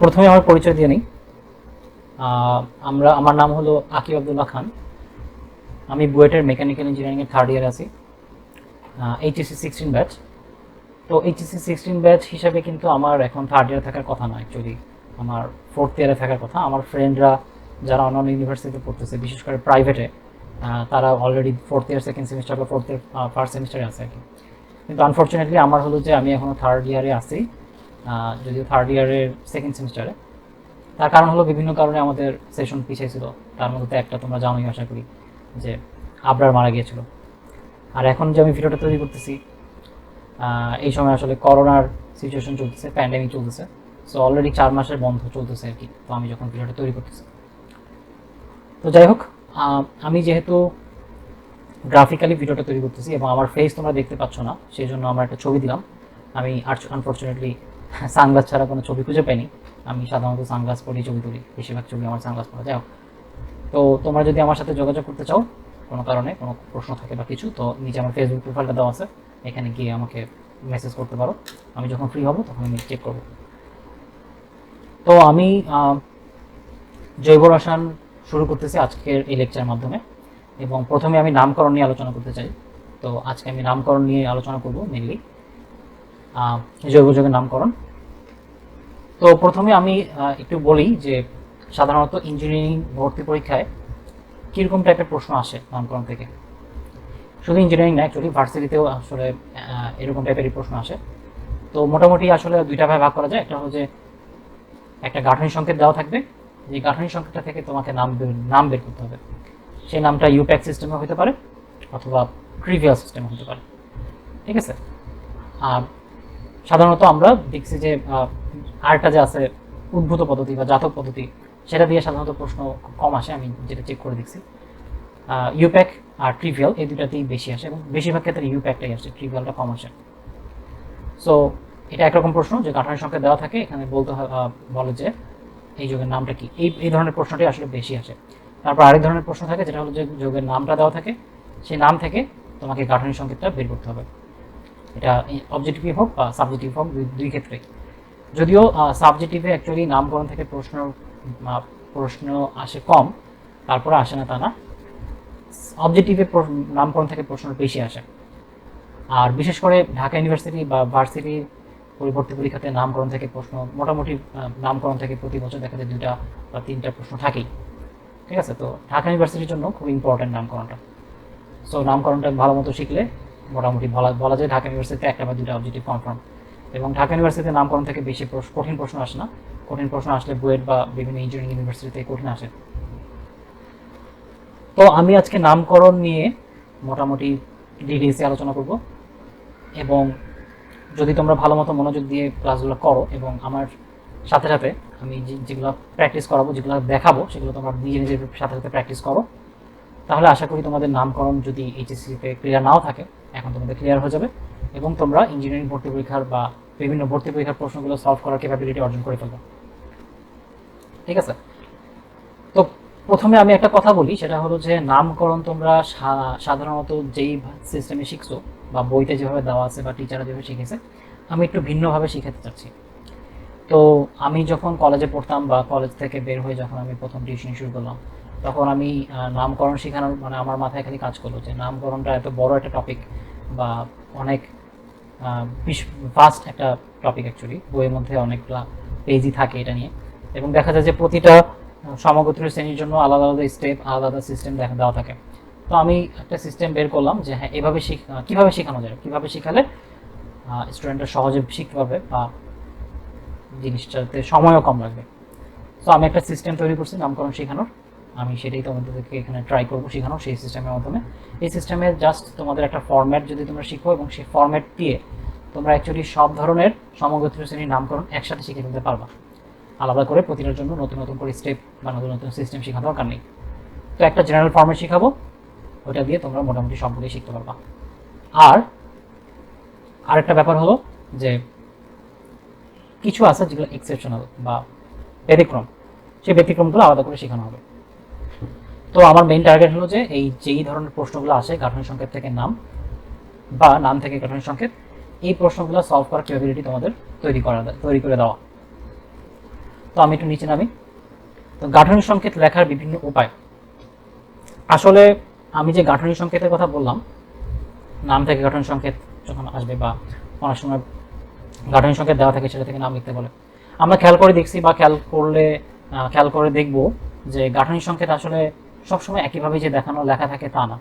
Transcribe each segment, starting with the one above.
প্রথমে আমার পরিচয় দিয়ে নিই। আমার নাম হলো আকিব আব্দুল্লাহ খান। আমি বুয়েটের মেকানিক্যাল ইঞ্জিনিয়ারিংয়ের থার্ড ইয়ারে আছি, এইচএসসি 16 ব্যাচ। তো এইচএসসি 16 ব্যাচ হিসাবে কিন্তু আমার এখন থার্ড ইয়ারে থাকার কথা না, অ্যাকচুয়ালি আমার ফোর্থ ইয়ারে থাকার কথা। আমার ফ্রেন্ডরা যারা অন্যান্য ইউনিভার্সিটিতে পড়তেছে, বিশেষ করে প্রাইভেটে, তারা already fourth year second semester বা ফোর্থ ইয়ার ফার্স্ট সেমিস্টারে আছে আর কি। কিন্তু আনফর্চুনেটলি আমার হলো যে আমি এখনও থার্ড ইয়ারে আছি, যদিও থার্ড ইয়ারের সেকেন্ড সেমিস্টারে। তার কারণ হলো বিভিন্ন কারণে আমাদের সেশন পিছিয়ে ছিল। তার মধ্যে একটা তোমরা জানোই আশা করি, যে আবরার মারা গিয়েছিল। আর এখন যে আমি ভিডিওটা তৈরি করতেছি, এই সময় আসলে করোনার সিচুয়েশন চলতেছে, প্যান্ডেমিক চলতেছে। সো অলরেডি 4 মাসের বন্ধ চলতেছে আর কি, তো আমি যখন ভিডিওটা তৈরি করতেছি। তো যাই হোক, আমি যেহেতু গ্রাফিক্যালি ভিডিওটা তৈরি করতেছি এবং আমার ফেস তোমরা দেখতে পাচ্ছ না, সেই জন্য আমার একটা ছবি দিলাম। আমি আনফর্চুনেটলি সানগ্লাস ছাড়া কোনো ছবি খুঁজে পাইনি। আমি সাধারণত সানগ্লাস পরেই ছবি তুলি, বেশিরভাগ ছবি আমার সানগ্লাস পরা। যাই হোক, তো তোমরা যদি আমার সাথে যোগাযোগ করতে চাও, কোনো কারণে কোনো প্রশ্ন থাকে বা কিছু, তো নিচে আমার ফেসবুক প্রোফাইলটা দেওয়া আছে, এখানে গিয়ে আমাকে মেসেজ করতে পারো। আমি যখন ফ্রি হব তখন আমি চেক করব। তো আমি জৈব রসায়ন শুরু করতেছি আজকের এই লেকচারের মাধ্যমে, এবং প্রথমে আমি নামকরণ নিয়ে আলোচনা করতে চাই। তো আজকে আমি নামকরণ নিয়ে আলোচনা করব, মেনলি জৈব যৌগের নামকরণ। তো প্রথমে আমি একটু বলি যে সাধারণত ইঞ্জিনিয়ারিং ভর্তি পরীক্ষায় কীরকম টাইপের প্রশ্ন আসে নামকরণ থেকে। শুধু ইঞ্জিনিয়ারিং না, অ্যাকচুয়ালি ভার্সিটিতেও আসলে এরকম টাইপেরই প্রশ্ন আসে। তো মোটামুটি আসলে দুইটা ভাগে ভাগ করা যায়। একটা হচ্ছে একটা গাঠনিক সংকেত দেওয়া থাকবে, যে গাঠনিক সংকেতটা থেকে তোমাকে নাম বের করতে হবে। সেই নামটা ইউপ্যাক সিস্টেমে হতে পারে অথবা ট্রিভিয়াল সিস্টেমে হতে পারে, ঠিক আছে। আর সাধারণত আমরা দেখছি যে আরেকটা যে আছে উদ্ভূত পদ্ধতি বা জাতক পদ্ধতি, সেটা দিয়ে সাধারণত প্রশ্ন কম আসে, আমি যেটা চেক করে দেখছি। ইউপ্যাক আর ট্রিভিয়াল এই দুটাতেই বেশি আসে, এবং বেশিরভাগ ক্ষেত্রে ইউপ্যাকটাই আসে, ট্রিভিয়ালটা কম আসে। সো এটা একরকম প্রশ্ন যে গাঠনিক সংখ্যা দেওয়া থাকে, এখানে বলে যে এই যৌগের নামটা কি। এই ধরনের প্রশ্নটাই আসলে বেশি আসে। তারপর আরেক ধরনের প্রশ্ন থাকে, যেটা হলো যে যৌগের নামটা দেওয়া থাকে, সেই নাম থেকে তোমাকে গাঠনিক সংকেতটা বের করতে হবে। এটা অবজেক্টিভ হোক বা সাবজেক্টিভ হোক, দুই ক্ষেত্রেই। যদিও সাবজেক্টিভে অ্যাকচুয়ালি নামকরণ থেকে প্রশ্ন আসে কম, তারপরে আসে না তা না, অবজেক্টিভে নামকরণ থেকে প্রশ্ন বেশি আসে। আর বিশেষ করে ঢাকা ইউনিভার্সিটি বা ভার্সিটির পরবর্তী পরীক্ষাতে নামকরণ থেকে প্রশ্ন মোটামুটি নামকরণ থেকে প্রতি বছর দেখা যায় 2টা বা 3টা প্রশ্ন থাকেই, ঠিক আছে। তো ঢাকা ইউনিভার্সিটির জন্য খুব ইম্পর্টেন্ট নামকরণটা। সো নামকরণটা ভালো মতো শিখলে মোটামুটি বলা যায় ঢাকা ইউনিভার্সিটিতে 1টা বা 2টা অবজেক্টিভ কনফার্ম। এবং ঢাকা ইউনিভার্সিটিতে নামকরণ থেকে বেশি কঠিন প্রশ্ন আসে না। কঠিন প্রশ্ন আসলে বুয়েট বা বিভিন্ন ইঞ্জিনিয়ারিং ইউনিভার্সিটিতে কঠিন আসে। তো আমি আজকে নামকরণ নিয়ে মোটামুটি ডিটেইলসে আলোচনা করব, এবং যদি তোমরা ভালো মতো মনোযোগ দিয়ে ক্লাসগুলো করো এবং আমার সাথে সাথে আমি যেগুলো প্র্যাকটিস করাবো, যেগুলো দেখাবো, সেগুলো তোমরা নিজের সাথে সাথে প্র্যাকটিস করো, তাহলে আশা করি তোমাদের নামকরণ যদি এইচএসসিতে ক্লিয়ার নাও থাকে, এখন তোমাদের ক্লিয়ার হয়ে যাবে, এবং তোমরা ইঞ্জিনিয়ারিং ভর্তি পরীক্ষার বা বিভিন্ন ভর্তি পরীক্ষার প্রশ্নগুলো সলভ করার ক্যাপাবিলিটি অর্জন করে ফেলবে, ঠিক আছে। তো প্রথমে আমি একটা কথা বলি, সেটা হলো যে নামকরণ তোমরা সাধারণত যেই সিস্টেমে শিখছো বা বইতে যেভাবে দেওয়া আছে বা টিচাররা যেভাবে শিখেছে, আমি একটু ভিন্নভাবে শিখাতে চাচ্ছি। তো আমি যখন কলেজে পড়তাম বা কলেজ থেকে বের হয়ে যখন আমি প্রথম টিউশন শুরু করলাম, তখন আমি নামকরণ শেখানোর আমার মাথায় খালি কাজ করলো যে নামকরণটা এত বড় একটা টপিক বা অনেক ফাস্ট একটা টপিক, অ্যাকচুয়ালি বইয়ের মধ্যে অনেকগুলা পেজই থাকে এটা নিয়ে, এবং দেখা যায় যে প্রতিটা সমগোত্র শ্রেণীর জন্য আলাদা আলাদা স্টেপ, আলাদা আলাদা সিস্টেম দেওয়া থাকে। তো আমি একটা সিস্টেম বের করলাম যে হ্যাঁ, এভাবে কীভাবে শেখানো যায়, কীভাবে শেখালে স্টুডেন্টরা সহজে শিখতে পারবে বা জিনিসটাতে সময়ও কম লাগবে। তো আমি একটা সিস্টেম তৈরি করছি নামকরণ শেখানোর, আমি সেটাই তোমাদেরকে এখানে ট্রাই করবো শেখানোর সেই সিস্টেমের মাধ্যমে। এই সিস্টেমে জাস্ট তোমাদের একটা ফরম্যাট যদি তোমরা শিখো, এবং সেই ফরম্যাট দিয়ে তোমরা অ্যাকচুয়ালি সব ধরনের সমগোত্রীয় শ্রেণীর নামকরণ একসাথে শিখে ফেলতে পারবা। আলাদা করে প্রতিটার জন্য নতুন নতুন করে স্টেপ বা নতুন নতুন সিস্টেম শেখা দরকার নেই। তো একটা জেনারেল ফরম্যাট শেখাবো, ওটা দিয়ে তোমরা মোটামুটি সবগুলোই শিখতে পারবা। আর আরেকটা ব্যাপার হলো যে কিছু আছে যেগুলো এক্সেপশনাল বা ব্যতিক্রম, সেই ব্যতিক্রমগুলো আলাদা করে শেখানো হবে। তো আমার মেইন টার্গেট হলো যে যেই ধরনের প্রশ্নগুলো আসে গাঠনিক সংকেত থেকে নাম বা নাম থেকে গাঠনিক সংকেত, এই প্রশ্নগুলো সলভ করার ক্যাপাবিলিটি তোমাদের তৈরি করে দেওয়া। তো তো আমি একটু নিচে নামি। তো গাঠনিক সংকেত লেখার বিভিন্ন উপায়। আসলে আমি যে গাঠনিক সংকেতের কথা বললাম, নাম থেকে গাঠনিক সংকেত যখন আসবে বা অনেক সময় গাঠনিক সংকেত দেওয়া থাকে সেটা থেকে নাম লিখতে বলে, আমরা খেয়াল করে দেখছি বা খেয়াল করে দেখব যে গাঠনিক সংকেত আসলে সবসময় একইভাবে যে লেখা থাকে তা না।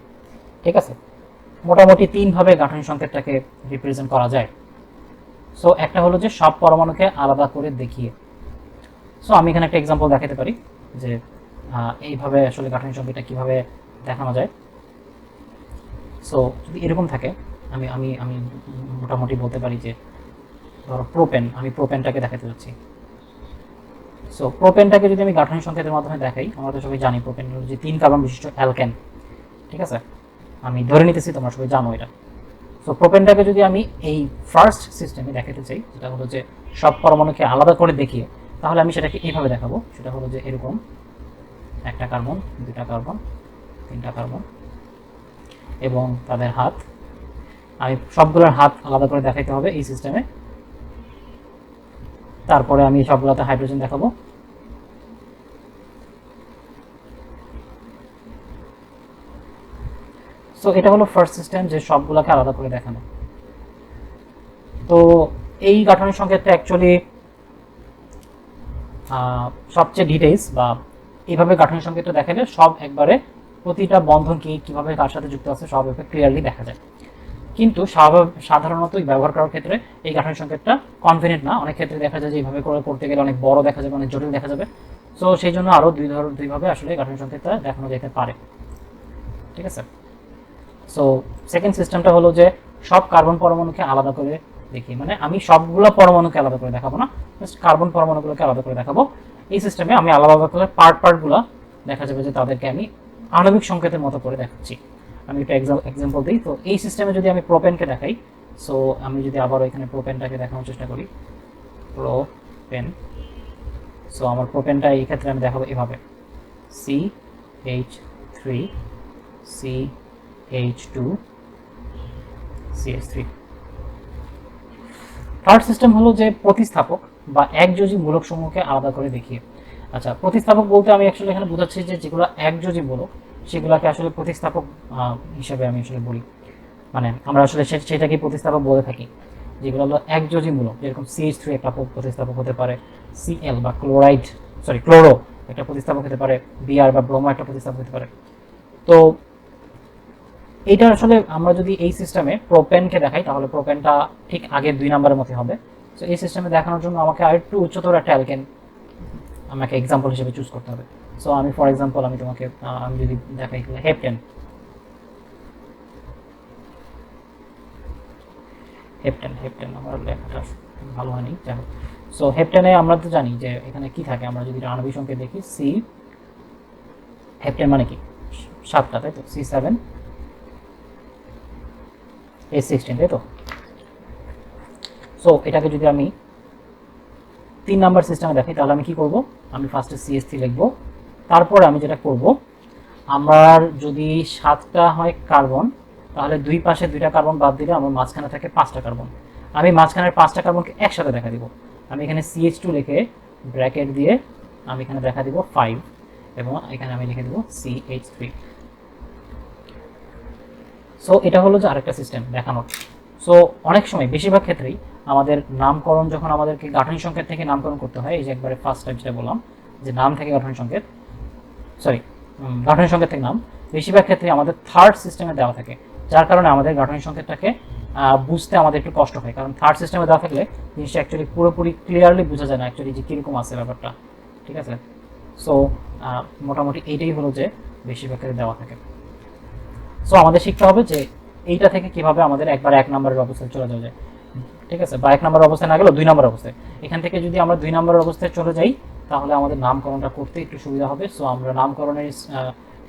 ঠিক আছে, মোটামুটি 3 ভাবে গাঠনিক সংকেতটাকে রিপ্রেজেন্ট করা যায়। সো একটা হলো যে সব পরমাণুকে আলাদা করে দেখিয়ে। সো আমি এখানে একটা এক্সাম্পল দেখাতে পারি যে এইভাবে আসলে গাঠনিক সংকেতটা কিভাবে দেখানো যায়। সো যদি এরকম থাকে, আমি আমি আমি মোটামুটি বলতে পারি যে ধরো প্রোপেন, আমি প্রোপেনটাকে দেখাতে যাচ্ছি। সো প্রোপেনটাকে যদি আমি গাঠনিক সংকেতের মাধ্যমে দেখাই, আমরা তো সবাই জানি প্রোপেন হলো যে 3 কার্বন বিশিষ্ট অ্যালকেন। ঠিক আছে, আমি ধরে নিতেছি তোমরা সবাই জানো এটা। সো প্রোপেনটাকে যদি আমি এই ফার্স্ট সিস্টেমে দেখাতে চাই, যেটা হলো যে সব পরমাণুকে আলাদা করে দেখিয়ে, তাহলে আমি সেটাকে এইভাবে দেখাবো। সেটা হলো যে এরকম একটা কার্বন, 2টা কার্বন, 3টা কার্বন এবং তাদের হাত। আমি সবগুলোর হাত আলাদা করে দেখাইতে হবে এই সিস্টেমে। তারপরে আমি সবগুলোতে হাইড্রোজেন দেখাবো। সো এটা হলো ফার্স্ট সিস্টেম, যে সবগুলোকে আলাদা করে দেখানো। তো এই গাঠনিক সংকেতটা অ্যাকচুয়ালি সবচেয়ে ডিটেইলস বা এইভাবে গাঠনিক সংকেতটা দেখালে সব একবারে প্রতিটা বন্ধন কিভাবে কার সাথে যুক্ত আছে সব ক্লিয়ারলি দেখা যায়। কিন্তু সাধারণত ব্যবহার করার ক্ষেত্রে এই গাঠনিক সংকেতটা কনভেনিয়েন্ট না। অনেক ক্ষেত্রে দেখা যায় যে এইভাবে করতে গেলে অনেক বড় দেখা যাবে, অনেক জটিল দেখা যাবে। সো সেই জন্য আরও দুইভাবে আসলে গাঠনিক সংকেতটা দেখানো যেতে পারে। ঠিক আছে, সো সেকেন্ড সিস্টেমটা হলো যে সব কার্বন পরমাণুকে আলাদা করে দেখি, মানে আমি সবগুলো পরমাণুকে আলাদা করে দেখাবো না, জাস্ট কার্বন পরমাণুগুলোকে আলাদা করে দেখাবো। এই সিস্টেমে আমি আলাদা আলাদা করে পার্টগুলো দেখা যাবে যে তাদেরকে আমি আণবিক সংকেতের মতো করে দেখাচ্ছি। আমি একটা এক্সাম্পল দিই। তো এই সিস্টেমে যদি আমি প্রোপেনকে দেখাই, সো আমি যদি আবার এখানে প্রোপেনটাকে দেখানোর চেষ্টা করি, প্রোপেন। সো আমার প্রোপেনটা এই ক্ষেত্রে আমি দেখাবো এভাবে, CH3 CH2 CH3। Third system হলো যে প্রতিস্থাপক বা একযোজী মূলক সমূহকে আলাদা করে দেখিয়ে। আচ্ছা, প্রতিস্থাপক বলতে আমি অ্যাকচুয়ালি এখানে বোঝাচ্ছি যে যেগুলো একযোজী মূলক সেগুলোকে আসলে প্রতিস্থাপক হিসেবে আমি আসলে বলি, মানে আমরা আসলে সেটাকে প্রতিস্থাপক বলে থাকি। যেগুলো হলো একযোজী মূলক, যেরকম CH3 একটা প্রতিস্থাপক হতে পারে, Cl বা ক্লোরো একটা প্রতিস্থাপক হতে পারে, Br বা ব্রোমো একটা প্রতিস্থাপক হতে পারে। তো এইটা আসলে আমরা যদি এই সিস্টেমে প্রোপেনকে দেখাই, তাহলে প্রোপেনটা ঠিক আগের 2 নম্বরের মধ্যে হবে। সো এই সিস্টেমে দেখানোর জন্য আমাকে আরেকটু উচ্চতর একটা অ্যালকেন আমাকে এক্সাম্পল হিসেবে চুজ করতে হবে। সো আমি ফর এক্সাম্পল আমি তোমাকে আমি যদি দেখাই হেপটেন। আমার লেখাটা ভালো হয়নি, যাই হোক। সো হেপটেনে আমরা তো জানি যে এখানে কি থাকে। আমরা যদি আণবিক সংকেত দেখি, সি, হেপটেন মানে কি 7টা, তাই তো, C7H16, তাই তো। সো এটাকে যদি আমি 3 নাম্বার সিস্টেমে দেখাই, তাহলে আমি কি করব, আমি ফার্স্টে CH3 লিখব। তারপরে আমি যেটা করব, আমার যদি 7টা হয় কার্বন, তাহলে দুই পাশে 2টা কার্বন বাদ দিলে আমার মাঝখানে থাকে 5টা কার্বন। আমি মাঝখানের 5টা কার্বনকে একসাথে দেখা দিব। আমি এখানে CH2 লিখে ব্র্যাকেট দিয়ে আমি এখানে দেখা দিব 5 এবং এখানে আমি লিখে দিব CH3। সো এটা হলো যে আরেকটা সিস্টেম দেখানোর। সো অনেক সময়, বেশিরভাগ ক্ষেত্রেই আমাদের নামকরণ যখন আমাদেরকে গাঠনিক সংকেত থেকে নামকরণ করতে হয়, এই যে একবারে ফার্স্ট টাইম যেটা বললাম যে নাম থেকে গাঠনিক সংকেত, গাঠনিক সংকেত থেকে নাম, বেশিরভাগ ক্ষেত্রে আমাদের থার্ড সিস্টেমে দেওয়া থাকে, যার কারণে আমাদের গাঠনিক সংকেতটাকে বুঝতে আমাদের একটু কষ্ট হয়। কারণ থার্ড সিস্টেমে দেওয়া থাকলে জিনিসটা অ্যাকচুয়ালি পুরোপুরি ক্লিয়ারলি বোঝা যায় না অ্যাকচুয়ালি যে কীরকম আছে ব্যাপারটা। ঠিক আছে, সো মোটামুটি এইটাই হলো যে বেশিরভাগ ক্ষেত্রে দেওয়া থাকে। সো আমাদের শিখতে হবে যে এইটা থেকে কিভাবে আমাদের একবার 1 নম্বরের অবস্থায় চলে যাওয়া যায়। ঠিক আছে, বা 1 নম্বরের অবস্থায় না গেলেও 2 নম্বরের অবস্থায়, এখান থেকে যদি আমরা 2 নম্বরের অবস্থায় চলে যাই তাহলে আমাদের নামকরণটা করতে একটু সুবিধা হবে। সো আমরা নামকরণের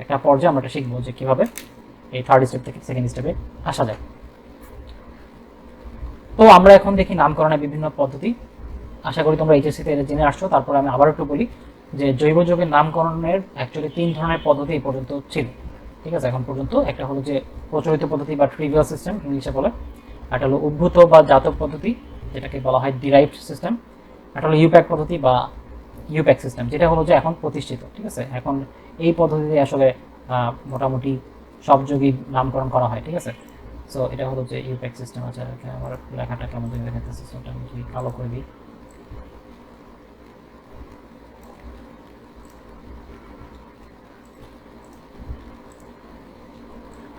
একটা পর্যায়ে আমরা শিখবো যে কিভাবে এই থার্ড স্টেপ থেকে সেকেন্ড স্টেপে আসা যায়। তো আমরা এখন দেখি নামকরণের বিভিন্ন পদ্ধতি। আশা করি তোমরা এইচএসসিতে এটা জেনে আসছো। তারপরে আমি আবার একটু বলি যে জৈব যৌগের নামকরণের অ্যাকচুয়ালি 3 ধরনের পদ্ধতি এই পর্যন্ত ছিল। ঠিক আছে, এখন পর্যন্ত একটা হলো যে প্রচলিত পদ্ধতি বা ট্রিভিয়াল সিস্টেম ইংলিশে বলে, একটা হলো উদ্ভূত বা জাতক পদ্ধতি যেটাকে বলা হয় ডিরাইভড সিস্টেম, একটা হলো ইউপ্যাক পদ্ধতি বা ইউপ্যাক সিস্টেম, যেটা হলো যে এখন প্রতিষ্ঠিত, ঠিক আছে। এখন এই পদ্ধতিতে আসলে মোটামুটি সব যৌগিক নামকরণ করা হয়, ঠিক আছে। সো এটা হলো যে ইউপ্যাক সিস্টেম। আচ্ছা, এখানে আমার লেখাটা কেমন জানি দেখাতেছে, সেটা আমি যদি কালো করে দিই।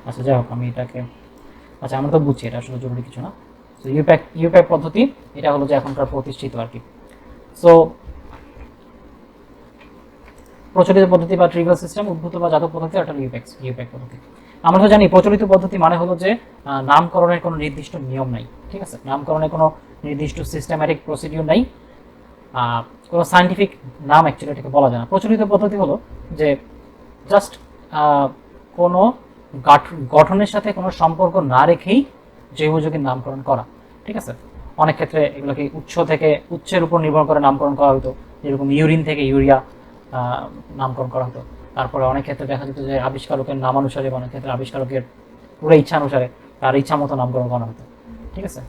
আচ্ছা, যাই হোক, আমি এটাকে, আচ্ছা আমরা তো বুঝছি, এটা আসলে জরুরি কিছু না। সো ইউপ্যাক পদ্ধতি, এটা হলো যে এখনকার প্রতিষ্ঠিত আর কি। সো প্রচলিত পদ্ধতি বা ট্রিভিয়াল সিস্টেম, উদ্ভূত বা জাত পদ্ধতি, একটা ইউপ্যাক পদ্ধতি। আমরা তো জানি প্রচলিত পদ্ধতি মানে হলো যে নামকরণের কোনো নির্দিষ্ট নিয়ম নাই, ঠিক আছে। নামকরণের কোনো নির্দিষ্ট সিস্টেম্যাটিক প্রসিডিউর নাই, কোনো সায়েন্টিফিক নাম অ্যাকচুয়ালি এটাকে বলা যায় না। প্রচলিত পদ্ধতি হলো যে জাস্ট কোনো গঠনের সাথে কোনো সম্পর্ক না রেখেই জৈব যৌগের নামকরণ করা, ঠিক আছে। অনেক ক্ষেত্রে এগুলোকে উৎসের উপর নির্ভর করে নামকরণ করা হতো, যেরকম ইউরিন থেকে ইউরিয়া নামকরণ করা হতো। তারপরে অনেক ক্ষেত্রে দেখা যেত যে আবিষ্কারকের নামানুসারে, অনেক ক্ষেত্রে আবিষ্কারকের পুরো ইচ্ছা অনুসারে তার ইচ্ছা মতো নামকরণ করা হতো, ঠিক আছে।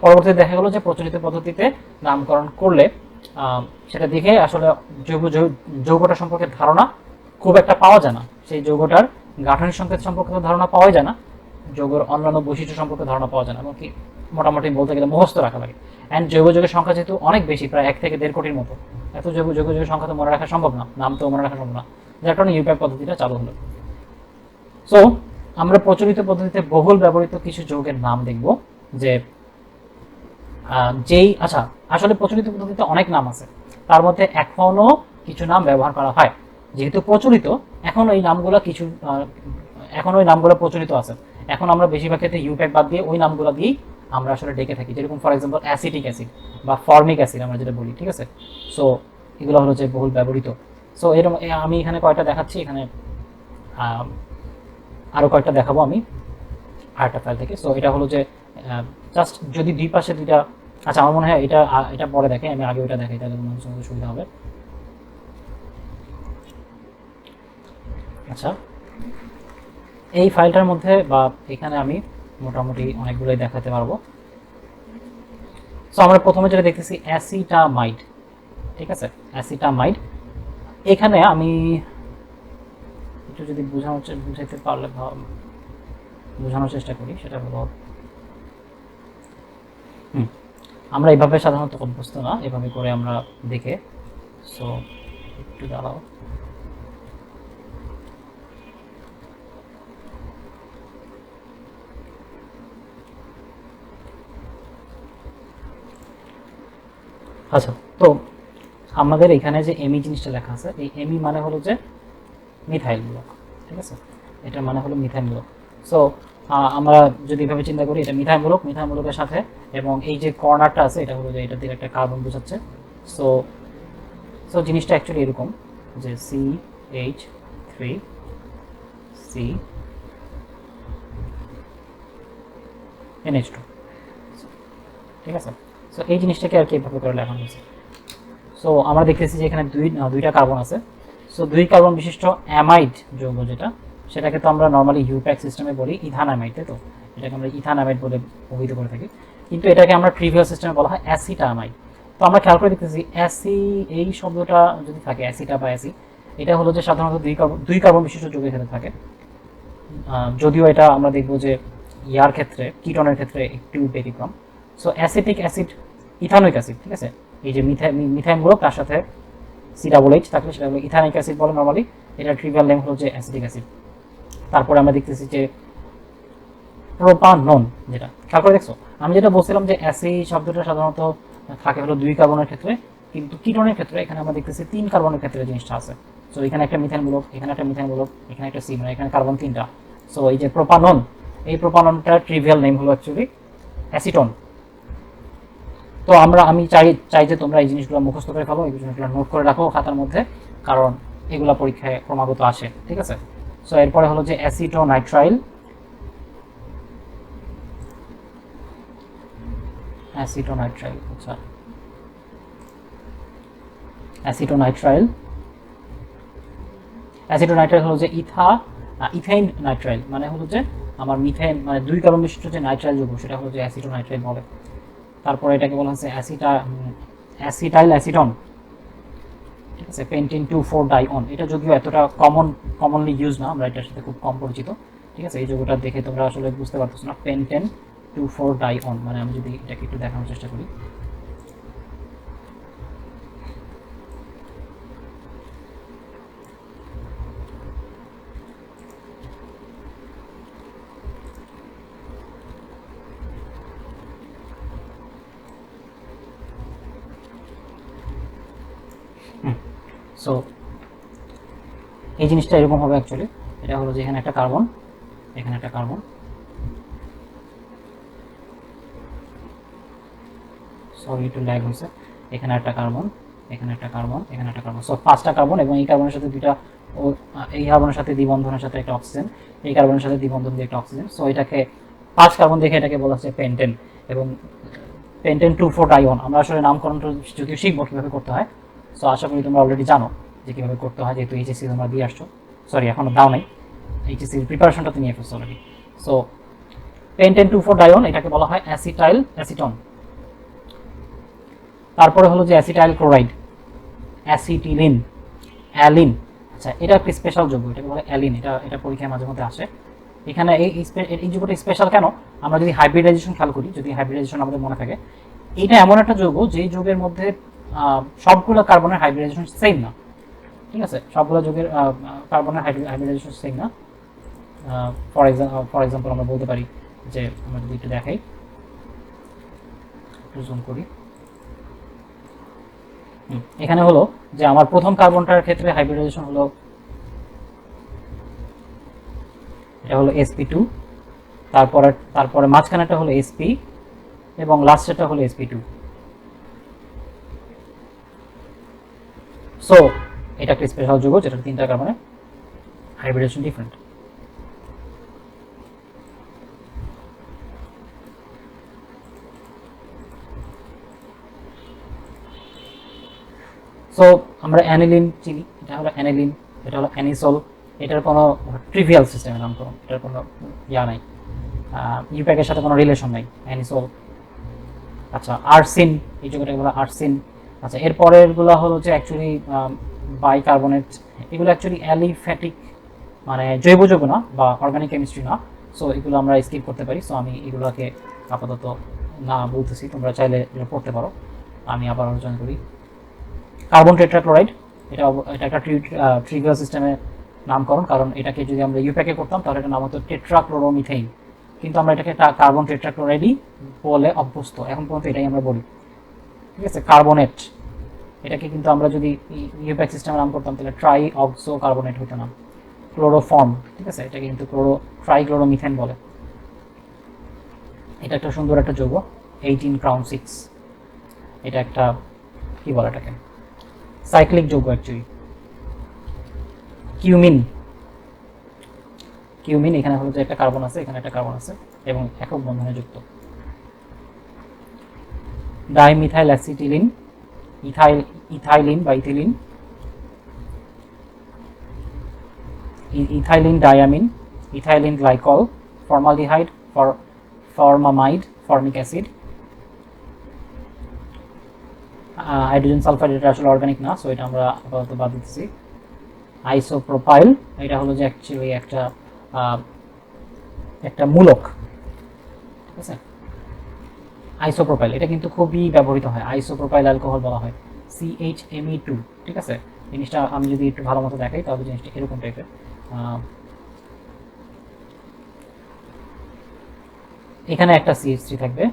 পরবর্তীতে দেখা গেলো যে প্রচলিত পদ্ধতিতে নামকরণ করলে সেটা দেখে আসলে যৌগটা সম্পর্কে ধারণা খুব একটা পাওয়া যায় না। সেই যৌগটার গাঠনিক সংকেত সম্পর্কে ধারণা পাওয়া যায় না, যৌগের অন্যান্য বৈশিষ্ট্য সম্পর্কে ধারণা পাওয়া যায় না, এমনকি মোটামুটি বলতে গেলে মুখস্থ রাখা লাগে। অ্যান্ড জৈব যৌগের সংখ্যা যেহেতু অনেক বেশি, প্রায় 1 থেকে 1.5 কোটির মতো, এত জৈব যৌগের সংখ্যা তো মনে রাখা সম্ভব না, নাম তো মনে রাখা সম্ভব না, যার কারণে ইউপ্যাক পদ্ধতিটা চালু হলো। সো আমরা প্রচলিত পদ্ধতিতে বহুল ব্যবহৃত কিছু যৌগের নাম দেখব, যে আচ্ছা, আসলে প্রচলিত পদ্ধতিতে অনেক নাম আছে, তার মধ্যে এখনো কিছু নাম ব্যবহার করা হয়। যেহেতু প্রচলিত, এখন ওই নামগুলো প্রচলিত আছে। এখন আমরা বেশিরভাগ ক্ষেত্রে ইউপ্যাক বাদ দিয়ে ওই নামগুলো দিয়েই আমরা আসলে ডেকে থাকি, যেরকম ফর এক্সাম্পল অ্যাসিটিক অ্যাসিড বা ফর্মিক অ্যাসিড আমরা যেটা বলি, ঠিক আছে। সো এগুলো হলো যে বহুল ব্যবহৃত। সো এরকম আমি এখানে কয়েকটা দেখাচ্ছি, এখানে আরও কয়েকটা দেখাবো আমি আরেকটা ফাইল থেকে। সো এটা হলো যে জাস্ট যদি দুই পাশে দুইটা, আচ্ছা আমার মনে হয় এটা পরে দেখে, আমি আগে ওইটা দেখাই, তাহলে মনে হচ্ছে সুবিধা হবে। আচ্ছা, এই ফাইলটার মধ্যে বা এখানে আমি মোটামুটি অনেকগুলোই দেখাতে পারবো। সো আমরা প্রথমে যেটা দেখতেছি অ্যাসিটামাইড, ঠিক আছে, অ্যাসিটামাইড। এখানে আমি একটু যদি বুঝাইতে পারলে বোঝানোর চেষ্টা করি, সেটা হলো আমরা এইভাবে সাধারণত অভ্যস্ত না, এভাবে করে আমরা দেখে। সো একটু দাঁড়াও। আচ্ছা, তো আমাদের এখানে যে এমি জিনিসটা লেখা আছে, এই এমি মানে হলো যে মিথাইল মূলক, ঠিক আছে, এটার মানে হলো মিথাইল মূলক। সো আমরা যদি এভাবে চিন্তা করি, এটা মিথাইল মূলকের সাথে, এবং এই যে কর্নারটা আছে এটা হলো যে এটা দিয়ে একটা কার্বন বোঝাচ্ছে। সো সো জিনিসটা অ্যাকচুয়ালি এরকম যে CH3CNH2, ঠিক আছে। সো এই জিনিসটাকে আর কি এভাবে করে লেখানো হয়েছে। সো আমরা দেখতেছি যে এখানে দুইটা কার্বন আছে। সো 2 কার্বন বিশিষ্ট অ্যামাইড যৌগ যেটা, সেটাকে তো আমরা নর্মালি ইউপ্যাক সিস্টেমে বলি ইথানামাইড, তাই তো। এটাকে আমরা ইথানামাইড বলে অভিহিত করে থাকি, কিন্তু এটাকে আমরা ট্রিভিয়াল সিস্টেমে বলা হয় অ্যাসিটামাইড। তো আমরা খেয়াল করে দেখতেছি এই শব্দটা যদি থাকে, অ্যাসিটা বা অ্যাসি, এটা হলো যে সাধারণত 2 কার্বন বিশিষ্ট যৌগের ক্ষেত্রে থাকে। যদিও এটা আমরা দেখবো যে ইয়ার ক্ষেত্রে, কিটনের ক্ষেত্রে একটু ব্যতিক্রম। So acetic acid, ethanoic acid, ঠিক আছে, এই যে মিথাইল গ্রুপ, তার সাথে COH থাকলে সেটা হলো ইথানিক অ্যাসিড বলে নর্মালি। এটা ট্রিভিয়াল নেম হলো যে অ্যাসিটিক অ্যাসিড। তারপরে আমরা দেখতেছি যে প্রোপানন, যেটা খেয়াল করে দেখছো, আমি যেটা বলছিলাম যে অ্যাসি শব্দটা সাধারণত থাকে হলো 2 কার্বনের ক্ষেত্রে, কিন্তু কিটনের ক্ষেত্রে এখানে আমরা দেখতেছি 3 কার্বনের ক্ষেত্রে জিনিসটা আছে। সো এখানে একটা মিথাইল মূলক, এখানে একটা মিথাইল মূলক, এখানে একটা সি, মানে এখানে কার্বন 3টা। সো এই যে প্রোপানন, এই প্রোপাননটা ট্রিভিয়াল নেম হলো অ্যাকচুয়ালি অ্যাসিটন। তো আমি চাই যে তোমরা এই জিনিসগুলো মুখস্থ করে ফেলো, এই জিনিসগুলো নোট করে রাখো খাতার মধ্যে, কারণ এগুলা পরীক্ষায় ক্রমাগত আসে, ঠিক আছে। সো এরপরে হলো যে অ্যাসিটোনাইট্রাইল, আচ্ছা অ্যাসিটোনাইট্রাইল হলো যে ইথাইন নাইট্রাইল, মানে হলো যে আমার মিথেন, মানে 2 কার্বন বিশিষ্ট যে নাইট্রাইল যৌগ, সেটা হলো যে অ্যাসিটোনাইট্রাইল বলে। তারপরে এটাকে বলা হচ্ছে অ্যাসিটাইল অ্যাসিটন, আছে, পেন্টেন 2,4 ডাইঅন। এটা যদিও এতটা কমনলি ইউজ না, আমরা এটার সাথে খুব কম পরিচিত। ঠিক আছে, এই যৌগটা দেখে তোমরা আসলে বুঝতে পারতেছো না, পেন্টেন 2,4 ডাইঅন। মানে আমি যদি এটাকে একটু দেখানোর চেষ্টা করি, সো এই জিনিসটা এরকম হবে অ্যাকচুয়ালি। এটা হলো যে এখানে একটা কার্বন, এখানে একটা কার্বন, সরি একটু ল্যাগ হয়েছে, এখানে একটা কার্বন, এখানে একটা কার্বন, এখানে একটা কার্বন। সো 5টা কার্বন, এবং এই কার্বনের সাথে দুইটা, এই কার্বনের সাথে দ্বিবন্ধনের সাথে একটা অক্সিজেন, এই কার্বনের সাথে দ্বিবন্ধন দিয়ে একটা অক্সিজেন। সো এটাকে 5 কার্বন দেখে এটাকে বলা হচ্ছে পেন্টেন। এবং পেন্টেন 2,4 ডাইঅন আমরা আসলে নামকরণটা যদিও শিখবো কীভাবে করতে হয়। সো আশা করি তোমরা অলরেডি জানো যে কীভাবে করতে হয়, যেহেতু এইচএসসি তোমরা দিয়ে আসছো, সরি এখনও দাও নাই, এইচএসসির প্রিপারেশনটা তুমি নিয়ে ফেলছো অলরেডি। সো পেন্টেন 2,4 ডাইঅন এটাকে বলা হয় অ্যাসিটাইল অ্যাসিটন। তারপরে হলো যে অ্যাসিটাইল ক্লোরাইড, অ্যাসিটিলিন, অ্যালিন। আচ্ছা, এটা একটা স্পেশাল যৌগ, এটাকে বলে অ্যালিন। এটা পরীক্ষায় মাঝে মধ্যে আসে। এখানে এই যৌগটা স্পেশাল কেন? আমরা যদি হাইব্রিডাইজেশন খেয়াল করি, যদি হাইব্রিডাইজেশন আমাদের মনে থাকে, এটা এমন একটা যৌগ যেই যৌগের মধ্যে সবগুলো কার্বনের হাইব্রিডাইজেশন সেম না। ঠিক আছে, সবগুলো যৌগের কার্বনের হাইব্রিডাইজেশন সেম না। ফর এক্সাম্পল আমরা বলতে পারি যে, আমরা যদি একটু দেখাই, একটু জুম করি, এখানে হলো যে আমার প্রথম কার্বনটার ক্ষেত্রে হাইব্রিডাইজেশন হলো, এটা হলো sp2, তারপরে মাঝখানেটা হলো sp, এবং লাস্টেরটা হলো sp2। সো এটা একটা স্পেশাল যৌগ যেটা 3টা কার্বনের হাইব্রিডাইজেশন ডিফারেন্ট। সো আমরা অ্যানিলিন চিনি, এটা হলো অ্যানিলিন, এটা হলো অ্যানিসল। এটার কোনো ট্রিভিয়াল সিস্টেমের নামকরণ, এটার কোনো ইয়া নাই, ইউপ্যাকের সাথে কোনো রিলেশন নাই, অ্যানিসল। আচ্ছা, আর্সিন, এই যৌগটাকে বলা আর্সিন। আচ্ছা, এরপরেরগুলো হলো যে অ্যাকচুয়ালি বাইকার্বনেট। এগুলো অ্যাকচুয়ালি অ্যালিফ্যাটিক, মানে জৈব যৌগ না বা অর্গানিক কেমিস্ট্রি না। সো এগুলো আমরা স্কিপ করতে পারি। সো আমি এগুলোকে আপাতত না বলতেছি, তোমরা চাইলে পড়তে পারো। আমি আবার আলোচনা করি কার্বন টেট্রাক্লোরাইড। এটা একটা ট্রিভিয়াল সিস্টেমের নামকরণ, কারণ এটাকে যদি আমরা ইউপ্যাকে করতাম তাহলে এটা নাম হতো টেট্রাক্লোরোমিথেইন, কিন্তু আমরা এটাকে কার্বন টেট্রাক্লোরাইডই বলে অভ্যস্ত, এখন পর্যন্ত এটাই আমরা বলি। ঠিক আছে, কার্বনেট, এটাকে কিন্তু আমরা যদি ইউপ্যাক সিস্টেমের নাম করতাম তাহলে ট্রাই অক্সো কার্বনেট হইতো না। ক্লোরোফর্ম, ঠিক আছে, এটাকে কিন্তু ট্রাইক্লোরোমিথেন বলে। এটা একটা সুন্দর একটা যৌগ, 18 ক্রাউন 6। এটা একটা কি বলে এটাকে, সাইক্লিক যৌগ অ্যাকচুয়ালি। কিউমিন, কিউমিন, এখানে হলো যে একটা কার্বন আছে, এখানে একটা কার্বন আছে, এবং একক বন্ধনে যুক্ত। ডাইমিথাইল অ্যাসিটিলিন, ইথাইলিন বা ethylene, ethylene diamine, ethylene glycol, formaldehyde, formamide, formic acid, hydrogen sulphide. এটা আসলে অর্গানিক না, সো এটা আমরা আপাতত বাদ দিতেছি। আইসোপ্রোপাইল, এটা হলো যে অ্যাকচুয়ালি একটা মূলক। ঠিক আছে, আইসোপ্রোপাইল এটা কিন্তু খুবই ব্যবহৃত হয়, আইসোপ্রোপাইল অ্যালকোহল বলা হয়, CHME2। ঠিক আছে, জিনিসটা আমি যদি একটু ভালো মতো দেখাই তাহলে জিনিসটা এরকম টাইপের। এখানে একটা CH3 থাকবে,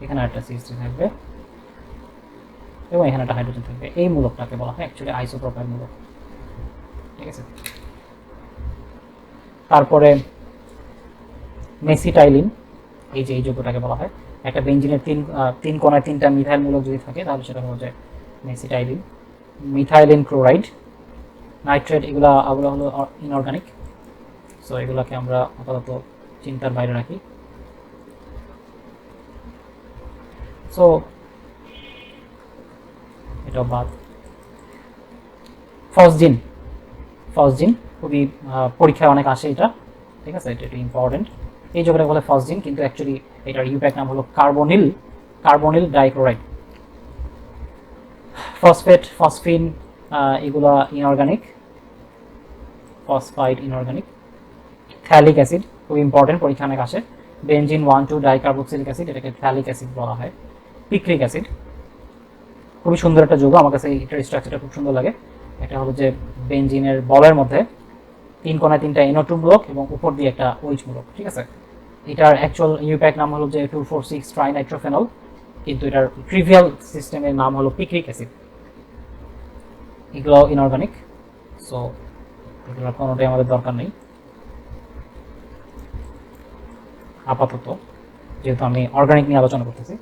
এখানে একটা CH3 থাকবে, এবং এখানে একটা হাইড্রোজেন থাকবে। এই মূলকটাকে বলা হয় অ্যাকচুয়ালি আইসোপ্রোপাইল মূলক। ঠিক আছে, তারপরে মেসিটাইলিন, এই যে এই যৌগটাকে বলা হয়, একটা বেঞ্জিনের তিন কোণায় 3টা মিথাইল মূলক যদি থাকে তাহলে সেটা হলো যে মেসিটাইলিন। মিথাইলিন ক্লোরাইড, নাইট্রেট, এগুলো হলো ইনঅর্গানিক। সো এগুলোকে আমরা আপাতত চিন্তার বাইরে রাখি। সো এটাও বাদ। ফসজিন, ফসজিন খুবই পরীক্ষায় অনেক আসে এটা। ঠিক আছে, এটা ইম্পর্টেন্ট। এই যৌগটাকে বলে ফসজিন, কিন্তু অ্যাকচুয়ালি এটার ইউপ্যাক নাম হলো কার্বনিল ডাইক্লোরাইড। ফসফেট, ফসফিন, এগুলা inorganic, phosphide inorganic. Phthalic acid খুব ইম্পর্টেন্ট, পরীক্ষা অনেক আসে। বেনজিন 1,2 ডাইকার্বক্সিলিক অ্যাসিড, এটাকে থ্যালিক অ্যাসিড বলা হয়। পিক্রিক অ্যাসিড খুবই সুন্দর একটা যৌগ, আমার কাছে এটার স্ট্রাকচারটা খুব সুন্দর লাগে। এটা হলো যে বেনজিনের বলের মধ্যে 3 কোণায় 3টা NO2 মূলক এবং উপর দিয়ে একটা OH মূলক, ঠিক আছে। এটার অ্যাকচুয়াল ইউপ্যাক নাম হলো যে 2,4,6 ট্রাইনাইট্রোফেনল, কিন্তু এটার ট্রিভিয়াল সিস্টেমের নাম হলো পিক্রিক অ্যাসিড। এগুলো ইনঅর্গানিক, সো এগুলোর কোনোটাই আমাদের দরকার নেই আপাতত, যেহেতু আমি অর্গানিক নিয়ে আলোচনা করতেছি।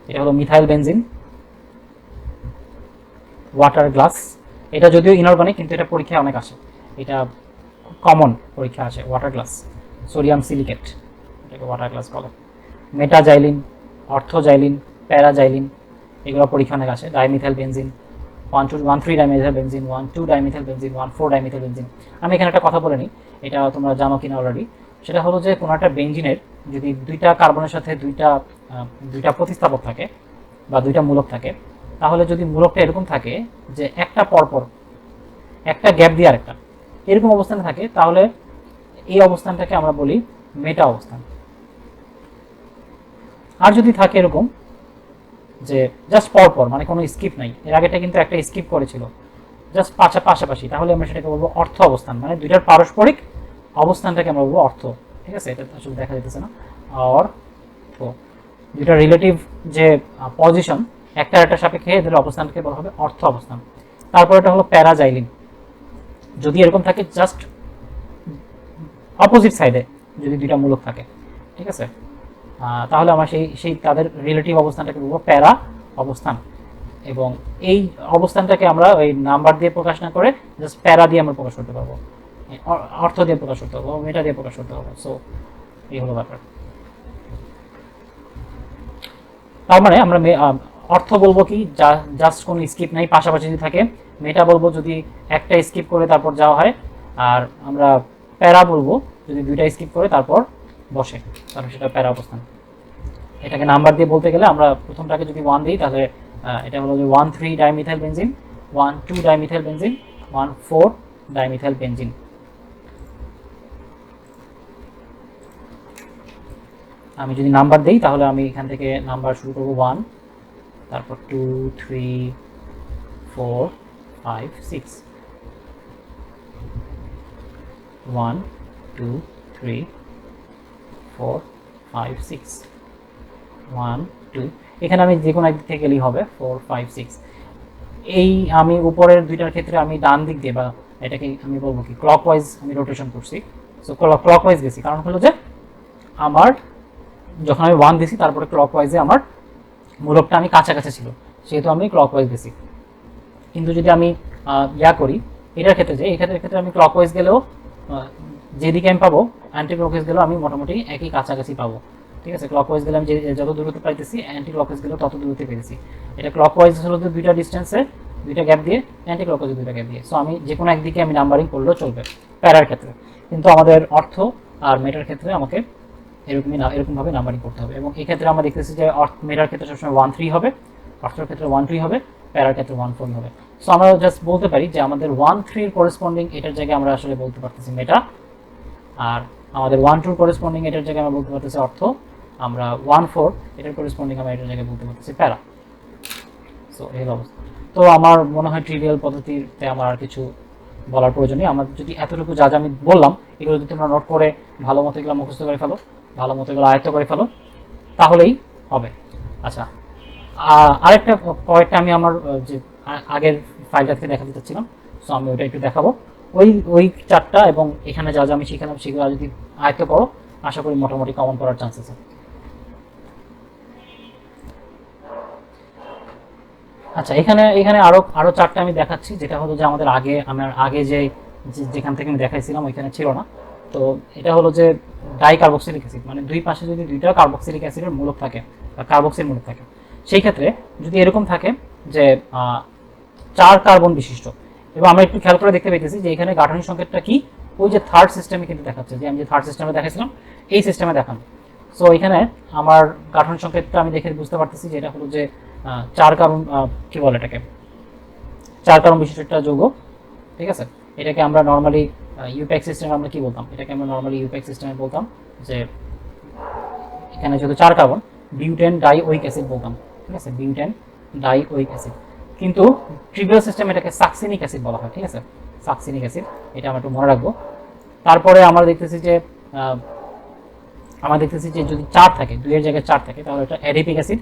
এটা হলো মিথাইল বেনজিন, ওয়াটার গ্লাস। এটা যদিও ইনঅর্গানিক, কিন্তু এটা পরীক্ষায় অনেক আসে, এটা খুব কমন পরীক্ষা আসে। ওয়াটার গ্লাস, সোডিয়াম সিলিকেট, এটাকে ওয়াটার গ্লাস বলে। মেটাজাইলিন, অর্থোজাইলিন, প্যারাজাইলিন, এগুলো পরীক্ষা অনেক আসে। Dimethyl benzene, 1,2,1,3 dimethyl benzene, 1,2 dimethyl benzene, 1,4 dimethyl benzene. আমি এখানে একটা কথা বলে নিই, এটা তোমরা জানো কিনা অলরেডি। সেটা হলো যে কোনো একটা বেনজিনের যদি দুইটা কার্বনের সাথে দুইটা প্রতিস্থাপক থাকে বা দুইটা মূলক থাকে, তাহলে যদি মূলকটা এরকম থাকে যে একটা পরপর একটা গ্যাপ দিয়ে আরেকটা এরকম অবস্থানে থাকে, তাহলে এই অবস্থানটাকে আমরা বলি মেটা অবস্থান। আর যদি থাকে এরকম যে জাস্ট পরপর, মানে কোনো স্কিপ নাই, এর আগেটা কিন্তু একটা স্কিপ করেছিল, জাস্ট পাশাপাশি, তাহলে আমরা সেটাকে বলবো অর্থ অবস্থান। মানে দুইটার পারস্পরিক অবস্থানটাকে আমরা বলবো অর্থ, ঠিক আছে। এটা আসলে দেখা যেতেছে না। আর তো দুইটা রিলেটিভ যে পজিশন একটা একটা সাপেক্ষে এদের অবস্থানকে বলা হবে অর্থ অবস্থান। তারপর এটা হলো প্যারাজাইলিন, যদি এরকম থাকে জাস্ট অপোজিট সাইডে যদি দুইটা মূলক থাকে, ঠিক আছে, তাহলে আমরা সেই তাদের রিলেটিভ অবস্থানটাকে বলবো প্যারা অবস্থান। এবং এই অবস্থানটাকে আমরা ওই নাম্বার দিয়ে প্রকাশ না করে জাস্ট প্যারা দিয়ে আমরা প্রকাশ করতে পারবো, অর্থ দিয়ে প্রকাশ করতে পারবো, মেটা দিয়ে প্রকাশ করতে পারবো। সো এই হলো ব্যাপার। তার মানে আমরা অর্থ বলবো কি জাস্ট কোনো স্কিপ নাই, পাশাপাশি যদি থাকে। মেটা বলবো যদি একটা স্কিপ করে তারপর যাওয়া হয়। আর আমরা প্যারা বলবো যদি দুইটা স্কিপ করে তারপর বসে, তাহলে সেটা প্যারা অবস্থান। এটাকে নাম্বার দিয়ে বলতে গেলে আমরা প্রথমটাকে যদি 1 দিই, তাহলে এটা হলো যে 1,3 dimethyl benzene, 1,2 dimethyl benzene, 1,4 dimethyl benzene. আমি যদি নাম্বার দিই, তাহলে আমি এখান থেকে নাম্বার শুরু করব 1, তারপর 2, 3, 4, 5, 6, 1, 2, 3, 4, 5, 6, 1, 2। এখানে আমি যে কোনো একদিক থেকে গেলেই হবে 4, 5, 6। এই আমি উপরের দুইটার ক্ষেত্রে আমি ডান দিক দিয়ে, বা এটাকে আমি বলবো কি ক্লকওয়াইজ আমি রোটেশন করছি। সো ক্লকওয়াইজ গেছি, কারণ হলো যে আমার যখন আমি 1 দিছি তারপরে ক্লকওয়াইজে আমার মূলকটা আমি কাছাকাছি ছিল, সেহেতু আমি ক্লকওয়াইজ দিছি। কিন্তু যদি আমি করি এটার ক্ষেত্রে, যে এই ক্ষেত্রে আমি ক্লকওয়াইজ গেলেও যেদিকে আমি পাবো, অ্যান্টি ক্লকওয়াইজ গেলেও আমি মোটামুটি একই কাছাকাছি পাবো, ঠিক আছে। ক্লকওয়াইজ গেলে আমি যত দূরত্ব পাইতেছি, অ্যান্টি ক্লকওয়াইজ গেলেও তত দূরত্বে পেয়েছি। এটা ক্লকওয়াইজ হলো দুইটা ডিস্টেন্সে দুইটা গ্যাপ দিয়ে, অ্যান্টি ক্লকওয়াইজ দুইটা গ্যাপ দিয়ে। সো আমি যে কোনো একদিকে আমি নাম্বারিং করলেও চলবে প্যারার ক্ষেত্রে। কিন্তু আমাদের অর্থ আর মেটার ক্ষেত্রে আমাকে এরকমভাবে নাম্বারিং করতে হবে। এবং এই ক্ষেত্রে আমরা দেখতেছি যে মেটার ক্ষেত্রে সবসময় 1,3 হবে, অর্থের ক্ষেত্রে 1,3 হবে, প্যারার ক্ষেত্রে 1,4 হবে। সো আমরা জাস্ট বলতে পারি যে আমাদের 1,3 করেসপন্ডিং এটার জায়গায় আমরা আসলে বলতে পারতেছি মেটা, আর আমাদের 1,2 করেসপন্ডিং এটার জায়গায় আমরা বলতে পারতেছি অর্থ, আমরা 1,4 এটার করেসপন্ডিং আমরা এটার জায়গায় বলতে পারতেছি প্যারা। সো এই অবস্থা। তো আমার মনে হয় ট্রিভিয়াল পদ্ধতিতে আমার আর কিছু বলার প্রয়োজন নেই। আমার যদি এতটুকু যা আমি বললাম এগুলো যদি তোমরা নোট করে ভালো মতো এগুলো মুখস্থ করে ফেলো, ভালো মতো এগুলো আয়ত্ত করে ফেলো, তাহলেই হবে। আচ্ছা, আরেকটা পয়েন্টটা আমি আমার যে আগের ফাইলটা থেকে দেখাতে চাচ্ছিলাম, সো আমি ওইটা একটু দেখাবো। ওই চারটা এবং এখানে যা আমি শিখালাম সেগুলো যদি আয়ত্ত করো, আশা করি মোটামুটি কমন করার চান্স আছে। আচ্ছা, এখানে আরো চারটা আমি দেখাচ্ছি, যেটা হলো যে আমাদের আমার আগে যেখান থেকে আমি দেখাইছিলাম ওইখানে ছিল না। তো এটা হলো যে ডাইকার্বক্সিলিক অ্যাসিড, মানে দুই পাশে যদি দুইটা কার্বক্সিলিক অ্যাসিডের মূলক থাকে বা কার্বক্সিল মূলক থাকে, সেই ক্ষেত্রে যদি এরকম থাকে যে 4 কার্বন বিশিষ্ট, এবং আমরা একটু খেয়াল করে দেখতে পেতেছি যে এখানে গাঠনিক সংকেতটা কি, ওই যে থার্ড সিস্টেমে কিন্তু দেখাচ্ছে, যে আমি যে থার্ড সিস্টেমে দেখাইছিলাম এই সিস্টেমে দেখানো। সো এখানে আমার গাঠনিক সংকেতটা আমি দেখে বুঝতে পারতেছি যে এটা হলো যে 4 কার্বন, কি বলে এটাকে, 4 কার্বন বিশিষ্ট একটা যৌগ, ঠিক আছে। এটাকে আমরা নর্মালি ইউপ্যাক সিস্টেমে আমরা কি বলতাম, এটাকে আমরা নর্মালি ইউপ্যাক সিস্টেমে বলতাম যে এখানে যেহেতু 4 কার্বন, বিউটেন ডাইওইক অ্যাসিড বলতাম, ঠিক আছে, বিউটেন ডাইওইক অ্যাসিড। কিন্তু ট্রিভিয়াল সিস্টেম এটাকে সাকসিনিক অ্যাসিড বলা হয়, ঠিক আছে, সাকসিনিক অ্যাসিড, এটা আমরা একটু মনে রাখবো। তারপরে আমরা দেখতেছি যে যদি 4 থাকে, 2 এর জায়গায় 4 থাকে, তাহলে এটা অ্যাডিপিক অ্যাসিড,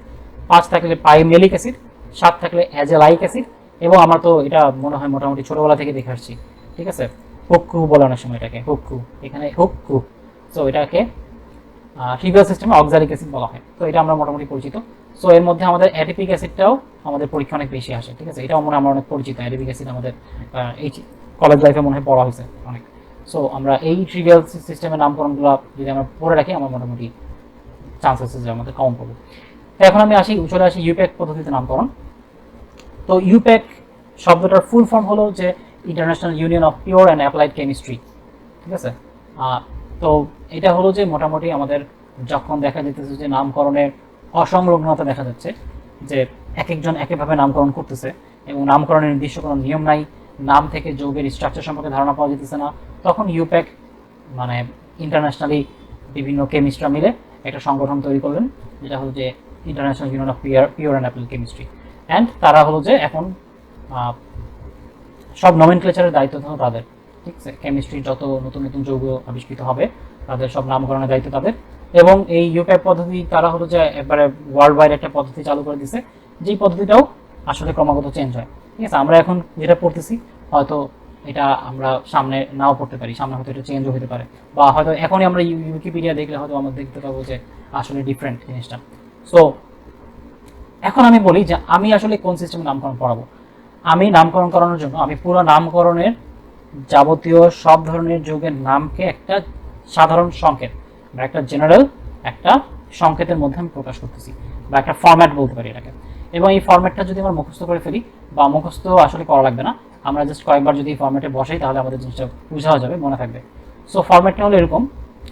5 থাকলে পাইমেলিক অ্যাসিড, 7 থাকলে অ্যাজেলাইক অ্যাসিড, এবং আমরা তো এটা মনে হয় মোটামুটি ছোটবেলা থেকে দেখে আসছি, ঠিক আছে, হুক্কু বলে অনেক সময় এটাকে, হুক্কু, এখানে হুক্কু। সো এটাকে ট্রিভিয়াল সিস্টেমে অক্সালিক অ্যাসিড বলা হয়। তো এটা আমরা মোটামুটি পরিচিত। সো এর মধ্যে আমাদের অ্যাডিপিক অ্যাসিডটাও আমাদের পরীক্ষা অনেক বেশি আসে, ঠিক আছে, এটাও মনে হয় আমরা অনেক পরিচিত। অ্যাডিপিক অ্যাসিড আমাদের এই কলেজ লাইফে মনে হয় পড়া হয়েছে অনেক। সো আমরা এই ট্রিভিয়াল সিস্টেমের নামকরণগুলো যদি আমরা পড়ে রাখি, আমার মোটামুটি চান্স আছে যে আমাদের কমন পাবো। তো এখন আমি চলে আসি ইউপ্যাক পদ্ধতিতে নামকরণ। তো ইউপ্যাক শব্দটার ফুল ফর্ম হলো যে international union of pure and applied chemistry, ঠিক আছে। তো এটা হলো যে মোটামুটি আমাদের যখন দেখা যেতেছে যে নামকরণের অসংলগ্নতা দেখা যাচ্ছে, যে এক একজন একইভাবে নামকরণ করতেছে এবং নামকরণের নির্দিষ্ট কোনো নিয়ম নাই, নাম থেকে যৌগের স্ট্রাকচার সম্পর্কে ধারণা পাওয়া যেতেছে না, তখন ইউপ্যাক মানে ইন্টারন্যাশনালি বিভিন্ন কেমিস্টরা মিলে একটা সংগঠন তৈরি করলেন, যেটা হলো যে international union of pure and applied chemistry. And তারা হলো যে এখন সব নমেনক্লেচারের দায়িত্ব হলো তাদের, ঠিক আছে, কেমিস্ট্রির যত নতুন নতুন যৌগ আবিষ্কৃত হবে তাদের সব নামকরণের দায়িত্ব তাদের। এবং এই ইউপ্যাক পদ্ধতি তারা হলো যে একবারে ওয়ার্ল্ড ওয়াইড একটা পদ্ধতি চালু করে দিছে, যেই পদ্ধতিটাও আসলে ক্রমাগত চেঞ্জ হয়, ঠিক আছে। আমরা এখন যেটা পড়তেছি হয়তো এটা আমরা সামনে নাও পড়তে পারি, সামনে হয়তো এটা চেঞ্জও হতে পারে, বা হয়তো এখনই আমরা উইকিপিডিয়া দেখলে হয়তো আমরা দেখতে পাবো যে আসলে ডিফারেন্ট জিনিসটা। সো এখন আমি বলি যে আমি আসলে কোন সিস্টেমে নামকরণ পড়াবো। আমি নামকরণ করানোর জন্য আমি পুরো নামকরণের যাবতীয় সব ধরনের যৌগের নামকে একটা সাধারণ সংকেত বা একটা জেনারেল একটা সংকেতের মধ্যে আমি প্রকাশ করতেছি, বা একটা ফরম্যাট বলতে পারি এটাকে। এবং এই ফরম্যাটটা যদি আমরা মুখস্থ করে ফেলি, বা মুখস্থ আসলে করা লাগবে না, আমরা জাস্ট কয়েকবার যদি এই ফরম্যাটে বসাই তাহলে আমাদের জিনিসটা বোঝা যাবে, মনে থাকবে। সো ফরম্যাটটা হলো এরকম,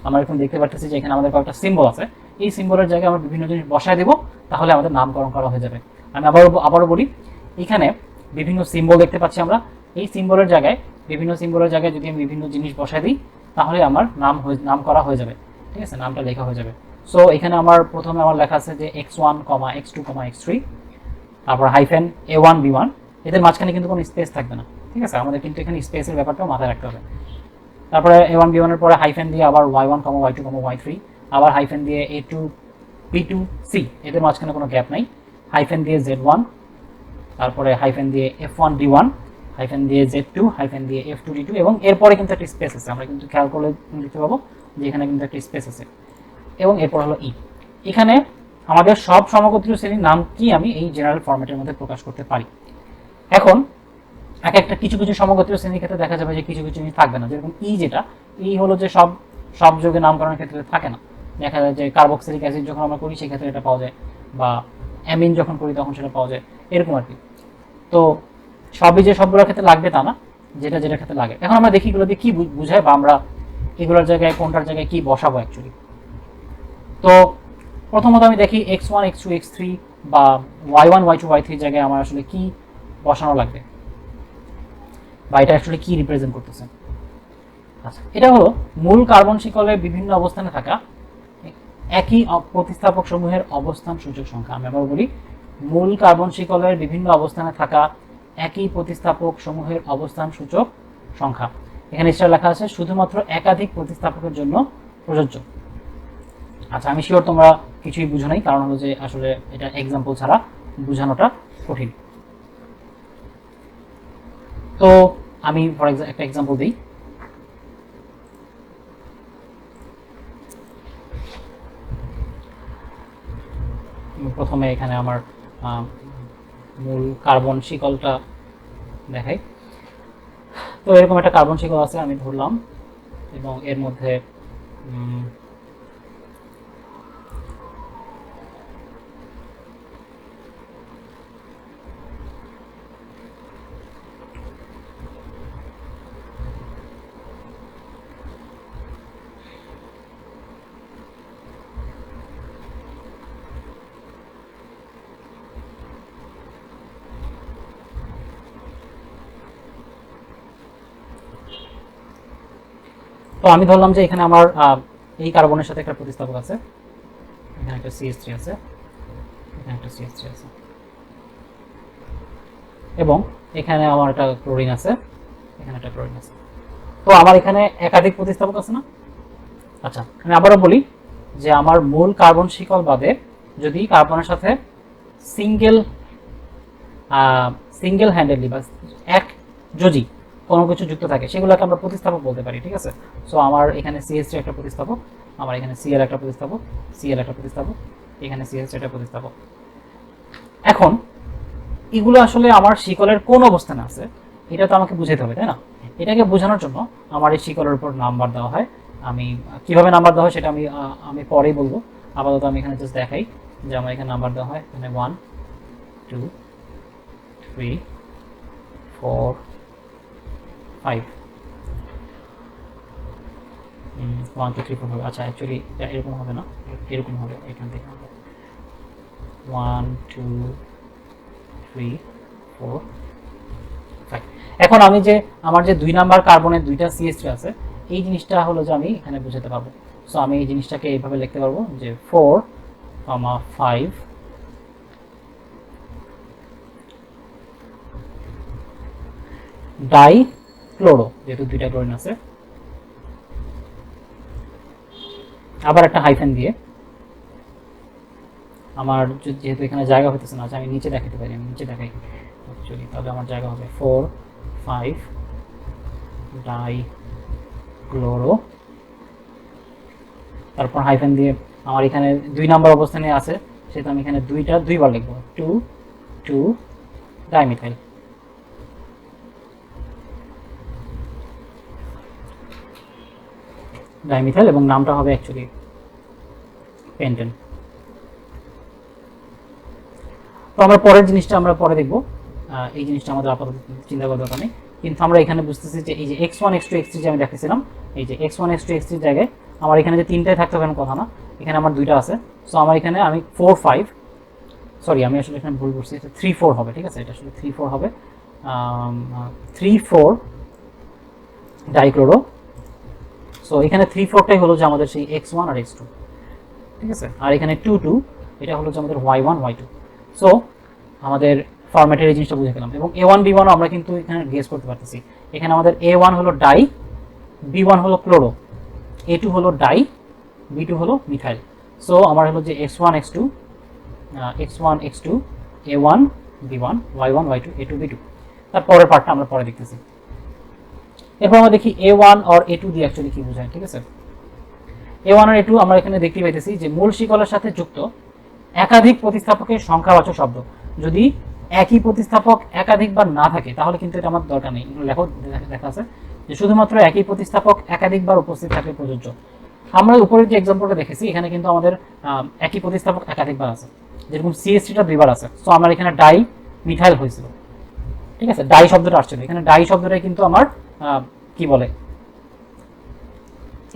আমরা এখন দেখতে পাচ্ছি যে এখানে আমাদের কয়েকটা সিম্বল আছে, এই সিম্বলের জায়গায় আমরা বিভিন্ন জিনিস বসায় দেবো, তাহলে আমাদের নামকরণ করা হয়ে যাবে। আমি আবারও বলি, এখানে বিভিন্ন সিম্বল দেখতে পাচ্ছি আমরা, এই সিম্বলের জায়গায় যদি আমি বিভিন্ন জিনিস বসাই দিই তাহলে আমার নাম করা হয়ে যাবে, ঠিক আছে, নামটা লেখা হয়ে যাবে। সো এখানে প্রথমে আমার লেখা আছে যে x1, x2, x3, তারপর হাইফেন a1, b1, এদের মাঝখানে কিন্তু কোনো স্পেস থাকবে না, ঠিক আছে, আমাদের কিন্তু এখানে স্পেসের ব্যাপারটাও মাথায় রাখতে হবে। তারপরে a1, b1 এর পরে হাইফেন দিয়ে আবার y1, y2, y3, আবার হাইফেন দিয়ে a2, b2, c, এদের মাঝখানে কোনো গ্যাপ নাই, হাইফেন দিয়ে z1, তারপরে হাইফেন দিয়ে f1, d1, হাইফেন দিয়ে z2, হাইফেন দিয়ে f2, d2, এবং এরপরে কিন্তু একটা স্পেস আছে, আমরা কিন্তু খেয়াল করলে দেখতে পাবো যে এখানে কিন্তু একটা স্পেস আছে, এবং এরপর হলো ই। এখানে আমাদের সব সমগোত্রীয় শ্রেণীর নাম কি আমি এই জেনারেল ফরম্যাটের মধ্যে প্রকাশ করতে পারি। এখন একটা কিছু সমগোত্রীয় শ্রেণীর ক্ষেত্রে দেখা যাবে যে কিছু জিনিস থাকবে না, যেরকম ই, যেটা ই হলো যে সব যৌগের নামকরণের ক্ষেত্রে থাকে না, দেখা যায় যে কার্বক্সিলিক অ্যাসিড যখন আমরা করি সেক্ষেত্রে এটা পাওয়া যায়, বা অ্যামিন যখন করি তখন সেটা পাওয়া যায়, এরকম আর কি। তো সবই যে সবগুলোর ক্ষেত্রে লাগবে তা না, যেটা ক্ষেত্রে লাগে। এখন আমরা দেখি এগুলো দিয়ে কি বুঝায়, বা আমরা এগুলোর জায়গায় কোনটার জায়গায় কি বসাবো অ্যাকচুয়ালি। তো প্রথমত আমি দেখি x1, x2, x3 বা y1, y2, y3 জায়গায় আমার আসলে কি বসানো লাগবে, বা এটা আসলে কি রিপ্রেজেন্ট করতেছে। আচ্ছা, এটা হলো মূল কার্বন শিকলের বিভিন্ন অবস্থানে থাকা একই প্রতিস্থাপক সমূহের অবস্থান সূচক সংখ্যা। আমি আবার বলি, মূল কার্বন শিকলের বিভিন্ন অবস্থানে থাকা একই প্রতিস্থাপক সমূহের অবস্থান সূচক সংখ্যা। এখানে স্টার লেখা আছে শুধুমাত্র একাধিক প্রতিস্থাপকের জন্য প্রযোজ্য। আচ্ছা, আমি শিওর তোমরা কিছুই বুঝো নাই, কারণ হলো যে আসলে এটা এক্সাম্পল ছাড়া বোঝানোটা কঠিন। তো আমি একটা এক্সাম্পল দিই। প্রথমে এখানে আমার মূল কার্বন শিকলটা দেখাই। তো এরকম একটা কার্বন শিকল আছে, আমি ধরলাম, এবং এর মধ্যে তো আমি ধরলাম যে এখানে আমার এই কার্বনের সাথে একটা প্রতিস্থাপক আছে, এখানে একটা CH3 আছে, এখানে একটা CH3 আছে, এবং এখানে আমার একটা ক্লোরিন আছে, এখানে একটা ক্লোরিন আছে। তো আমার এখানে একাধিক প্রতিস্থাপক আছে না? আচ্ছা, আমি আবারও বলি যে আমার মূল কার্বন শিকল বাদে যদি কার্বনের সাথে সিঙ্গেল হ্যান্ডেডলি বা এক যোজি কোনো কিছু যুক্ত থাকে সেগুলোকে আমরা প্রতিস্থাপক বলতে পারি, ঠিক আছে? সো আমার এখানে CH3 একটা প্রতিস্থাপক, আমার এখানে Cl একটা প্রতিস্থাপক, Cl একটা প্রতিস্থাপক, এখানে CH3 একটা প্রতিস্থাপক। এখন এগুলো আসলে আমার শিকলের কোন অবস্থানে আছে এটা তো আমাকে বুঝাতে হবে, তাই না? এটাকে বোঝানোর জন্য আমার এই শিকলের উপর নাম্বার দেওয়া হয়। আমি কিভাবে নাম্বার দেওয়া হয় সেটা আমি পরেই বলবো। আপাতত আমি এখানে জাস্ট দেখাই যে আমার এখানে নাম্বার দেওয়া হয়, এখানে 1 2 3 4 5 1 2 3 4 হবে। আচ্ছা, অ্যাকচুয়ালি এরকম হবে না, এরকম হবে, এখান থেকে হবে 1 2 3 4 5। এখন আমি যে আমার যে 2 নাম্বার কার্বনের 2টা CH3 আছে এই জিনিসটা হলো যে আমি এখানে বুঝাতে পারবো। সো আমি এই জিনিসটাকে এইভাবে লিখতে পারবো যে 4, 5 ডাই ক্লোরো, যেহেতু 2টা ক্লোরিন আছে, আবার একটা হাইফেন দিয়ে আমার যেহেতু এখানে জায়গা হইতেছে না, আমি নিচে দেখাতে পারি, আমি নিচে দেখাই অ্যাকচুয়ালি, তাহলে আমার জায়গা হবে 4 5 ডাই ক্লোরো, তারপর হাইফেন দিয়ে আমার এখানে 2 নাম্বার অবস্থানে আছে সেটা আমি এখানে 2টা 2বার লিখবো, 2 2 ডাইমিথাইল। ডাইমিথাইল এবং নামটা হবে অ্যাকচুয়ালি পেন্টেন। তো আমরা পরের জিনিসটা আমরা পরে দেখব, এই জিনিসটা আমাদের আপাতত চিন্তা করার দরকার নেই। কিন্তু আমরা এখানে বুঝতেছি যে এই যে x1 x2 x3 যে আমি দেখাচ্ছিলাম, এই যে x1 x2 x3 জায়গায় আমার এখানে যে 3টাই থাকতে হবে কথা না, এখানে আমার 2টা আছে। সো আমার এখানে আমি 4 5, সরি আমি আসলে এখানে ভুল করছি, এটা 3 4 হবে, ঠিক আছে? এটা আসলে 3 4 হবে, 3 4 ডাইক্লোরো। সো এখানে 3 4টাই হলো যে আমাদের সেই x1 আর x2, ঠিক আছে? আর এখানে 2 2 এটা হলো যে আমাদের y1 y2। সো আমাদের ফরম্যাটের এই জিনিসটা বুঝে গেলাম, এবং A1 B1 আমরা কিন্তু এখানে গেস করতে পারতেছি। এখানে আমাদের A1 হলো ডাই, B1 হলো ক্লোরো, A2 হলো ডাই, B2 হলো মিথাইল। সো আমার হলো যে x1 x2 x1 x2 A1 B1 y1 y2 A2 B2। তারপরের পার্টটা আমরা পরে দেখতেছি। এরপর আমরা দেখি A1 আর A2 দিয়ে অ্যাকচুয়ালি কি বোঝায়, ঠিক আছে? A1 আর A2 আমরা এখানে দেখতে পাইতেছি যে মূল শিকলের সাথে যুক্ত একাধিক প্রতিস্থাপকের সংখ্যাবাচক শব্দ। যদি একই প্রতিস্থাপক একাধিকবার না থাকে তাহলে কিন্তু এটা আমার দরকার নেই, লেখো দেখা আছে যে শুধুমাত্র একই প্রতিস্থাপক একাধিকবার উপস্থিত থাকলে প্রযোজ্য। আমরা উপরের যে এক্সাম্পলটা দেখেছি এখানে কিন্তু আমাদের একই প্রতিস্থাপক একাধিকবার আছে, যেরকম CH3টা 2বার আছে। সো আমার এখানে ডাই মিথাইল হয়েছিল, ঠিক আছে? ডাই শব্দটা আসছিল, এখানে ডাই শব্দটাই কিন্তু আমার কি বলে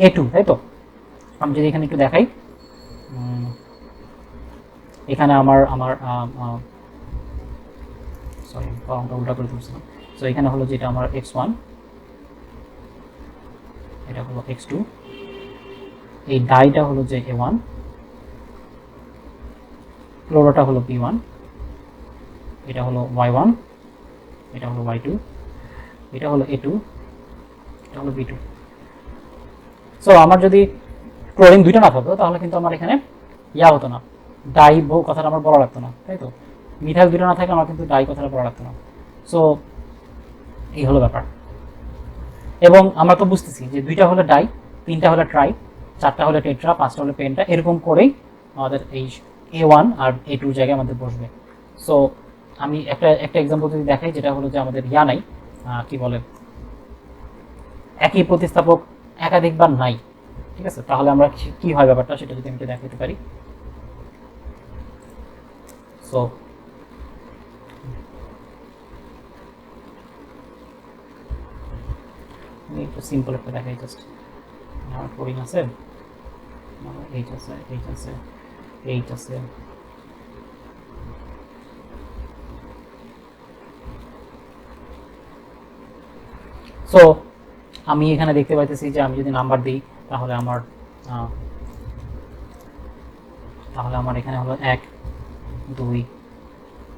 A2, তাই তো? আমি যদি এখানে একটু দেখাই, এখানে আমার আমার সরি কলমটা উল্টা করে তুলছিলাম। সো এখানে হলো যেটা আমার x1, এটা হলো x2, এই ডাইটা হলো যে A1, ক্লোরোটা হলো B1, এটা হলো y1, এটা হলো y2, এটা হলো A2, এটা হলো B2। সো আমার যদি ক্লোরিন 2টা না থাকতো তাহলে কিন্তু আমার এখানে ইয়া হতো না, ডাই কথাটা আমার বলা লাগতো না, তাই তো? মিথাইল 2টা না থাকলে আমার কিন্তু ডাই কথাটা বলা লাগতো না। সো এই হলো ব্যাপার। এবং আমরা তো বুঝতেছি যে 2টা হলো ডাই, 3টা হলো ট্রাই, 4টা হলো টেট্রা, 5টা হলো পেন্টা, এরকম করেই আমাদের এই A1 আর A2 জায়গায় আমাদের বসবে। সো আমি একটা এক্সাম্পল যদি দেখাই, যেটা হলো যে আমাদের ইয়া নাই, কি বলে, একই প্রতিস্থাপক একাধিকবার নাই, ঠিক আছে? তাহলে আমরা কি হয় ব্যাপারটা সেটা যদি আমি দেখাতে পারি। সো আমি একটু সিম্পল একটা দেখাই, জাস্ট আমার ক্লোরিন আছে, এইচ আছে, এইচ আছে, এইচ আছে, সো আমি এখানে দেখতে পাইতেছি যে আমি যদি নাম্বার দিই তাহলে আমার এখানে হলো 1 2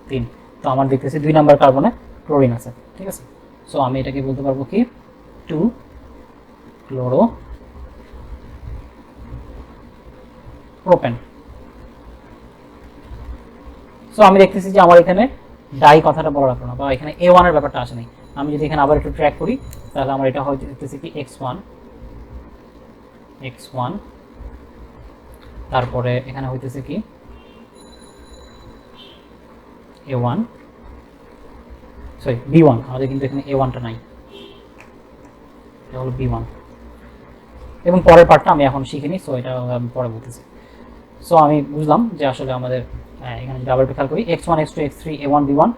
3, তো আমার দেখতেছি 2 নাম্বার কার্বনে ক্লোরিন আছে, ঠিক আছে। সো আমি এটাকে বলতে পারবো কি 2 ক্লোরো প্রোপেন। সো আমি দেখতেছি যে আমার এখানে ডাই কথাটা বলা রাখলো না, বা এখানে A1 এর ব্যাপারটা আসে নাই। আমি যদি এখানে আবার একটু ট্র্যাক করি তাহলে আমার এটা হয়তো দেখতেছি কি x1, তারপরে এখানে হইতেছে কি A1, সরি B1, আমাদের কিন্তু এখানে A1টা নাই, এটা হলো B1, এবং পরের পার্টটা আমি এখন শিখিনি, সো এটা আমি পরে বলতেছি। সো আমি বুঝলাম যে আসলে আমাদের এখানে যদি আবার একটু খেয়াল করি x1 x2 x3 a1 b1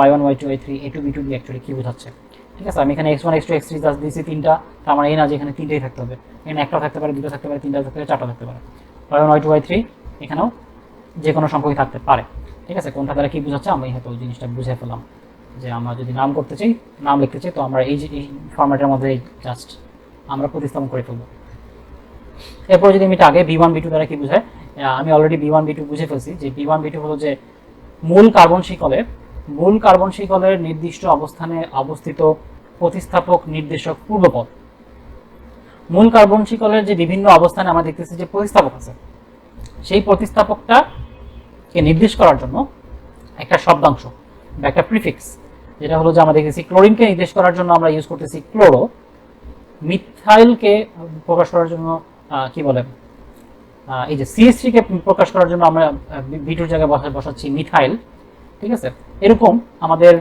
y1 y2 y3 a2 b2 b actually কি বোঝাচ্ছে, ঠিক আছে। আমি এখানে x1 x2 x3 জাস্ট দিয়েছি তিনটা, তার মানে এই না যে এখানে তিনটেই থাকতে হবে, এখানে একটা থাকতে পারে, দুটো থাকতে পারে, তিনটা থাকতে পারে, চারটা থাকতে পারে, y1 y2 y3 এখানেও যে কোনো সংখ্যকই থাকতে পারে, ঠিক আছে। কোনটা দ্বারা কি বোঝাচ্ছে আমি হয়তো জিনিসটা বুঝে ফেললাম, যে আমরা যদি নাম করতে চাই, নাম লিখতে চাই, তো আমরা এই ফরম্যাটের মধ্যে জাস্ট আমরা প্রতিস্থাপন করে ফেলবো। এরপর যদি আমি আগে b1 b2 দ্বারা কি বোঝায়, আমি অলরেডি b1 b2 বুঝে ফেলছি যে b1 b2 হলো যে মূল কার্বন শিকলের নির্দিষ্ট অবস্থানে অবস্থিত প্রতিস্থাপক নির্দেশক পূর্বপদ। মূল কার্বন শিকলের যে বিভিন্ন অবস্থানে আমরা দেখতেছি যে প্রতিস্থাপক আছে, সেই প্রতিস্থাপকটাকে নির্দেশ করার জন্য একটা শব্দাংশ বা একটা প্রিফিক্স, যেটা হলো যে আমরা দেখতেছি ক্লোরিনকে নির্দেশ করার জন্য আমরা ইউজ করতেছি ক্লোরো, মিথাইলকে প্রকাশ করার জন্য কি বলে এই যে CH3 কে প্রকাশ করার জন্য আমরা বিটুর জায়গায় বসাচ্ছি মিথাইল, ঠিক আছে। এরকম আমাদের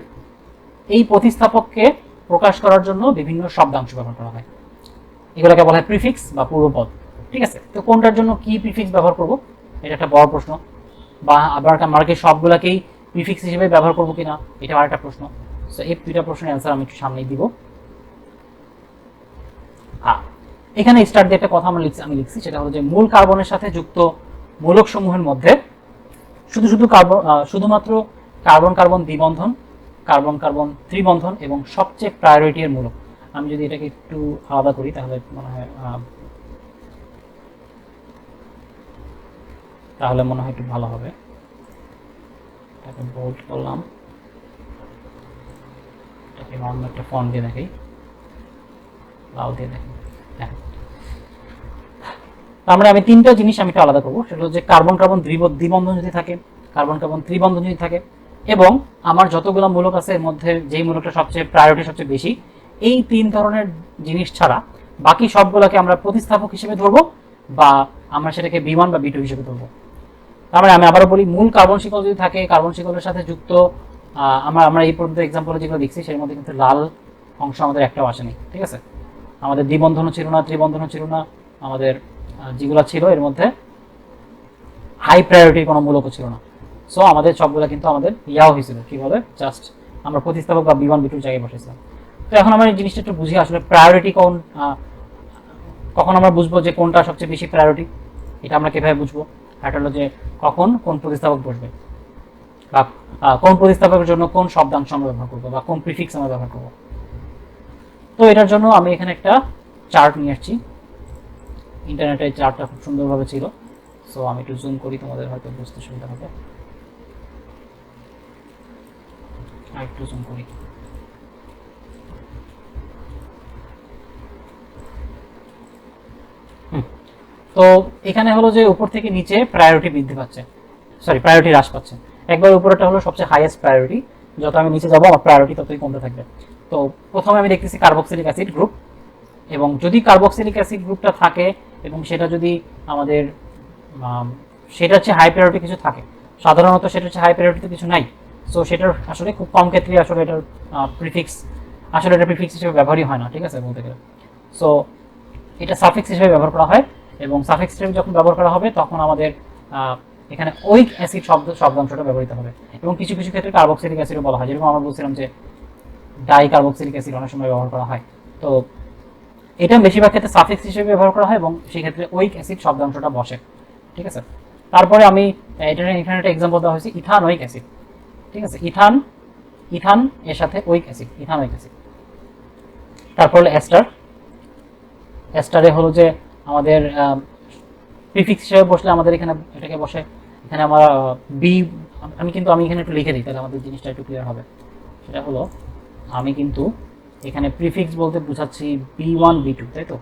এই প্রতিস্থাপককে প্রকাশ করার জন্য বিভিন্ন শব্দাংশ ব্যবহার করা হয়, এগুলোকে বলা হয় প্রিফিক্স বা পূর্বপদ, ঠিক আছে। তো কোনটার জন্য কি প্রিফিক্স ব্যবহার করব, এটা একটা বড় প্রশ্ন, বা আবার আমরা কি সবগুলাকেই প্রিফিক্স হিসেবে ব্যবহার করব কিনা, এটা আরেকটা প্রশ্ন। সো এই দুইটা প্রশ্নের অ্যান্সার আমি একটু সামনেই দিব। এখানে স্টার্ট দিয়ে একটা কথা আমি লিখছি, সেটা হলো যে মূল কার্বনের সাথে যুক্ত মূলক সমূহের মধ্যে শুধুমাত্র কার্বন কার্বন দ্বিবন্ধন, কার্বন কার্বন ত্রিবন্ধন এবং সবচেয়ে প্রায়োরিটি এর মূলক। আমি যদি এটাকে একটু আলাদা করি তাহলে মনে হয় একটু ভালো হবে। এটাকে বোল্ড করলাম, এটাকে অন্য একটা ফন্ট দিয়ে দেখাই, লাল দিয়ে দেখি। আমরা আমি তিনটা জিনিস আমি একটু আলাদা করবো, সেটা হচ্ছে কার্বন কার্বন দ্বিবন্ধন যদি থাকে, কার্বন কার্বন ত্রিবন্ধন যদি থাকে, এবং আমার যতগুলো মূলক আছে এর মধ্যে যেই মূলকটা সবচেয়ে প্রায়োরিটি সবচেয়ে বেশি, এই তিন ধরনের জিনিস ছাড়া বাকি সবগুলোকে আমরা প্রতিস্থাপক হিসেবে ধরবো, বা আমরা সেটাকে B1 বা B2 হিসেবে ধরবো। তার মানে আমি আবারও বলি, মূল কার্বন শিকল যদি থাকে, কার্বন শিকলের সাথে যুক্ত আমরা এই পর্যন্ত এক্সাম্পলে যেগুলো দেখছি সের মধ্যে কিন্তু লাল অংশ আমাদের একটাও আসেনি, ঠিক আছে। আমাদের দ্বিবন্ধনও ছিল না, ত্রিবন্ধনও ছিল না, আমাদের যেগুলো ছিল এর মধ্যে হাই প্রায়োরিটির কোনো মূলকও ছিল না। সো আমাদের সবগুলো কিন্তু আমাদের ইয়াও হয়েছিল, কি বলে, জাস্ট আমরা প্রতিস্থাপক বা B1 B2 জায়গায় বসেছিলাম। তো এখন আমরা এই জিনিসটা একটু বুঝি, আসলে প্রায়োরিটি কখন আমরা বুঝবো যে কোনটা সবচেয়ে বেশি প্রায়োরিটি, এটা আমরা কিভাবে বুঝবো। এটা হলো যে কখন কোন প্রতিস্থাপক বসবে, বা কোন প্রতিস্থাপকের জন্য কোন শব্দাংশ আমরা ব্যবহার করবো, বা কোন প্রিফিক্স আমরা ব্যবহার করবো। তো এটার জন্য আমি এখানে একটা চার্ট নিয়ে আসছি, ইন্টারনেটে এই চার্টটা খুব সুন্দরভাবে ছিল। সো আমি একটু জুম করি, তোমাদের হয়তো বুঝতে সুবিধা হবে। একটু জুম করি। তো এখানে হলো যে উপর থেকে নিচে প্রায়োরিটি বৃদ্ধি পাচ্ছে, প্রায়োরিটি হ্রাস পাচ্ছে। একবার উপরেটা হলো সবচেয়ে হাইয়েস্ট প্রায়োরিটি, যত আমি নিচে যাবো আমার প্রায়োরিটি ততই কমতে থাকবে। তো প্রথমে আমি দেখতেছি কার্বক্সিলিক অ্যাসিড গ্রুপ, এবং যদি কার্বক্সিলিক অ্যাসিড গ্রুপটা থাকে এবং সেটা যদি আমাদের সেটা হচ্ছে হাই প্রায়োরিটি কিছু থাকে, সাধারণত সেটা হচ্ছে হাই প্রায়োরিটিতে কিছু নাই। সো সেটার আসলে খুব কম ক্ষেত্রে আসলে এটার প্রিফিক্স হিসেবে ব্যবহারই হয় না, ঠিক আছে, বলতে গেলে। সো এটা সাফিক্স হিসেবে ব্যবহার করা হয়, এবং সাফিক্স হিসেবে যখন ব্যবহার করা হবে তখন আমাদের এখানে ওইক অ্যাসিড শব্দাংশটা ব্যবহৃত হবে, এবং কিছু কিছু ক্ষেত্রে কার্বক্সিলিক অ্যাসিডও বলা হয়, যেরকম আমরা বলছিলাম যে ডাই কার্বক্সিলিক অ্যাসিড অনেক সময় ব্যবহার করা হয়। তো এটা বেশিরভাগ ক্ষেত্রে সাফিক্স হিসেবে ব্যবহার করা হয়, এবং সেই ক্ষেত্রে ওইক অ্যাসিড শব্দাংশটা বসে, ঠিক আছে। তারপরে আমি এখানে একটা এক্সাম্পল দেওয়া হয়েছে ইথানোইক অ্যাসিড, ঠিক আছে। ইথান এর সাথে ওইক অ্যাসিড, ইথানোইক অ্যাসিড। তারপর হলো এস্টার, এস্টারে হলো যে আমাদের প্রিফিক্স হিসেবে বসলে আমাদের এখানে এটাকে বসে, এখানে আমরা বি, আমি এখানে একটু লিখে দিই তাহলে আমাদের জিনিসটা একটু ক্লিয়ার হবে। সেটা হলো আমি কিন্তু এখানে প্রিফিক্স বলতে বোঝাচ্ছি B1 B2, তাই তো?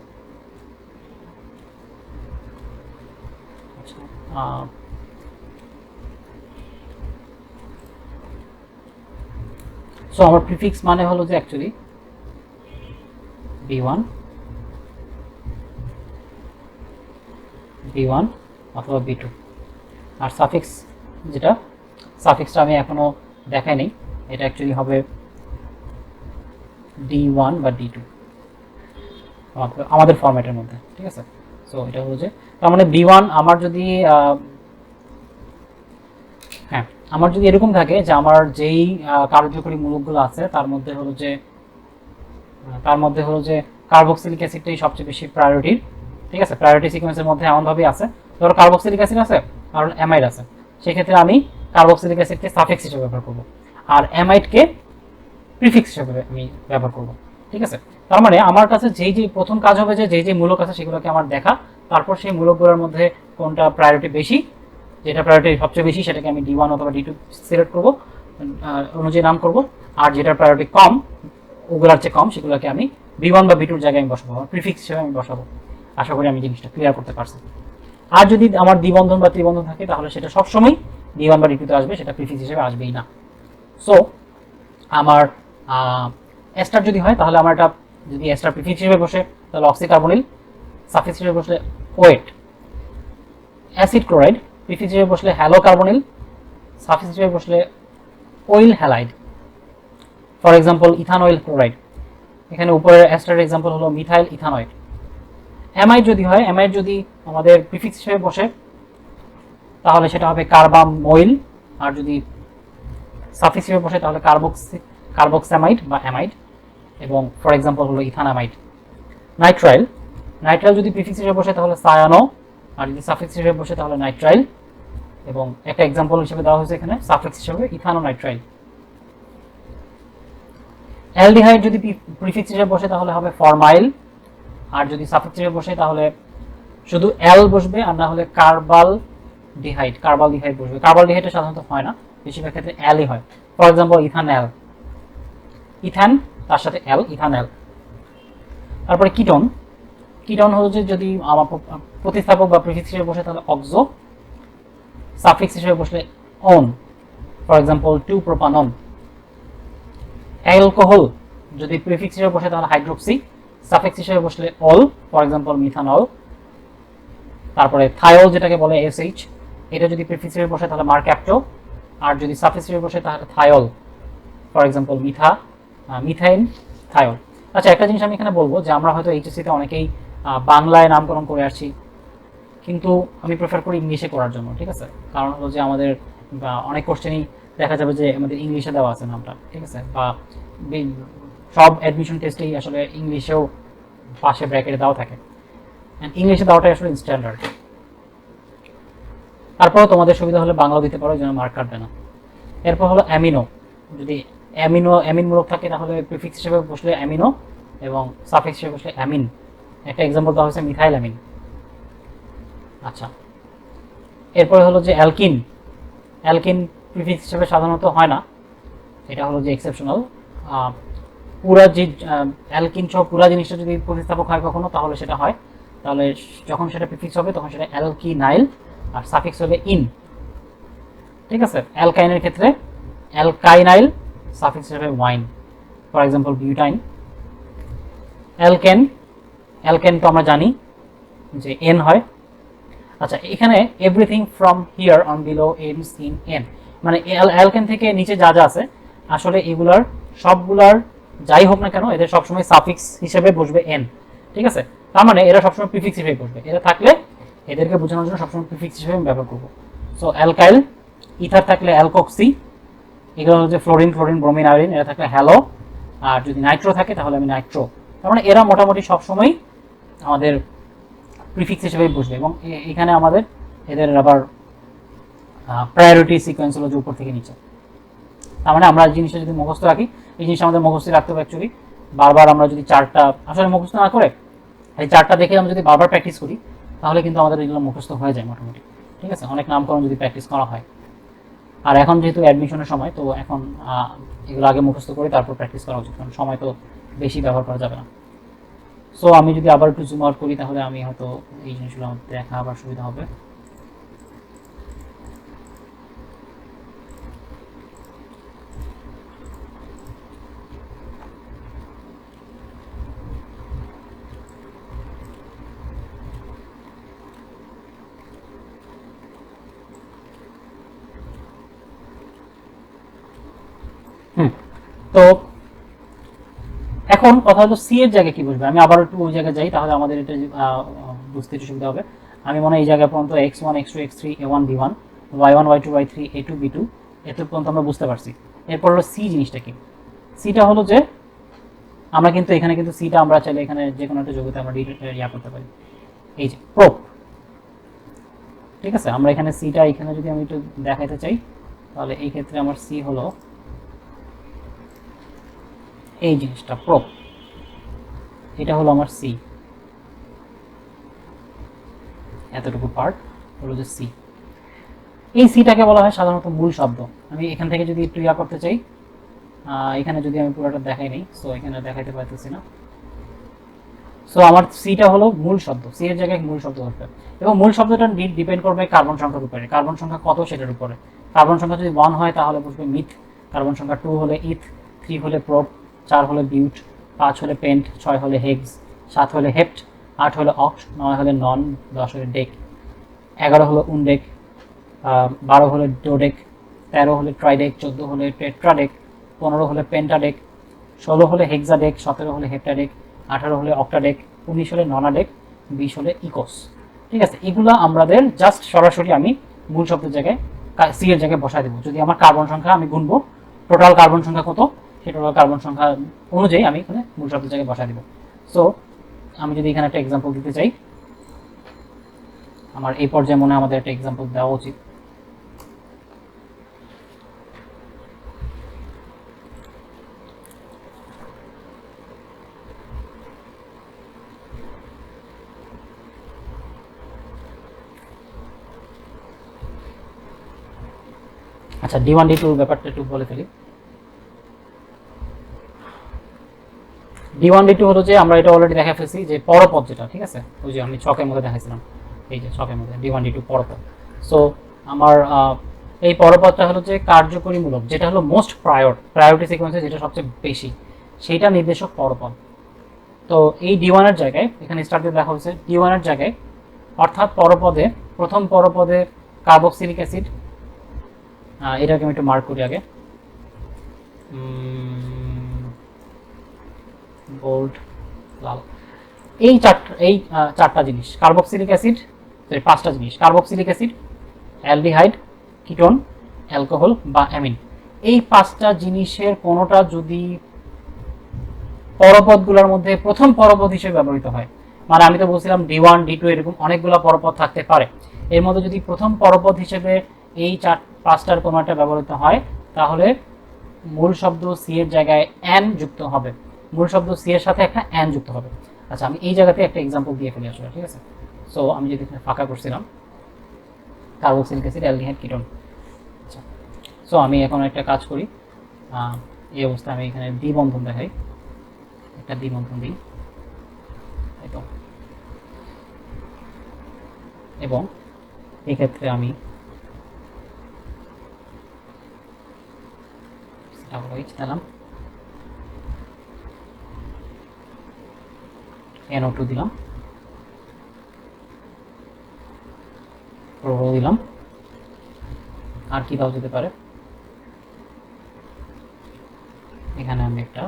সো আমার প্রিফিক্স মানে হলো যে অ্যাকচুয়ালি B1 B1 অথবা B2, আর সাফিক্স যেটা সাফিক্সটা আমি এখনো দেখাইনি, এটা অ্যাকচুয়ালি হবে D1 বা D2 আমাদের ফরম্যাটের মধ্যে, ঠিক আছে? সো এটা হলো যে তার মানে B1 আমার যদি হ্যাঁ আমার যদি এরকম থাকে যে আমার যেই কার্যকরী মূলকগুলো আছে তার মধ্যে হলো যে কার্বক্সিলিক অ্যাসিডটাই সবচেয়ে বেশি প্রায়োরিটির, ঠিক আছে? প্রায়োরিটি সিকোয়েন্সের মধ্যে এমনভাবেই আছে, ধরো কার্বক্সিলিক অ্যাসিড আছে আর অ্যামাইড আছে, সেক্ষেত্রে আমি কার্বক্সিলিক অ্যাসিডকে সাফিক্স হিসেবে ব্যবহার করব আর অ্যামাইডকে প্রিফিক্স হিসেবে আমি ব্যবহার করব, ঠিক আছে? তার মানে আমার কাছে যেই প্রথম কাজ হবে যে যেই মূলক আছে সেগুলোকে আমার দেখা, তারপর সেই মূলকগুলোর মধ্যে কোনটা প্রায়োরিটি বেশি, যেটা প্রায়োরিটি সবচেয়ে বেশি সেটাকে আমি D1 অথবা D2 সিলেক্ট করব, অনুযায়ী নাম করব, আর যেটার প্রায়োরিটি কম, ওগুলার চেয়ে কম, সেগুলোকে আমি B1 বা B2 জায়গায় আমি বসাবো, প্রিফিক্স হিসেবে আমি বসাবো। আশা করি আমি জিনিসটা ক্লিয়ার করতে পারছি। আর যদি আমার দ্বিবন্ধন বা ত্রিবন্ধন থাকে তাহলে সেটা সবসময় D1 বা D2 তে আসবে, সেটা প্রিফিক্স হিসেবে আসবেই না। সো আমার এস্টার যদি হয় তাহলে আমার এটা যদি এস্টার প্রিফিক্স হিসেবে বসে তাহলে অক্সিকার্বনিল, সাফিক্স হিসেবে বসলে ওয়েট। অ্যাসিড ক্লোরাইড প্রিফিক্স হিসেবে বসলে হ্যালোকার্বনিল, সাফিক্স হিসেবে বসলে oyl halide. For example ethanoyl chloride, এখানে উপরের এস্টারের এক্সাম্পল হলো মিথাইল ইথানয়েড। অ্যামাইড যদি হয়, অ্যামাইড যদি আমাদের প্রিফিক্স হিসেবে বসে তাহলে সেটা হবে কার্বামোইল, আর যদি সাফিক্স হিসেবে বসে তাহলে কার্বক্সামাইড বা অ্যামাইড, এবং ফর এক্সাম্পল হলো ইথানামাইড। নাইট্রাইল, নাইট্রাইল যদি প্রিফিক্স হিসেবে বসে তাহলে সায়ানো, আর যদি সাফিক্স হিসেবে বসে তাহলে নাইট্রাইল, এবং একটা এক্সাম্পল হিসেবে দেওয়া হয়েছে এখানে সাফিক্স হিসেবে ইথানোনাইট্রাইল। অ্যালডিহাইড যদি প্রিফিক্স হিসেবে বসে তাহলে হবে ফরমাইল, আর যদি সাফিক্স হিসেবে বসে তাহলে শুধু অ্যাল বসবে, আর না হলে কার্বাল ডিহাইড বসবে। কার্বাল ডিহাইডটা সাধারণত হয় না, বেশিরভাগ ক্ষেত্রে অ্যালই হয়। ফর এক্সাম্পল ইথানল, ইথান তার সাথে অ্যাল, ইথানল। তারপরে কিটোন, কিটোন হলো যে যদি আমার প্রতিস্থাপক বা প্রিফিক্স হিসেবে বসে তাহলে অক্সো, সাফিক্স হিসেবে বসলে অন, ফর এক্সাম্পল 2-প্রোপানন। অ্যালকোহল যদি প্রিফিক্স হিসেবে বসে তাহলে হাইড্রোক্সি, সাফিক্স হিসেবে বসলে অল, ফর এক্সাম্পল মিথানল। তারপরে থায়োল যেটাকে বলে SH, এটা যদি প্রিফিক্স হিসেবে বসে তাহলে মার্ক্যাপ্টো, আর যদি সাফিক্স হিসেবে বসে তাহলে থায়োল, ফর এক্সাম্পল মিথাইন থায়োল। আচ্ছা, একটা জিনিস আমি এখানে বলবো যে আমরা হয়তো এইচএসসিতে অনেকেই বাংলায় নামকরণ করে আসছি, কিন্তু আমি প্রেফার করি ইংলিশে করার জন্য, ঠিক আছে? কারণ হলো যে আমাদের অনেক কোশ্চেনই দেখা যাবে যে আমাদের ইংলিশে দেওয়া আছে নামটা, ঠিক আছে? বা সব অ্যাডমিশন টেস্টেই আসলে ইংলিশেও পাশে ব্র্যাকেটে দেওয়া থাকে, ইংলিশে দেওয়াটাই আসলে স্ট্যান্ডার্ড। তারপর তোমাদের সুবিধা হলে বাংলাও দিতে পারো, যেন মার্ক কাটবে না। এরপর হলো অ্যামিনো, যদি অ্যামিন মূলক থাকে তাহলে প্রিফিক্স হিসেবে বসলে অ্যামিনো এবং সাফিক্স হিসেবে বসলে অ্যামিন। একটা এক্সাম্পল দেওয়া হয়েছে মিথাইল অ্যামিন। আচ্ছা, এরপরে হলো যে অ্যালকিন, অ্যালকিন প্রিফিক্স হিসেবে সাধারণত হয় না, এটা হলো যে এক্সেপশনাল। পুরা যে অ্যালকিন সহ পুরা জিনিসটা যদি প্রতিস্থাপক হয় কখনো তাহলে সেটা হয়, তাহলে যখন সেটা প্রিফিক্স হবে তখন সেটা অ্যালকিনাইল, আর সাফিক্স হবে ইন, ঠিক আছে? অ্যালকাইনের ক্ষেত্রে অ্যালকাইনাইল, সাফিক্স হিসেবে wine, for example butyne. Alkane তো আমরা জানি যে এন হয়। আচ্ছা, এখানে everything from here on below ends in an, মানে অ্যালকেন থেকে নিচে যা যা আছে আসলে এগুলার সবগুলার যাই হোক না কেন এদের সবসময় সাফিক্স হিসেবে বসবে এন, ঠিক আছে? তার মানে এরা সবসময় প্রিফিক্স হিসেবে বসবে, এরা থাকলে এদেরকে বোঝানোর জন্য সবসময় প্রিফিক্স হিসেবে আমি ব্যবহার করবো। সো অ্যালকাইল, ইথার থাকলে অ্যালকক্সি, এগুলো হচ্ছে ফ্লোরিন, ব্রোমিন, আয়োডিন, এরা থাকলে হ্যালো, আর যদি নাইট্রো থাকে তাহলে আমি নাইট্রো। তার মানে এরা মোটামুটি সবসময় আমাদের প্রিফিক্স হিসেবেই বসবে, এবং এখানে আমাদের এদের আবার প্রায়োরিটি সিকোয়েন্স হলো যে উপর থেকে নিচে। তার মানে আমরা জিনিসটা যদি মুখস্থ রাখি, এই জিনিসটা আমাদের মুখস্থ রাখতে হবে অ্যাকচুয়ালি। বারবার আমরা যদি চারটা আসলে মুখস্থ না করে এই চারটা দেখে আমরা যদি বারবার প্র্যাকটিস করি তাহলে কিন্তু আমাদের এগুলো মুখস্থ হয়ে যায় মোটামুটি। ঠিক আছে, অনেক নামকরণ যদি প্র্যাকটিস করা হয়। আর এখন যেহেতু অ্যাডমিশনের সময়, তো এখন এগুলো আগে মুখস্থ করে তারপর প্র্যাকটিস করা উচিত, কারণ সময় তো বেশি ব্যবহার করা যাবে না। সো আমি যদি আবার একটু জুম আউট করি তাহলে আমি হয়তো এই জিনিসগুলো আমার দেখা আবার সুবিধা হবে। তো এখন কথা হলো সি এর জায়গায় কি বসবে। আমি আবার একটু ওই জায়গায় যাই, তাহলে আমাদের এটা বুঝতে একটু সুবিধা হবে। আমি মনে হয় এই জায়গায় পর্যন্ত x1 x2 x3 a1 b1 y1 y2 y3 a2 b2 এত পর্যন্ত আমরা বুঝতে পারছি। এরপর হলো সি জিনিসটা কি। সিটা হলো যে আমরা কিন্তু এখানে কিন্তু সিটা আমরা চাইলে এখানে যে কোনো একটা যোগ্যতা আমরা ইয়া করতে পারি, এই যে প্রোপ। ঠিক আছে, আমরা এখানে সিটা এখানে যদি আমি একটু দেখাইতে চাই তাহলে এই ক্ষেত্রে আমার সি হলো এই জিনিসটা প্রোপ, এটা হলো আমার সি, এতটুকু পার্ট হলো যে সি। এই সিটাকে বলা হয় সাধারণত মূল শব্দ। আমি এখান থেকে যদি একটু ইয়া করতে চাই, এখানে যদি আমি পুরোটা দেখাই নেই, সো এখানে দেখাইতে পারতেছি না। সো আমার সিটা হলো মূল শব্দ, সি এর জায়গায় মূল শব্দ হবে, এবং মূল শব্দটা ডিপেন্ড করবে কার্বন সংখ্যার উপরে। কার্বন সংখ্যা কত সেটার উপরে। কার্বন সংখ্যা যদি 1 হয় তাহলে বসবে মিথ, কার্বন সংখ্যা 2 হলে ইথ, 3 হলে প্রোপ, 4 হলে বিউট, 5 হলে পেন্ট, 6 হলে হেক্স, 7 হলে হেপ্ট, 8 হলে অক্ট, 9 হলে নন, 10 হলে ডেক, 11 হলো উনডেক, 12 হলে ডোডেক, 13 হলে ট্রাইডেক, 14 হলে টেট্রাডেক, 15 হলে পেন্টাডেক, 16 হলে হেক্সাডেক, 17 হলে হেপ্টাডেক, 18 হলে অক্টাডেক, 19 হলে ননাডেক, 20 হলে ইকোস। ঠিক আছে, এগুলো আমাদের জাস্ট সরাসরি আমি মূল শব্দের জায়গায় সি এর জায়গায় বসায় দেবো। যদি আমার কার্বন সংখ্যা আমি গুনবো টোটাল কার্বন সংখ্যা কত, সেই টোটাল কার্বন সংখ্যা অনুযায়ী আমি এখানে মূল শব্দের জায়গায় বসায় দেবো। সো আমি যদি এখানে একটা এক্সাম্পল দিতে চাই, আমার এই পর্যায়ে মনে হয় আমাদের একটা এক্সাম্পল দেওয়া উচিত। আচ্ছা, D1 D2 ব্যাপারটা একটু বলে ফেলি। D1 D2 হলো যে আমরা এটা অলরেডি দেখা ফেলছি যে পরপদ যেটা, ঠিক আছে, ওই যে আমি ছকের মধ্যে দেখাইছিলাম, এই যে ছকের মধ্যে D1 D2 পরপদ। সো আমার এই পরপদটা হলো যে কার্যকরীমূলক, যেটা হলো মোস্ট প্রায়োরিটি সিকোয়েন্সে যেটা সবচেয়ে বেশি, সেইটা নির্দেশক পরপদ। তো এই D1 এর জায়গায় এখানে স্টার্ট দিয়ে দেখা হচ্ছে D1 এর জায়গায়, অর্থাৎ পরপদে প্রথম পরপদে কার্বক্সিলিক অ্যাসিড, এটাকে আমি একটু মার্ক করি আগে, বোল্ড লাল। এই চারটা জিনিস কার্বক্সিলিক অ্যাসিড, পাঁচটা জিনিস carboxylic acid, aldehyde, ketone, alcohol বা অ্যামিন। এই পাঁচটা জিনিসের কোনোটা যদি পরপদগুলোর মধ্যে প্রথম পরপদ হিসেবে ব্যবহৃত হয়, মানে আমি তো বলছিলাম D1 D2 এরকম অনেকগুলো পরপদ থাকতে পারে, এর মধ্যে যদি প্রথম পরপদ হিসেবে এই পাঁচটার কোনো একটা ব্যবহৃত হয় তাহলে মূল শব্দ সি এর জায়গায় অ্যান যুক্ত হবে, মূল শব্দ সি এর সাথে একটা অ্যান যুক্ত হবে। আচ্ছা, আমি এই জায়গাতে একটা এক্সাম্পল দিয়ে ফেলি আসলে, ঠিক আছে। সো আমি যদি ফাঁকা করছিলাম কার্বক্সিলিক অ্যাসিড, অ্যালডিহাইড, কিটোন। আচ্ছা, সো আমি এখন একটা কাজ করি, এই অবস্থায় আমি এখানে দ্বি বন্ধন দেখাই, একটা দ্বি বন্ধন দিই, তাই তো। এবং এই ক্ষেত্রে আমি দিলাম, NO2 দিলাম, ক্লোরো দিলাম, আর কি দাও যেতে পারে, এখানে আমি একটা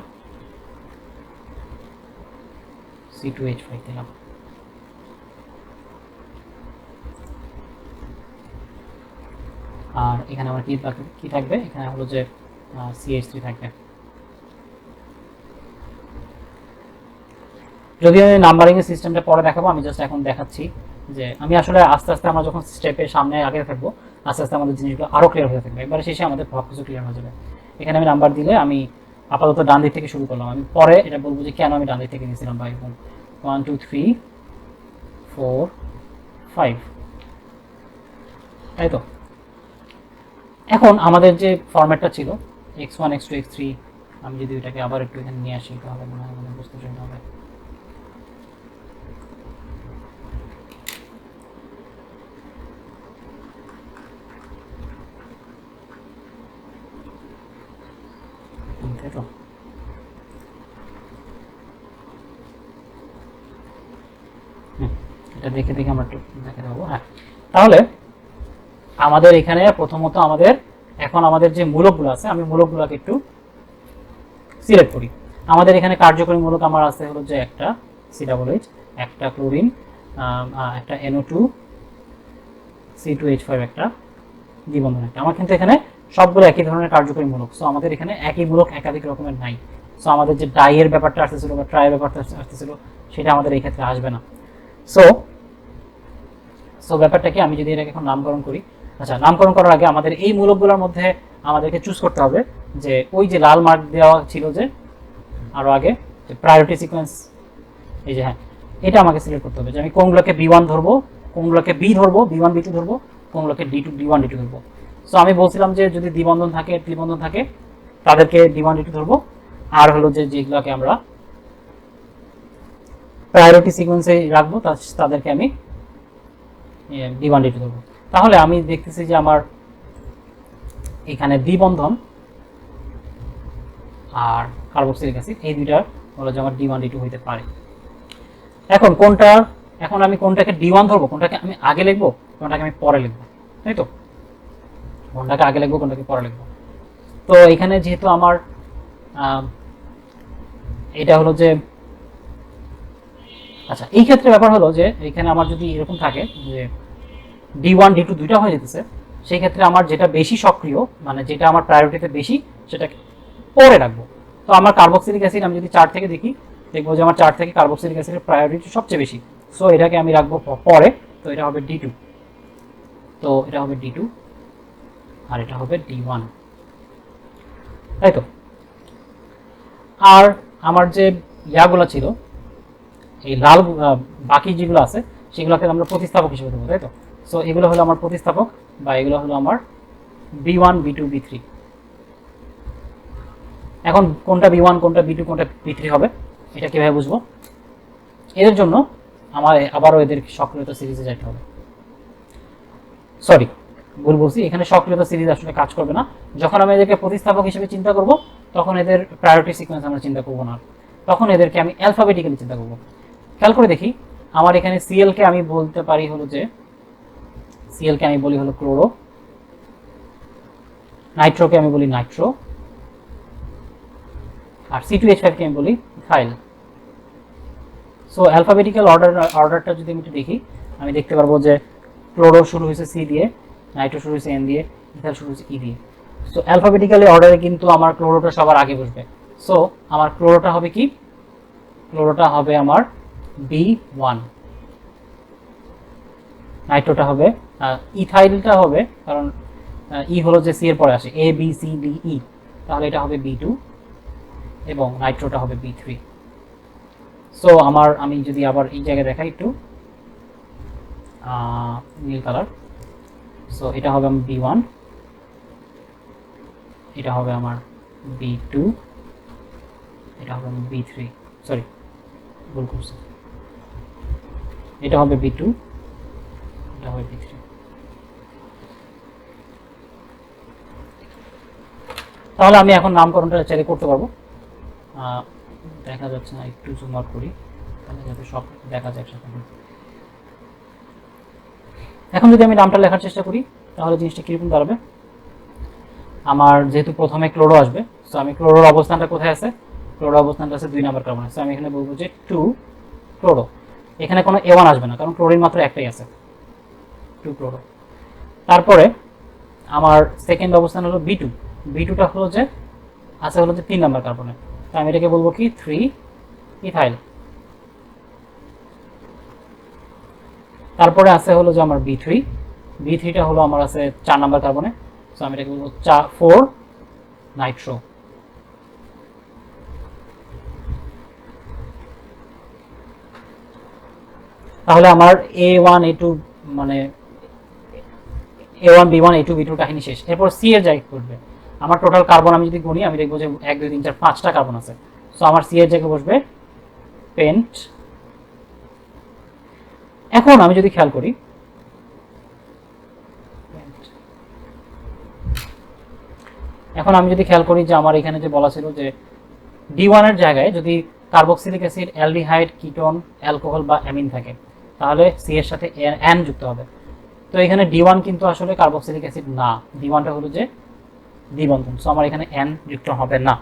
C2H5 দিলাম। আর এখানে আমার কি থাকবে, এখানে হলো যে CH3 থাকবে। যদি আমি নাম্বারিং এর সিস্টেমটা পরে দেখাবো, আমি জাস্ট এখন দেখাচ্ছি যে আমি আসলে আস্তে আস্তে আমরা যখন স্টেপের সামনে আগে থাকবো আস্তে আস্তে আমাদের জিনিসগুলো আরো ক্লিয়ার হয়ে থাকবে, একবারে শেষে আমাদের সব কিছু ক্লিয়ার হয়ে যাবে। এখানে আমি নাম্বার দিলে আমি আপাতত ডান দিক থেকে শুরু করলাম, আমি পরে এটা বলবো যে কেন আমি ডান দিক থেকে নিয়েছিলাম বা এরকম 1 2 3 4 5, তাই তো? এখন আমাদের যে ফরম্যাটটা ছিল x1 x2 x3, আমি যদি এটাকে আবার একটু এখানে নিয়ে আসি তাহলে মনে হয় মানে বুঝতে সুবিধা হবে। তাই তো? এটা দেখে দেখে আমরা একটু দেখে দেবো। হ্যাঁ, তাহলে আমাদের এখানে প্রথমত এখন আমাদের যে মূলকগুলো আছে, আমি মূলকগুলোকে একটু সিলেক্ট করি। আমাদের এখানে কার্যকরী মূলক আমার আছে হলো যে একটা COOH, একটা ক্লোরিন, একটা NO2, C2H5, একটা দ্বিবন্ধন একটা। আমার কিন্তু এখানে সবগুলো একই ধরনের কার্যকরী মূলক। সো আমাদের এখানে একই মূলক একাধিক রকমের নাই। সো আমাদের যে ডাইয়ের ব্যাপারটা আসতেছিল বা ট্রাইয়ের ব্যাপারটা আসতেছিল সেটা আমাদের এই ক্ষেত্রে আসবে না। সো ব্যাপারটাকে আমি যদি এটাকে এখন নামকরণ করি, আচ্ছা, নামকরণ করার আগে আমাদের এই মূলকগুলোর মধ্যে আমাদেরকে চুজ করতে হবে যে ওই যে লাল মার্ক দেওয়া ছিল যে আরো আগে যে প্রায়োরিটি সিকোয়েন্স, এই যে, হ্যাঁ, এটা আমাকে সিলেক্ট করতে হবে যে আমি কোনগুলোকে B1 ধরবো, কোনগুলোকে B ধরবো, B1 B2 ধরবো, কোনগুলোকে D1 D2 ধরবো। সো আমি বলছিলাম যে যদি দ্বিবন্ধন থাকে তাদেরকে D1 D2 ধরবো, আর হলো যে যেগুলোকে আমরা প্রায়োরিটি সিকোয়েন্সে রাখবো তাদেরকে আমি D1 D2 ধরবো। তাহলে আমি দেখতেছি যে আমার এখানে দ্বিবন্ধন আর কার্বক্সিলিক অ্যাসিড এই দুইটা হলো যে আমার D1 D2 হইতে পারে। এখন আমি কোনটাকে D1 ধরবো, কোনটাকে আমি আগে লিখবো, কোনটাকে আমি পরে লিখবো, তাই তো? কোনটাকে আগে লিখবো, কোনটাকে পরে লিখবো। তো এখানে যেহেতু আমার এটা হলো যে, আচ্ছা, এই ক্ষেত্রে ব্যাপার হলো যে এখানে আমার যদি এরকম থাকে যে D1 D2 দুইটা হয়ে যেতেছে, সেই ক্ষেত্রে আমার যেটা বেশি সক্রিয়, মানে যেটা আমার প্রায়োরিটিতে বেশি, সেটাকে পরে রাখবো। তো আমার কার্বক্সিলিক অ্যাসিড আমি যদি চার্ট থেকে দেখি, দেখবো যে আমার চার্ট থেকে কার্বক্সিলিক অ্যাসিডের প্রায়োরিটি সবচেয়ে বেশি। সো এটাকে আমি রাখবো পরে। তো এটা হবে D2, তো এটা হবে D2, আর এটা হবে D1, তাই তো? আর আমার যে ইয়াগুলো ছিল, এই লাল বাকি যেগুলো আছে সেগুলোকে আমরা প্রতিস্থাপক হিসেবে দেবো, তাই তো? সো এগুলো হলো আমার প্রতিস্থাপক, বা এগুলো হলো আমার B1 B2 B3। এখন কোনটা B1 কোনটা B2 কোনটা B3 হবে এটা কিভাবে বুঝবো? এর জন্য আমার আবারও এদের সক্রিয়তা সিরিজে যেতে হবে। সরি, ভুল বলছি, এখানে সক্রিয়তা সিরিজ আসলে কাজ করবে না। যখন আমি এদেরকে প্রতিস্থাপক হিসেবে চিন্তা করব তখন এদের প্রায়োরিটি সিকোয়েন্স আমরা চিন্তা করব না, তখন এদেরকে আমি অ্যালফাবেটিক্যালি চিন্তা করব। খেয়াল করে দেখি, আমার এখানে Cl কে আমি বলতে পারি হলো যে, Cl কে আমি বলি হলো ক্লোরো, নাইট্রোকে আমি বলি নাইট্রো, আর C2H5 কে আমি বলি ইথাইল। সো অ্যালফাবেটিক্যাল অর্ডারটা যদি আমি একটু দেখি, আমি দেখতে পারবো যে ক্লোরো শুরু হয়েছে C দিয়ে, নাইট্রো শুরু হয়েছে N দিয়ে, ইথাইল শুরু হয়েছে E দিয়ে। সো অ্যালফাবেটিক্যালি অর্ডারে কিন্তু আমার ক্লোরোটা সবার আগে বসবে। সো আমার ক্লোরোটা হবে কি? ক্লোরোটা হবে আমার B1, নাইট্রোটা হবে, ইথাইলটা হবে, কারণ ই হলো যে সি এর পরে আসে, A B C D E, তাহলে এটা হবে B2, এবং নাইট্রোটা হবে B3। সো আমি যদি আবার এই জায়গায় দেখাই একটু নীল কালার, সো এটা হবে আমার B1, এটা হবে আমার B2, এটা হবে আমার B3, সরি ভুল করছি, এটা হবে B2, এটা হবে B3। তাহলে আমি এখন নামকরণটা চাইলে করতে পারবো। দেখা যাচ্ছে না, একটু জুম আউট করি তাহলে যাতে সব দেখা যায় একসাথে। এখন যদি আমি নামটা লেখার চেষ্টা করি তাহলে জিনিসটা কিরকম দাঁড়াবে? আমার যেহেতু প্রথমে ক্লোরো আসবে, সো আমি ক্লোরোর অবস্থানটা কোথায় আছে? ক্লোরো অবস্থানটা আছে 2 নাম্বার কার্বনে। সো আমি এখানে বলবো যে 2 ক্লোরো। এখানে কোনো A1 আসবে না, কারণ ক্লোরিন মাত্র একটাই আছে, 2 ক্লোরো। তারপরে আমার সেকেন্ড অবস্থান হলো B2, B2টা হলো যে আছে হলো যে 3 নাম্বার কার্বনে। তো আমি এটাকে বলবো কি 3 ইথাইল। তারপরে আছে হলো যে আমার B3, B3টা হলো আমার আছে 4 নাম্বার কার্বনে। সো আমি এটাকে বলবো 4 নাইট্রো। তাহলে আমার A1 A2 মানে A1 B1 A2 B2 কাহিনী শেষ। এরপর সি এর জায়গায় বসবে আমার টোটাল কার্বন, আমি যদি গুনি আমি দেখবো যে 1 2 3 4 5টা কার্বন আছে। সো আমার সি এর জায়গায় বসবে পেন্ট। এখন আমি যদি খেয়াল করি যে আমার এখানে যে বলা ছিল যে D1 এর জায়গায় যদি carboxylic acid, aldehyde, ketone, alcohol বা অ্যামিন থাকে তাহলে সি এর সাথে N যুক্ত হবে। তো এখানে D1 কিন্তু আসলে কার্বক্সিলিক অ্যাসিড না, D1টা হলো যে দ্বিবন্ধন। সো আমার এখানে N যুক্ত হবে না।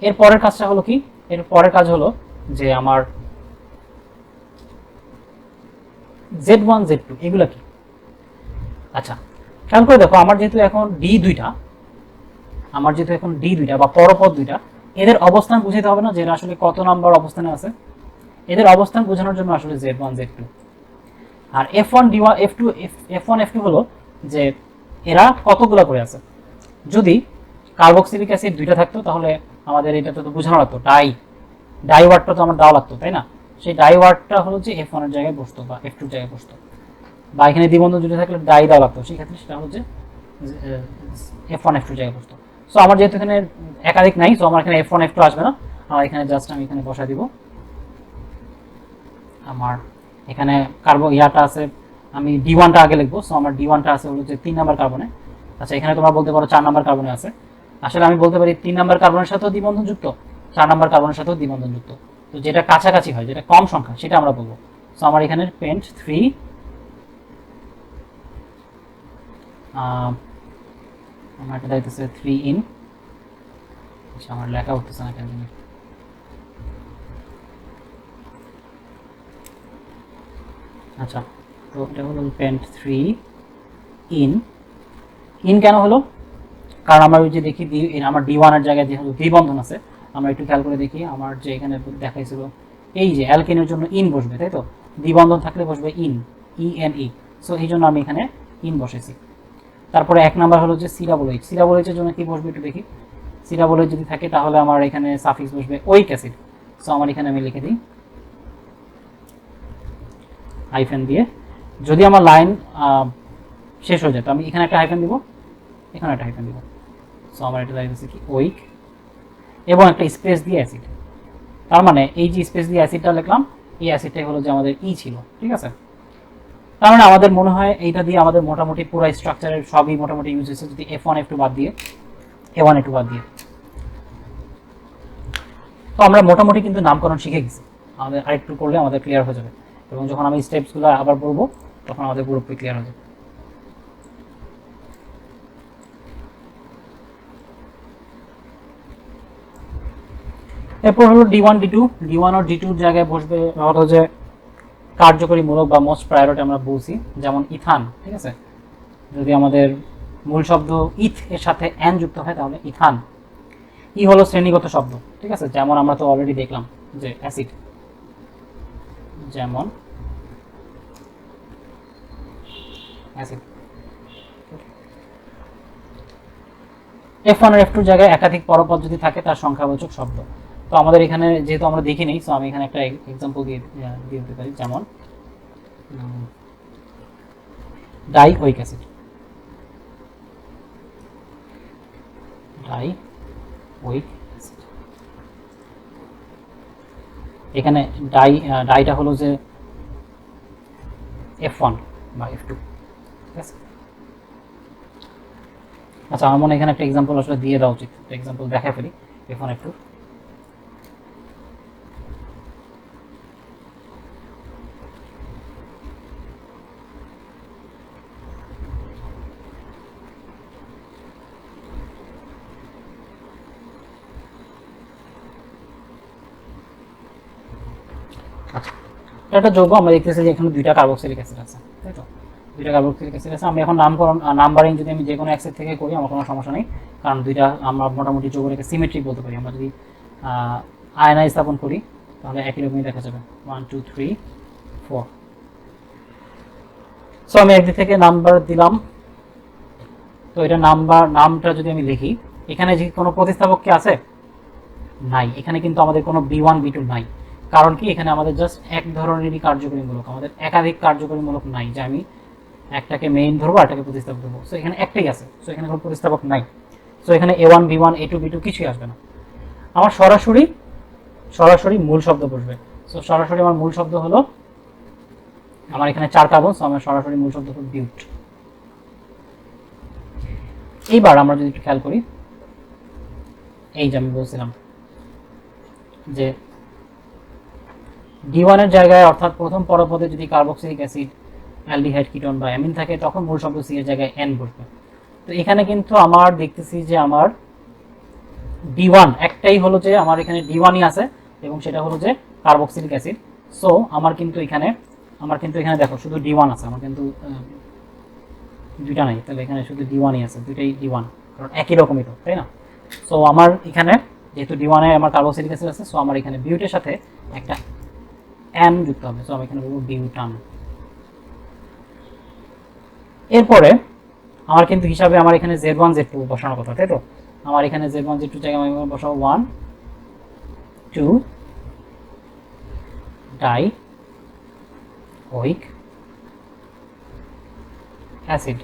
এর পরের কাজটা হলো কি, এর পরের কাজ হলো যে আমার Z1 Z2 এগুলা কি। আচ্ছা খেয়াল করে দেখো আমার যেহেতু এখন D দুইটা বা পরপর দুইটা, এদের অবস্থান বুঝাইতে হবে না যে এরা আসলে কত নাম্বার অবস্থানে আছে। এদের অবস্থান বোঝানোর জন্য আসলে Z1 Z2। আর F1 D1 F2 F1 F2 হলো যে এরা কতগুলো করে আছে। যদি কার্বক্সিলিক অ্যাসিড দুইটা থাকতো তাহলে আমাদের এটা তো বোঝানো লাগতো, ডাই ওয়ার্ডটা তো আমার দেওয়া লাগতো, তাই না। সেই ডাই ওয়ার্ডটা হলো যে F1 এর জায়গায় বসতো বা F2 এর জায়গায় বসতো, বা এখানে দ্বিবন্ধন দুটো থাকলে ডাই দেওয়া লাগতো, সেই ক্ষেত্রে সেটা হলো যে F1 F2 এর জায়গায় বসতো। সো আমার যেহেতু এখানে একাধিক নাই, সো আমার এখানে F1 F2 আসবে না। আমার এখানে জাস্ট আমি এখানে বসাই দিব আমার এখানে ইয়াটা আছে, আমি D1টা আগে লিখবো। সো আমার D1টা আছে হলো যে 3 নাম্বার কার্বনে। আচ্ছা এখানে তোমরা বলতে পারো 4 নাম্বার কার্বনে আছে। আসলে আমি বলতে পারি 3 নাম্বার কার্বনের সাথেও দ্বিবন্ধন যুক্ত, 4 নাম্বার কার্বনের সাথেও দ্বিবন্ধন যুক্ত। তো যেটা কাছাকাছি হয়, যেটা কম সংখ্যা, সেটা আমরা বলবো। সো আমার এখানে পেন্ট 3 আমার এটা দিতেছে 3 ইন। আচ্ছা আমার লেখা উঠতেছে না কেন। আচ্ছা তো এটা হলো পেন্ট 3 ইন। কেন হলো, কারণ আমরা ওই যে দেখি আমার D1 এর জায়গায় যেহেতু দ্বিবন্ধন আছে, আমরা একটু খেয়াল করে দেখি আমার যে এখানে দেখাইছিল এই যে অ্যালকেনের জন্য ইন বসবে, তাই তো। দ্বিবন্ধন থাকলে বসবে ইন, ENE। সো এই জন্য আমি এখানে ইন বসেছি। তারপরে 1 নাম্বার হলো যে সি ডাবল এইচ এর জন্য কি বসবে একটু দেখি। সি ডাবল এইচ যদি থাকে তাহলে আমার এখানে সাফিক্স বসবে ওইক অ্যাসিড। সো আমার এখানে আমি লিখে দিই হাইফেন দিয়ে। যদি আমার লাইন শেষ হয়ে যায় তো আমি এখানে একটা হাইফেন দিব, এখানে একটা হাইফেন দিব। সো আমার এটা দাঁড়িয়েছে কি ওইক, এবং একটা স্পেস দিয়ে অ্যাসিড। তার মানে এই যে স্পেস দিয়ে অ্যাসিডটা লিখলাম, এই অ্যাসিডটাই হলো যে আমাদের ই ছিল, ঠিক আছে। তার মানে আমাদের মনে হয় এইটা দিয়ে আমাদের মোটামুটি পুরো স্ট্রাকচারের সবই মোটামুটি ইউজ হয়েছে, যদি F1 F2 বাদ দিয়ে, A1 A2 বাদ দিয়ে। তো আমরা মোটামুটি কিন্তু নামকরণ শিখে গেছি, আমাদের আরেকটু করলে আমাদের ক্লিয়ার হয়ে যাবে, এবং যখন আমি স্টেপসগুলো আবার বলবো তখন আমাদের পুরোপুরি ক্লিয়ার হয়ে যাবে। এরপর হলো D1 D2। D1 আর D2 জায়গায় বসবে হলো যে কার্যকরী মূলক বা মোস্ট প্রায়োরিটি আমরা বলছি, যেমন ইথান, ঠিক আছে। যদি আমাদের মূল শব্দ ইথ এর সাথে N যুক্ত হয় তাহলে ইথান। ই হলো শ্রেণীগত শব্দ, ঠিক আছে, যেমন আমরা তো অলরেডি দেখলাম যে অ্যাসিড, যেমন অ্যাসিড। F1 আর F2 জায়গায় একাধিক পরপদ যদি থাকে তার সংখ্যাবাচক শব্দ। তো আমাদের এখানে যেহেতু আমরা দেখি নেই, সো আমি এখানে একটা এক্সাম্পল দিয়ে দিতে পারি, যেমন ডাইওইক অ্যাসিড। ডাইওইক অ্যাসিড, এখানে ডাইটা হলো যে F1 বা F2, ঠিক আছে। আচ্ছা আমার মনে এখানে একটা এক্সাম্পল আসলে দিয়ে দেওয়া উচিত, এক্সাম্পল দেখা ফেলি F1 F2। আচ্ছা এটা যৌগ, আমরা দেখতেছি যে এখানে 2টা কার্বক্সিলিক অ্যাসিড আছে, তাই তো। 2টা কার্বক্সিলিক অ্যাসিড আছে। আমি এখন নাম্বারিং যদি আমি যে কোনো অ্যাসিড থেকে করি আমার কোনো সমস্যা নেই, কারণ 2টা আমরা মোটামুটি যৌগটাকে সিমেট্রিক বলতে পারি। আমরা যদি আয়না স্থাপন করি তাহলে একই রকমই দেখা যাবে, 1 2 3 4। সো আমি একদিক থেকে নাম্বার দিলাম। তো এটা নামটা যদি আমি লিখি, এখানে যে কোনো প্রতিস্থাপক কি আছে? নাই। এখানে কিন্তু আমাদের কোনো B1 B2 নাই। কারণ কি এখানে আমাদের জাস্ট এক ধরনেরই কার্যকরী মূলক, আমাদের একাধিক কার্যকরী মূলক নাই যে আমি একটাকে মেইন ধরবো আর একটাকে প্রতিস্থাপক ধরবো। সো এখানে একটাই আছে, সো এখানে কোনো প্রতিস্থাপক নাই। সো এখানে A1 B1 A2 B2 কিছুই আসবে না, আমার সরাসরি মূল শব্দ বসবে। সো সরাসরি আমার মূল শব্দ হলো, আমার এখানে 4 কার্বন, সো আমার সরাসরি মূল শব্দ হলো বিউট। এইবার আমরা যদি একটু খেয়াল করি, এই যে আমি বলছিলাম যে D1 এর জায়গায় অর্থাৎ প্রথম পরপদে যদি কার্বক্সিলিক অ্যাসিড, অ্যালডিহাইড, কিটোন বা অ্যামিন থাকে তখন মূল শব্দ সি এর জায়গায় এন বসবে। তো এখানে কিন্তু আমার দেখতেছি যে আমার D1 একটাই হলো, যে আমার এখানে D1ই আছে এবং সেটা হলো যে কার্বক্সিলিক অ্যাসিড। সো আমার কিন্তু এখানে দেখো শুধু D1 আছে, আমার কিন্তু দুইটা নাই, তাহলে এখানে শুধু D1ই আছে, দুইটাই D1, কারণ একই রকমই তো, তাই না? সো আমার এখানে যেহেতু D1 এ আমার কার্বক্সিলিক অ্যাসিড আছে, সো আমার এখানে বিউটের সাথে একটা অ্যান যুক্ত হবে, সো আমি এখানে বলবো বিউটান। এরপরে আমার কিন্তু হিসাবে আমার এখানে Z1 Z2 বসানোর কথা, তাই তো? আমার এখানে Z1 Z2 জায়গায় আমি বসাবো 1 2 ডাই ওইক অ্যাসিড।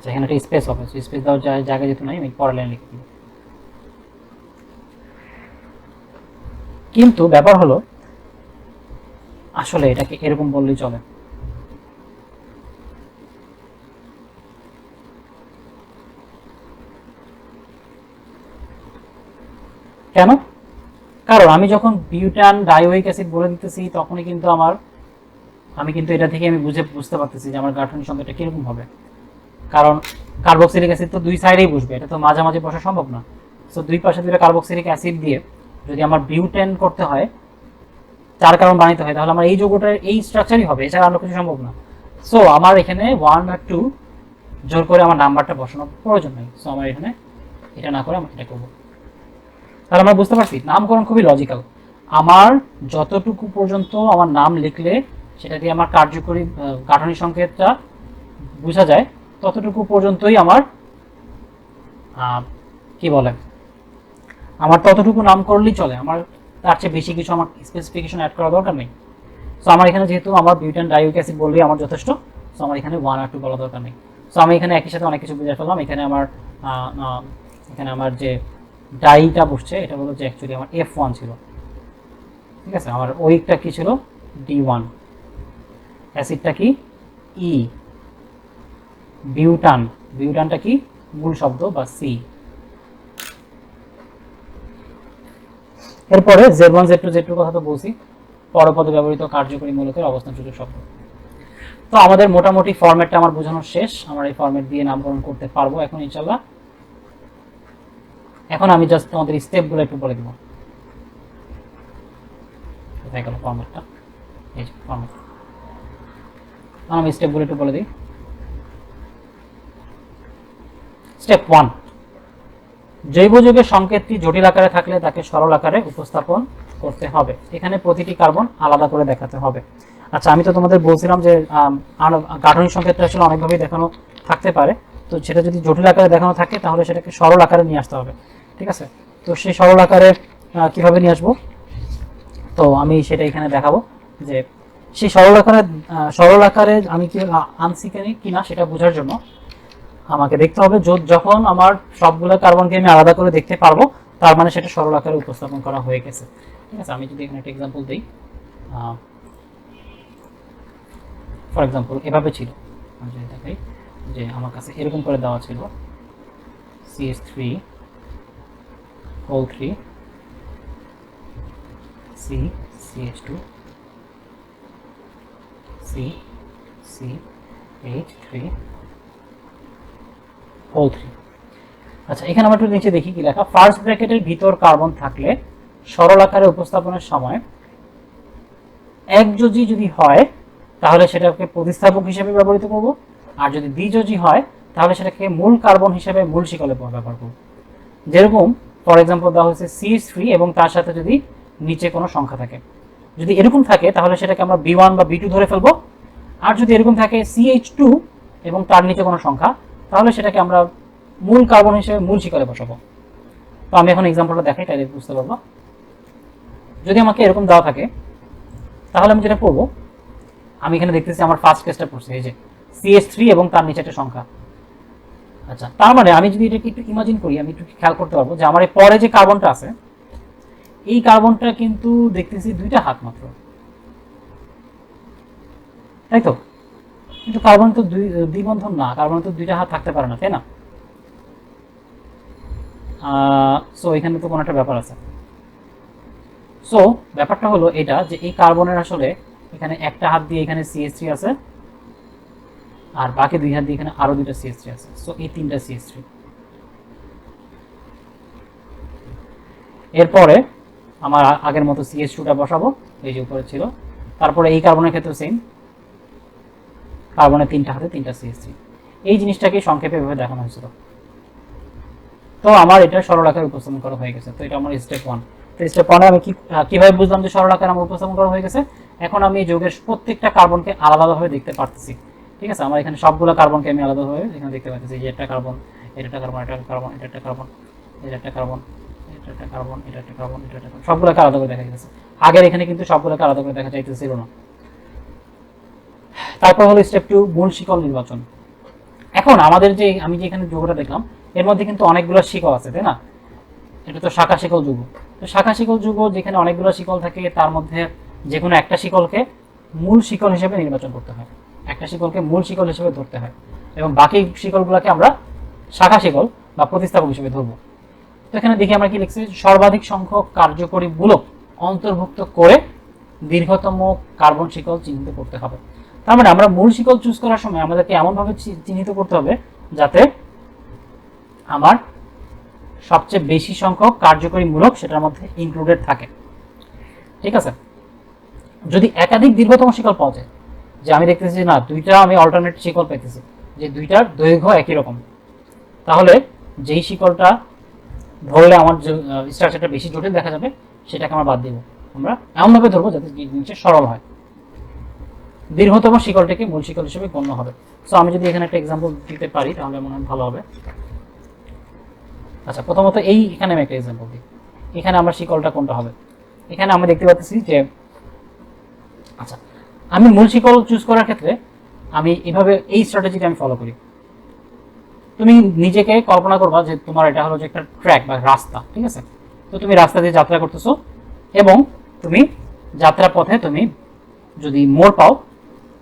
এখানে একটা স্পেস হবে, স্পেস দেওয়ার জায়গা যেহেতু নাই আমি পরের লাইন লিখে দিই। কিন্তু ব্যাপার হলো আসলে এটাকে এরকম বললেই চলে। কেন? কারণ আমি যখন বিউটান ডাইওইক অ্যাসিড বলে দিতেছি তখনই কিন্তু আমি কিন্তু এটা থেকে আমি বুঝতে পারতেছি যে আমার গাঠনিক সংকেতটা কিরকম হবে। কারণ কার্বক্সিলিক অ্যাসিড তো দুই সাইডেই বসবে, এটা তো মাঝামাঝি বসা সম্ভব না। সো দুই পাশে দুইটা কার্বক্সিলিক অ্যাসিড দিয়ে যদি আমার বিউটেন করতে হয়, 4 কার্বন বানাইতে হয়, তাহলে আমার এই যৌগটার এই স্ট্রাকচারই হবে, এছাড়া অন্য কিছু সম্ভব না। সো আমার এখানে 1 আর 2 জোর করে আমার নাম্বারটা বসানোর প্রয়োজন নেই। সো আমার এখানে এটা না করে আমি এটা করবো। তাহলে আমরা বুঝতে পারছি নামকরণ খুবই লজিক্যাল। আমার যতটুকু পর্যন্ত আমার নাম লিখলে সেটা দিয়ে আমার কার্যকরী গাঠনিক সংকেতটা বোঝা যায় ততটুকু পর্যন্তই আমার কি বলে, আমার ততটুকু নাম করলেই চলে, আমার তার চেয়ে বেশি কিছু আমার স্পেসিফিকেশন অ্যাড করা দরকার নেই। সো আমার এখানে যেহেতু আমার বিউটান ডাইওইক অ্যাসিড বললেই আমার যথেষ্ট, সো আমার এখানে 1 আর 2 বলা দরকার নেই। সো আমি এখানে একই সাথে অনেক কিছু বুঝে ফেললাম। এখানে আমার যে ডাইটা বসছে এটা হলো যে অ্যাকচুয়ালি আমার F1 ছিল, ঠিক আছে? আমার ওইকটা কি ছিল? D1, অ্যাসিডটা কি? E, বিউটানটা কি? মূল শব্দ বা C। এরপরে Z1 Z2 Z2 কথা তো বলছি, পরপদে ব্যবহৃত কার্যকরী মূলকের অবস্থান সূচক শব্দ। তো আমাদের মোটামুটি ফরম্যাটটা আমার বোঝানো শেষ, আমরা এই ফরম্যাট দিয়ে নামকরণ করতে পারবো এখন ইনশাআল্লাহ। এখন আমি জাস্ট তোমাদের স্টেপগুলো একটু বলে দেব। কোথায় গেল ফরম্যাটটা? এই যে ফরম্যাট, আমি স্টেপগুলো একটু বলে দিই। স্টেপ 1, জৈব যৌগের সংকেতটি জটিল আকারে থাকলে তাকে সরল আকারে উপস্থাপন করতে হবে। এখানে প্রতিটি কার্বন আলাদা করে দেখাতে হবে। আচ্ছা, আমি তো তোমাদের বলছিলাম যে গাঠনিক সংকেতটা আসলে অনেকভাবেই দেখানো থাকতে পারে, তো সেটা যদি জটিল আকারে দেখানো থাকে তাহলে সেটাকে সরল আকারে নিয়ে আসতে হবে, ঠিক আছে? তো সেই সরল আকারে কিভাবে নিয়ে আসবো, তো আমি সেটা এখানে দেখাবো যে সেই সরল আকারে আমি কি আনছি কিনা সেটা বোঝার জন্য আমাকে দেখতে হবে যখন আমার সবগুলো কার্বনকে আমি আলাদা করে দেখতে পারবো তার মানে সেটা সরল আকারে উপস্থাপন করা হয়ে গেছে, ঠিক আছে? আমি যদি এখানে একটা এক্সাম্পল দিই, ফর এক্সাম্পল এভাবে ছিল, আমি যদি দেখাই যে আমার কাছে এরকম করে দেওয়া ছিল CH3 O3 C CH2 C CH3 O3। আচ্ছা, এখানে আমরা একটু নিচে দেখি কি লেখা। ফার্স্ট ব্র্যাকেটের ভিতর কার্বন থাকলে সরল আকারে উপস্থাপনের সময় একযোজী যদি হয় তাহলে সেটাকে প্রতিস্থাপক হিসেবে ব্যবহৃত করব, আর যদি দ্বিযোজী হয় তাহলে সেটাকে মূল কার্বন হিসেবে মূল শিকলে ব্যবহার করব। যেরকম ফর এক্সাম্পল দেওয়া হয়েছে CH3 এবং তার সাথে যদি নিচে কোনো সংখ্যা থাকে, যদি এরকম থাকে তাহলে সেটাকে আমরা B1 বা B2 ধরে ফেলবো, আর যদি এরকম থাকে CH2 এবং তার নিচে কোনো সংখ্যা তাহলে সেটাকে আমরা মূল কার্বন হিসেবে মূল শিকলে বসাবো। তো আমি এখন এক্সাম্পলটা দেখাই তাহলে বুঝতে পারবো। যদি আমাকে এরকম দেওয়া থাকে তাহলে আমি যেটা করবো, আমি এখানে দেখতেছি আমার ফার্স্ট কেসটা পড়ছে এই যে CH3 এবং তার নিচে একটা সংখ্যা। আচ্ছা, তার মানে আমি যদি এটাকে একটু ইমাজিন করি, আমি একটু খেয়াল করতে পারবো যে আমার এই পরে যে কার্বনটা আছে, এই কার্বনটা কিন্তু দেখতেছি দুইটা হাত মাত্র, তাই তো? কিন্তু কার্বন তো দ্বিবন্ধন না, কার্বন তো দুইটা হাত থাকতে পারে না, তাই না? সো এখানে তো কোনো একটা ব্যাপার আছে। সো ব্যাপারটা হলো এটা যে এই কার্বনের আসলে এখানে একটা হাত দিয়ে এখানে CH3 আছে, আর বাকি দুই হাত দিয়ে এখানে আরো দুইটা CH3 আছে। সো এই তিনটা CH3। এরপরে আমার আগের মতো CH2টা বসাবো, এই যে উপরে ছিল। তারপরে এই কার্বনের ক্ষেত্রে সেম, কার্বনের তিনটা হাতে তিনটা CH3। এই জিনিসটাকে সংক্ষেপে এভাবে দেখানো হয়েছিল। তো আমার এটা সরল আকারে উপস্থাপন করা হয়ে গেছে। তো এটা আমার স্টেপ 1। তো স্টেপ 1 এ আমি কিভাবে বুঝলাম যে সরল আকারে আমার উপস্থাপন করা হয়ে গেছে? এখন আমি এই যৌগের প্রত্যেকটা কার্বনকে আলাদাভাবে দেখতে পারতেছি। ঠিক আছে, আমার এখানে সবগুলো কার্বনকে আমি আলাদাভাবে এখানে দেখতে পাচ্ছি যে এটা কার্বন, এটা একটা কার্বন, এটা একটা কার্বন, এটা একটা কার্বন, এটা একটা কার্বন, এটা একটা কার্বন, এটা একটা কার্বন, এটা একটা কার্বন, সবগুলোকে আলাদা করে দেখা যাচ্ছে। আগের এখানে কিন্তু সবগুলোকে আলাদা করে দেখা যাইতেছিল না। তারপর হলো স্টেপ 2, মূল শিকল নির্বাচন। এখন আমাদের যে আমি যে এখানে যৌগটা দেখলাম, এর মধ্যে কিন্তু অনেকগুলো শিকল আছে, তাই না? এটা তো শাখা শিকল যৌগ। তো শাখা শিকল যৌগ যেখানে অনেকগুলো শিকল থাকে, তার মধ্যে যে কোনো একটা শিকলকে মূল শিকল হিসেবে নির্বাচন করতে হয়, একটা শিকলকে মূল শিকল হিসেবে ধরতে হয়, এবং বাকি শিকলগুলোকে আমরা শাখা শিকল বা প্রতিস্থাপক হিসেবে ধরবো। তো এখানে দেখি আমরা কি লিখছি, সর্বাধিক সংখ্যক কার্যকরী মূলক অন্তর্ভুক্ত করে দীর্ঘতম কার্বন শিকল চিহ্নিত করতে হবে। তার মানে আমরা মূল শিকল চুজ করার সময় আমাদেরকে এমনভাবে চিহ্নিত করতে হবে যাতে আমার সবচেয়ে বেশি সংখ্যক কার্যকরী মূলক সেটার মধ্যে ইনক্লুডেড থাকে। ঠিক আছে, যদি একাধিক দীর্ঘতম শিকল পাওয়া যায়, যে আমি দেখতেছি না দুইটা আমি অল্টারনেট শিকল পাইতেছি, যে দুইটার দৈর্ঘ্য একই রকম, তাহলে যেই শিকলটা ধরলে আমার স্ট্রাকচারটা বেশি জটিল দেখা যাবে সেটাকে আমরা বাদ দিব। আমরা এমনভাবে ধরবো যাতে জিনিসটা সরল হয়, দীর্ঘতম শিকলটাকে মূল শিকল হিসেবে গণ্য হবে। সো আমি যদি এখানে একটা এক্সাম্পল দিতে পারি তাহলে মনে হয় ভালো হবে। আচ্ছা, প্রথমত এখানে আমি একটা এক্সাম্পল দিই। এখানে আমার শিকলটা কোনটা হবে? এখানে আমরা দেখতে পাচ্ছি যে, আচ্ছা, আমি মূল শিকল চুজ করার ক্ষেত্রে আমি এভাবে এই স্ট্র্যাটেজিটা আমি ফলো করি। তুমি নিজেকে কল্পনা করবা যে তোমার এটা হলো যে একটা ট্র্যাক বা রাস্তা, ঠিক আছে? তো তুমি রাস্তা দিয়ে যাত্রা করতেছো এবং তুমি যাত্রা পথে তুমি যদি মোড় পাও,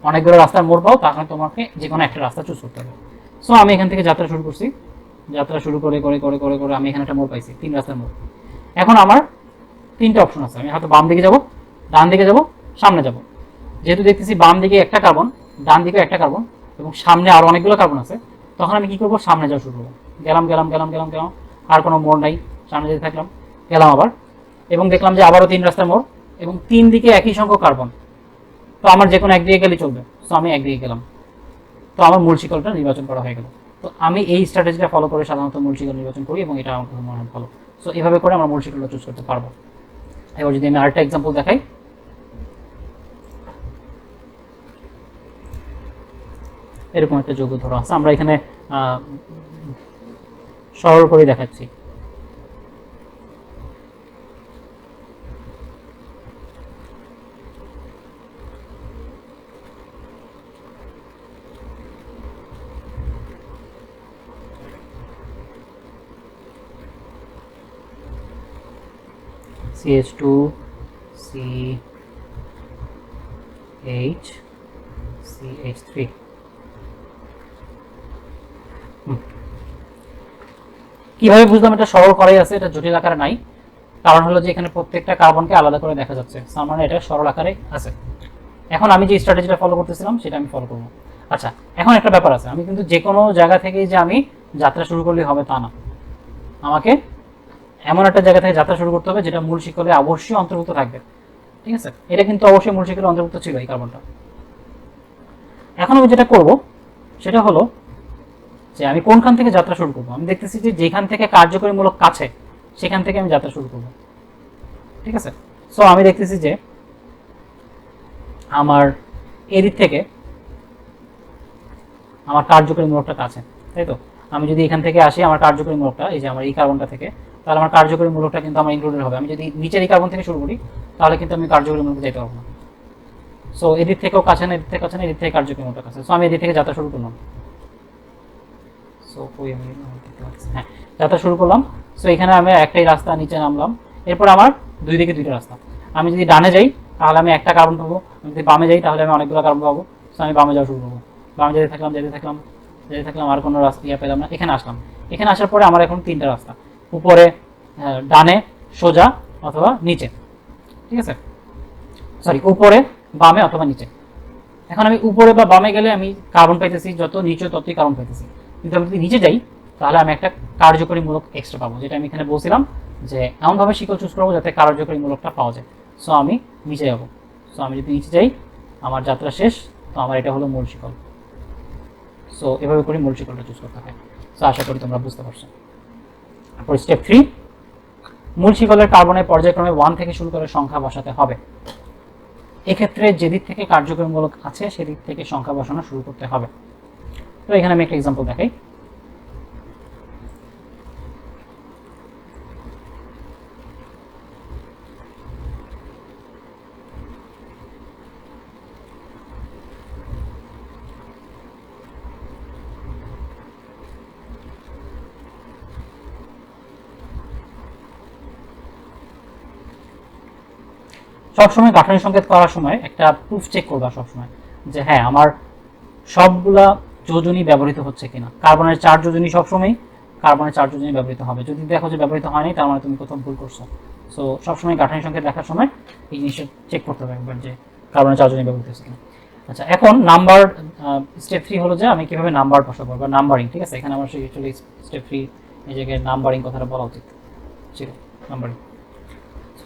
অনেকগুলো রাস্তার মোড় পাও, তাহলে তোমাকে যে কোনো একটা রাস্তা চুজ করতে হবে। সো আমি এখান থেকে যাত্রা শুরু করছি, যাত্রা শুরু করে করে করে করে করে আমি এখানে একটা মোড় পাইছি, 3 রাস্তার মোড়। এখন আমার 3টা অপশন আছে, আমি হয়তো বাম দিকে যাব, ডান দিকে যাব, সামনে যাব। যেহেতু দেখতেছি বাম দিকে একটা কার্বন, ডান দিকে একটা কার্বন এবং সামনে আরো অনেকগুলো কার্বন আছে, তখন আমি কি করবো, সামনে যাওয়া শুরু করবো। গেলাম গেলাম গেলাম গেলাম গেলাম, আর কোনো মোড় নাই, সামনে যেতে থাকলাম, গেলাম আবার, এবং দেখলাম যে আবারও 3 রাস্তার মোড় এবং 3 দিকে একই সংখ্যক কার্বন। তো আমার যে কোনো একদিকে গেলে চলবে, তো আমি একদিকে গেলাম, তো আমার মূল শিকলটা নির্বাচন করা হয়ে গেল। তো আমি এই স্ট্র্যাটেজিটা ফলো করে সাধারণত মূল শিকল নির্বাচন করি এবং এটা আমার মনে হয় ভালো। সো এভাবে করে আমরা মূল শিকলটা চুজ করতে পারবো। এবার যদি আমি আরেকটা এক্সাম্পল দেখাই, এরকম একটা যৌগ ধরো আছে, আমরা এখানে সরল করে দেখাচ্ছি। CH2 CH CH3। কিভাবে বুঝলাম এটা সরল করাই আছে, এটা জটিল আকারে নাই? কারণ হলো যে এখানে প্রত্যেকটা কার্বনকে আলাদা করে দেখা যাচ্ছে, তার মানে এটা সরল আকারে আছে। এখন আমি যে স্ট্র্যাটেজিটা ফলো করতেছিলাম সেটা আমি ফলো করবো। আচ্ছা, এখন একটা ব্যাপার আছে, আমি কিন্তু যে কোনো জায়গা থেকে যে আমি যাত্রা শুরু করলেই হবে তা না, আমাকে এমন একটা জায়গা থেকে যাত্রা শুরু করতে হবে যেটা মূল শিকলে অবশ্যই অন্তর্ভুক্ত থাকবে। ঠিক আছে, এটা কিন্তু অবশ্যই মূল শিকলে অন্তর্ভুক্ত ছিল এই কার্বনটা। এখন আমি যেটা করব সেটা হলো যে আমি কোনখান থেকে যাত্রা শুরু করবো, আমি দেখতেছি যে যেখান থেকে কার্যকরীমূলক কাছে সেখান থেকে আমি যাত্রা শুরু করব। ঠিক আছে, সো আমি দেখতেছি যে আমার এদিক থেকে আমার কার্যকরীমূলকটা কাছে, তাই তো? আমি যদি এখান থেকে আসি, আমার কার্যকরীমূলকটা এই যে আমার এই কার্বনটা থেকে তাহলে আমার কার্যকরী মূলকটা কিন্তু আমার ইনক্লুডেড হবে। আমি যদি নিচের এই কার্বন থেকে শুরু করি তাহলে কিন্তু আমি কার্যকরী মূলকে যেতে পারবো না। সো এদিক থেকেও কাছে না, এদিক থেকে কাছে না, এদিক থেকে কার্যকরী মূলকটা কাছে। সো আমি এদিক থেকে যাত্রা শুরু করলাম। সো হ্যাঁ, যাত্রা শুরু করলাম। সো এখানে আমি একটাই রাস্তা, নিচে নামলাম। এরপর আমার দুই দিকে দুইটা রাস্তা। আমি যদি ডানে যাই তাহলে আমি একটা কার্বন পাবো, আমি যদি বামে যাই তাহলে আমি অনেকগুলো কার্বন পাবো। সো আমি বামে যাওয়া শুরু করবো। বামে যেতে থাকলাম, আর কোনো রাস্তা পেলাম না। এখানে আসলাম। এখানে আসার পরে আমার এখন তিনটা রাস্তা, উপরে, ডানে, সোজা অথবা নিচে। ঠিক আছে, সরি, উপরে, বামে অথবা নিচে। এখন আমি উপরে বা বামে গেলে আমি কার্বন পাইতেছি, যত নিচে ততই কার্বন পাইতেছি। কিন্তু আমি যদি নিচে যাই তাহলে আমি একটা কার্যকরী মূলক এক্সট্রা পাবো, যেটা আমি এখানে বলছিলাম যে এমনভাবে শিকল চুজ করবো যাতে কার্যকরী মূলকটা পাওয়া যায়। সো আমি নিচে যাবো। সো আমি যদি নিচে যাই আমার যাত্রা শেষ, তো আমার এটা হলো মূল শিকল। সো এভাবে করে মূল শিকলটা চুজ করতে হয়। সো আশা করি তোমরা বুঝতে পারছো। তারপর স্টেপ 3, মূল শিকলের কার্বনের পর্যায়ক্রমে 1 থেকে শুরু করে সংখ্যা বসাতে হবে। এক্ষেত্রে যেদিক থেকে কার্যকরী মূলক আছে সেদিক থেকে সংখ্যা বসানো শুরু করতে হবে। তো এখানে আমি একটা এক্সাম্পল দেখাই। সবসময় গাঠনিক সংকেত করার সময় একটা প্রুফ চেক করবা সবসময়, যে হ্যাঁ আমার সবগুলা যোজনী ব্যবহৃত হচ্ছে কিনা। কার্বনের 4 যোজনী সবসময় কার্বনের 4 যোজনী ব্যবহৃত হবে। যদি দেখো যে ব্যবহৃত হয়নি, তার মানে তুমি কোথাও ভুল করছো। সো সবসময় গাঠনিক সংকেত দেখার সময় এই জিনিসটা চেক করতে হবে একবার, যে কার্বনের 4 যোজনী ব্যবহৃত হচ্ছে কিনা। আচ্ছা, এখন নাম্বার, স্টেপ 3 হলো যে আমি কিভাবে নাম্বার বসাবো বা নাম্বারিং। ঠিক আছে, এখানে আমার অ্যাকচুয়ালি স্টেপ 3 এই জায়গায় নাম্বারিং কথাটা বলা উচিত ছিল।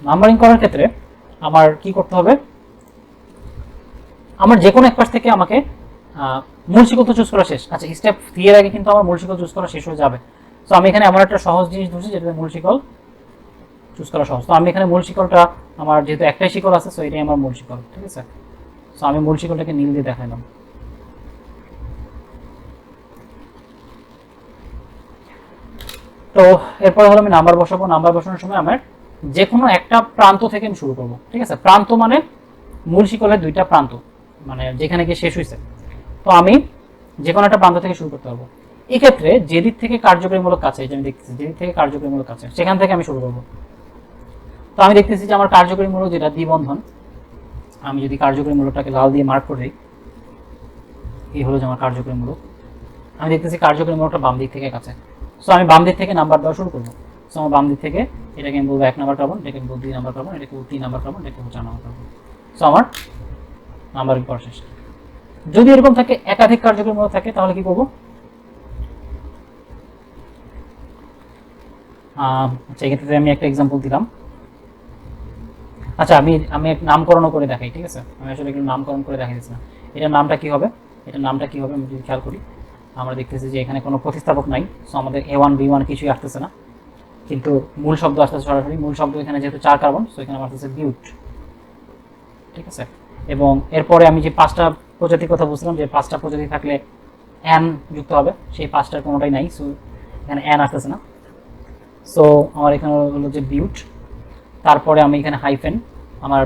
নাম্বারিং করার ক্ষেত্রে আমার কি করতে হবে, আমার যে কোনো এক পাশ থেকে আমাকে মূল শিকল তো চুজ করা শেষ। আচ্ছা, স্টেপ 3 এর আগে কিন্তু আমার মূল শিকল চুজ করা শেষ হয়ে যাবে। তো আমি এখানে এমন একটা সহজ জিনিস ধরছি যেটাতে মূল শিকল চুজ করা সহজ। তো আমি এখানে মূল শিকলটা, আমার যেহেতু একটাই শিকল আছে, সো এটাই আমার মূল শিকল। ঠিক আছে, সো আমি মূল শিকলটাকে নীল দিয়ে দেখাইলাম। তো এরপরে হলো আমি নাম্বার বসাবো। নাম্বার বসানোর সময় আমার যে কোনো একটা প্রান্ত থেকে আমি শুরু করবো। ঠিক আছে, প্রান্ত মানে মূল শিকলের দুইটা প্রান্ত, মানে যেখানে গিয়ে শেষ হয়েছে। তো আমি যে কোনো একটা প্রান্ত থেকে শুরু করতে পারবো। এক্ষেত্রে যেদিক থেকে কার্যকরীমূলক কাছে, যে আমি দেখতেছি যেদিক থেকে কার্যকরীমূলক কাছে, সেখান থেকে আমি শুরু করবো। তো আমি দেখতেছি যে আমার কার্যকরীমূলক যেটা দ্বিবন্ধন, আমি যদি কার্যকরীমূলকটাকে লাল দিয়ে মার্ক করে দিই, এই হলো যে আমার কার্যকরীমূলক। আমি দেখতেছি কার্যকরীমূলকটা বাম দিক থেকে কাছে। সো আমি বাম দিক থেকে নাম্বার দেওয়া শুরু করবো। সো আমার বাম দিক থেকে এটাকে আমি বলবো 1 নাম্বার কার্বন, এটাকে আমি বলবো 2 নাম্বার কার্বন, এটাকে বলবো 3 নাম্বার কার্বন, এটাকে বলবো 4 নাম্বার কার্বন। সো আমার নাম্বারিং করা শেষ। যদি এরকম থাকে, একাধিক কার্যকরীমূলক থাকে, তাহলে কি করবো, আচ্ছা এক্ষেত্রে আমি একটা এক্সাম্পল দিলাম। আচ্ছা, আমি এক নামকরণও করে দেখাই। ঠিক আছে, আমি আসলে একটু নামকরণ করে দেখাই দিচ্ছি না। এটার নামটা কি হবে, আমি যদি খেয়াল করি, আমরা দেখতেছি যে এখানে কোনো প্রতিস্থাপক নাই। সো আমাদের A1 B1 কিছুই আসতেছে না, কিন্তু মূল শব্দ আসতেছে সরাসরি। মূল শব্দ এখানে যেহেতু 4 কার্বন, সো এখানে আসতেছে বিউট। ঠিক আছে, এবং এরপরে আমি যে 5টা প্রজাতির কথা বলছিলাম, যে 5টা প্রজাতি থাকলে N যুক্ত হবে, সেই 5টার কোনোটাই নাই। সো এখানে N আসতেছে না। সো আমার এখানে হলো যে বিউট। তারপরে আমি এখানে হাইফেন, আমার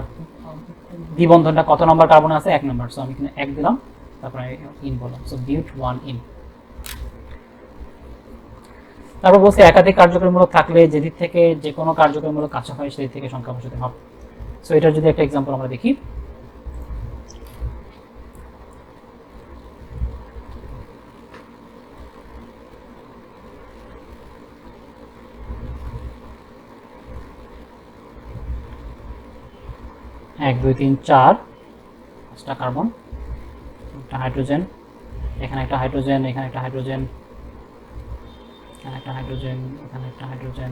দ্বিবন্ধনটা কত নম্বর কার্বন আছে, 1 নম্বর। সো আমি এখানে 1 দিলাম, তারপরে ইন বললাম। So বিউট 1 in. তারপর বলছি একাধিক কার্যকরীমূলক থাকলে যেদিক থেকে যে কোনো কার্যকরীমূলক কাছে হয় সেদিক থেকে সংখ্যা বসাতে হবে। সো এটার যদি একটা এক্সাম্পল আমরা দেখি, এক দুই তিন চার 5টা কার্বন, একটা হাইড্রোজেন, এখানে একটা হাইড্রোজেন, এখানে একটা হাইড্রোজেন, এখানে একটা হাইড্রোজেন, এখানে একটা হাইড্রোজেন।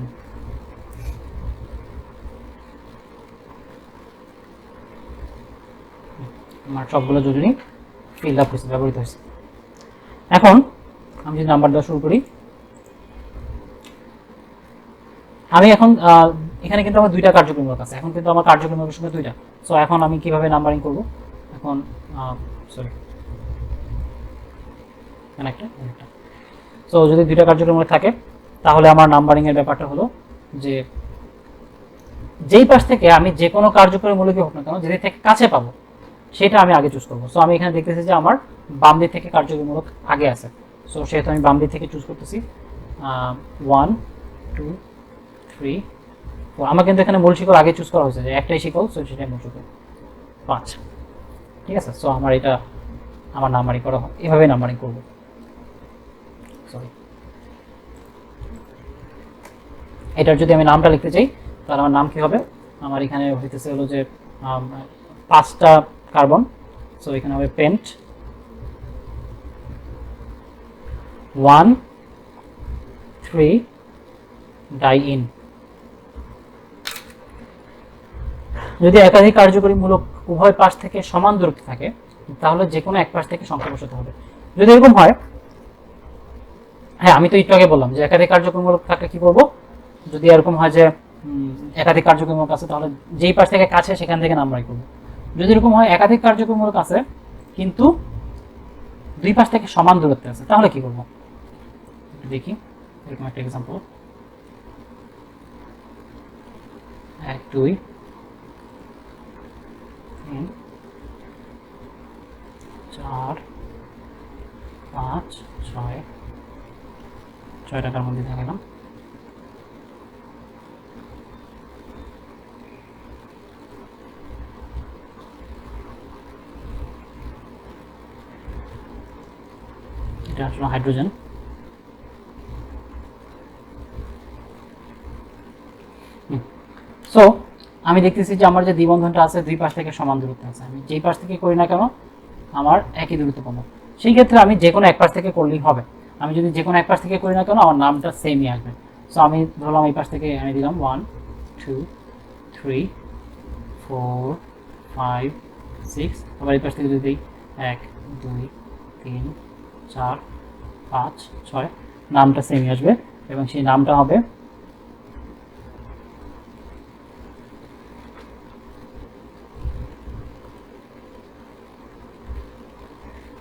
আমার সবগুলো যোজনী ফিল আপ হয়েছে, ব্যবহৃত হয়েছে। এখন আমি যদি নাম্বার দেওয়া শুরু করি, আমি এখন এখানে কিন্তু আমার 2টা কার্যকরীমূলক আছে। এখন কিন্তু আমার কার্যকরীমূলকের সঙ্গে 2টা। সো এখন আমি কিভাবে নাম্বারিং করব, এখন সরি একটা। সো যদি 2টা কার্যকরীমূলক থাকে, তাহলে আমার নাম্বারিং এর ব্যাপারটা হলো যে যেই পাশ থেকে আমি যে কোনো কার্যকরী মূলকই হোক না কেন যেদিক থেকে কাছে পাবো সেটা আমি আগে চুজ করবো। সো আমি এখানে দেখতেছি যে আমার বাম দিক থেকে কার্যকরী মূলক আগে আছে, সো সেহেতু আমি বাম দিক থেকে চুজ করতেছি 1 2 3 4। আমার কিন্তু এখানে মূল শিকল আগে চুজ করা হয়েছে যে একটাই শিকল, সো সেটাই মূল শিকল 5। ঠিক আছে, সো আমার এটা আমার নাম্বারিং করা হয়, এভাবে নাম্বারিং করবো। সরি, এটার যদি আমি নামটা লিখতে চাই তাহলে আমার নাম কি হবে, আমার এখানে হইতেছে হলো যে 5টা কার্বন, সো এখানে হবে পেন্ট 1 3 ডাইইন। যদি একাধিক কার্যকরী মূলক উভয় পাশ থেকে সমান দূরত্বে থাকে তাহলে যে কোনো এক পাশ থেকে সংখ্যা বসাতে হবে। যদি এরকম হয়, হ্যাঁ আমি তো একটু আগে বললাম যে একাধিক কার্যকরী মূলক থাকলে কি করব, যদি এরকম হয় যে একাধিক কার্যকরী মূলক আছে তাহলে যেই পাশ থেকে কাছে সেখান থেকে নাম্বারিং করব। যদি এরকম হয় একাধিক কার্যকরী মূলক আছে কিন্তু দুই পাশ থেকে সমান দূরত্বে আছে তাহলে কি করব দেখি। এরকম একটা এক্সাম্পল, 1 2 3 4 5 6 6টার মধ্যে দেখালাম। এটা আসলে হাইড্রোজেন। সো আমি দেখতেছি যে আমার যে দ্বিবন্ধনটা আছে দুই পাশ থেকে সমান দূরত্বে আছে, আমি যেই পাশ থেকে করি না কেন আমার একই দূরত্ব পাবো। সেই ক্ষেত্রে আমি যে কোনো এক পাশ থেকে করলেই হবে। আমি যদি যে কোনো এক পাশ থেকে করি না কেন আমার নামটা সেমই আসবে। সো আমি ধরলাম এই পাশ থেকে আমি দিলাম 1 2 3 4 5 6, আবার এই পাশ থেকে যদি দিই 1 2 3 4 5 6, নামটা সেমই আসবে এবং সেই নামটা হবে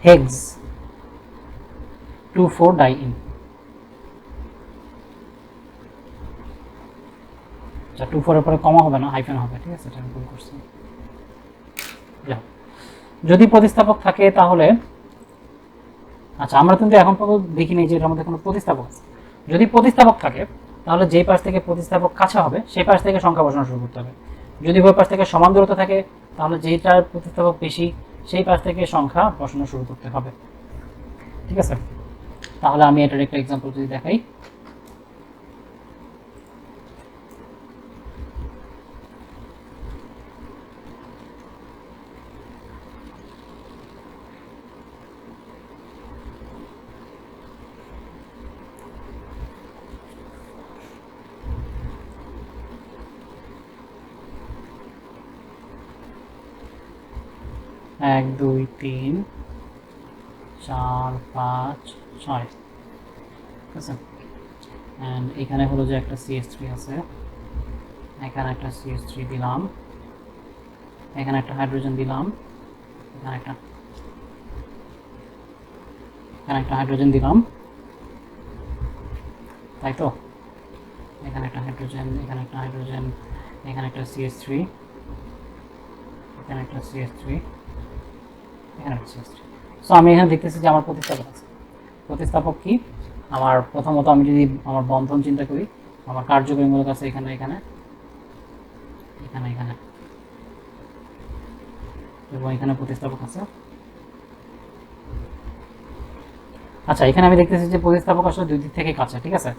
হেগস 2,4 ডাইইন। আচ্ছা 2,4 এর পরে কমা হবে না, হাইফেন হবে, ঠিক আছে, এটা আমি ভুল করছি। যদি প্রতিস্থাপক থাকে তাহলে, আচ্ছা আমরা কিন্তু এখন পর্যন্ত দেখিনি যে এটার মধ্যে কোনো প্রতিস্থাপক আছে। যদি প্রতিস্থাপক থাকে তাহলে যেই পাশ থেকে প্রতিস্থাপক কাছে হবে সেই পাশ থেকে সংখ্যা বসানো শুরু করতে হবে। যদি ওই পাশ থেকে সমান দূরত্ব থাকে তাহলে যেইটার প্রতিস্থাপক বেশি সেই পাশ থেকে সংখ্যা বসানো শুরু করতে হবে। ঠিক আছে, তাহলে আমি এটার একটা এক্সাম্পল যদি দেখাই, এক দুই তিন চার পাঁচ ছয়, ঠিক আছে। অ্যান্ড এখানে হলো যে একটা CH3 আছে, এখানে একটা CH3 দিলাম, এখানে একটা হাইড্রোজেন দিলাম, এখানে একটা হাইড্রোজেন দিলাম, তাই তো। এখানে একটা হাইড্রোজেন, এখানে একটা হাইড্রোজেন, এখানে একটা CH3, এখানে একটা CH3, এখানে একটা CH3। সো আমি এখানে দেখতেছি যে আমার প্রতিস্থাপক আছে। প্রতিস্থাপক কি, আমার প্রথমত আমি যদি আমার বন্ধন চিন্তা করি, আমার কার্যকরী মূলক আছে এখানে এখানে এখানে এখানে এবং এখানে প্রতিস্থাপক আছে। আচ্ছা এখানে আমি দেখতেছি যে প্রতিস্থাপক আসলে দুই দিক থেকে কাছে, ঠিক আছে।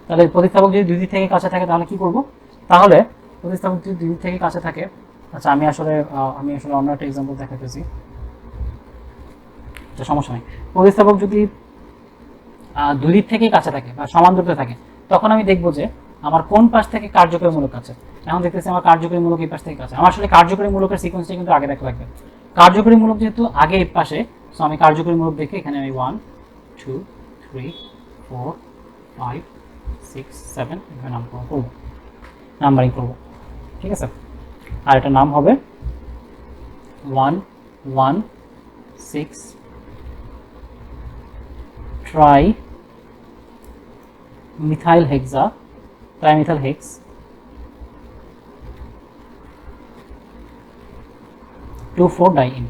তাহলে প্রতিস্থাপক যদি দুই দিক থেকে কাছে থাকে তাহলে কি করব, তাহলে প্রতিস্থাপক যদি দুই দিক থেকে কাছে থাকে, আচ্ছা আমি আসলে অন্য একটা এক্সাম্পল দেখাতেছি, আচ্ছা সমস্যা নেই। প্রতিস্থাপক যদি দুই দিক থেকেই কাছে থাকে বা সমান দূরত্বে থাকে তখন আমি দেখবো যে আমার কোন পাশ থেকে কার্যকরী মূলক আছে। এখন দেখতেছি আমার কার্যকরী মূলক এই পাশ থেকে কাছে, আমার আসলে কার্যকরী মূলকের সিকোয়েন্সটা কিন্তু আগে দেখা লাগবে। কার্যকরী মূলক যেহেতু আগে এই পাশে, সো আমি কার্যকরী মূলক দেখে এখানে আমি 1 2 3 4 5 6 7 এভাবে নাম্বারিং করবো, ঠিক আছে। আর এটা নাম হবে 1 1 6 ট্রাই মিথাইল হেক্সা ট্রাইমিথাইল হেক্স, টু ফোর ডাইইন।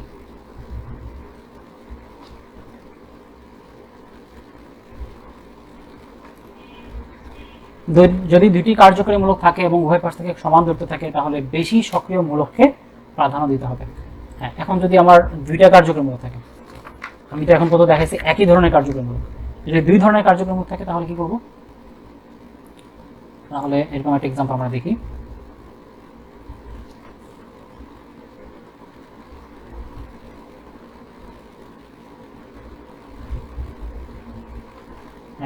যদি দুইটি কার্যকরী মূলক থাকে এবং উভয় পাশ থেকে সমান দূরত্বে থাকে তাহলে বেশি সক্রিয় মূলককে প্রাধান্য দিতে হবে। হ্যাঁ, এখন যদি আমার দুইটা কার্যকরী মূলক থাকে, আমি তো এখন কত দেখাইছি একই ধরনের কার্যকরী মূলক, যদি দুই ধরনের কার্যকরী মূলক থাকে তাহলে কি করব? তাহলে এরকম একটা এক্সাম্পল আমরা দেখি।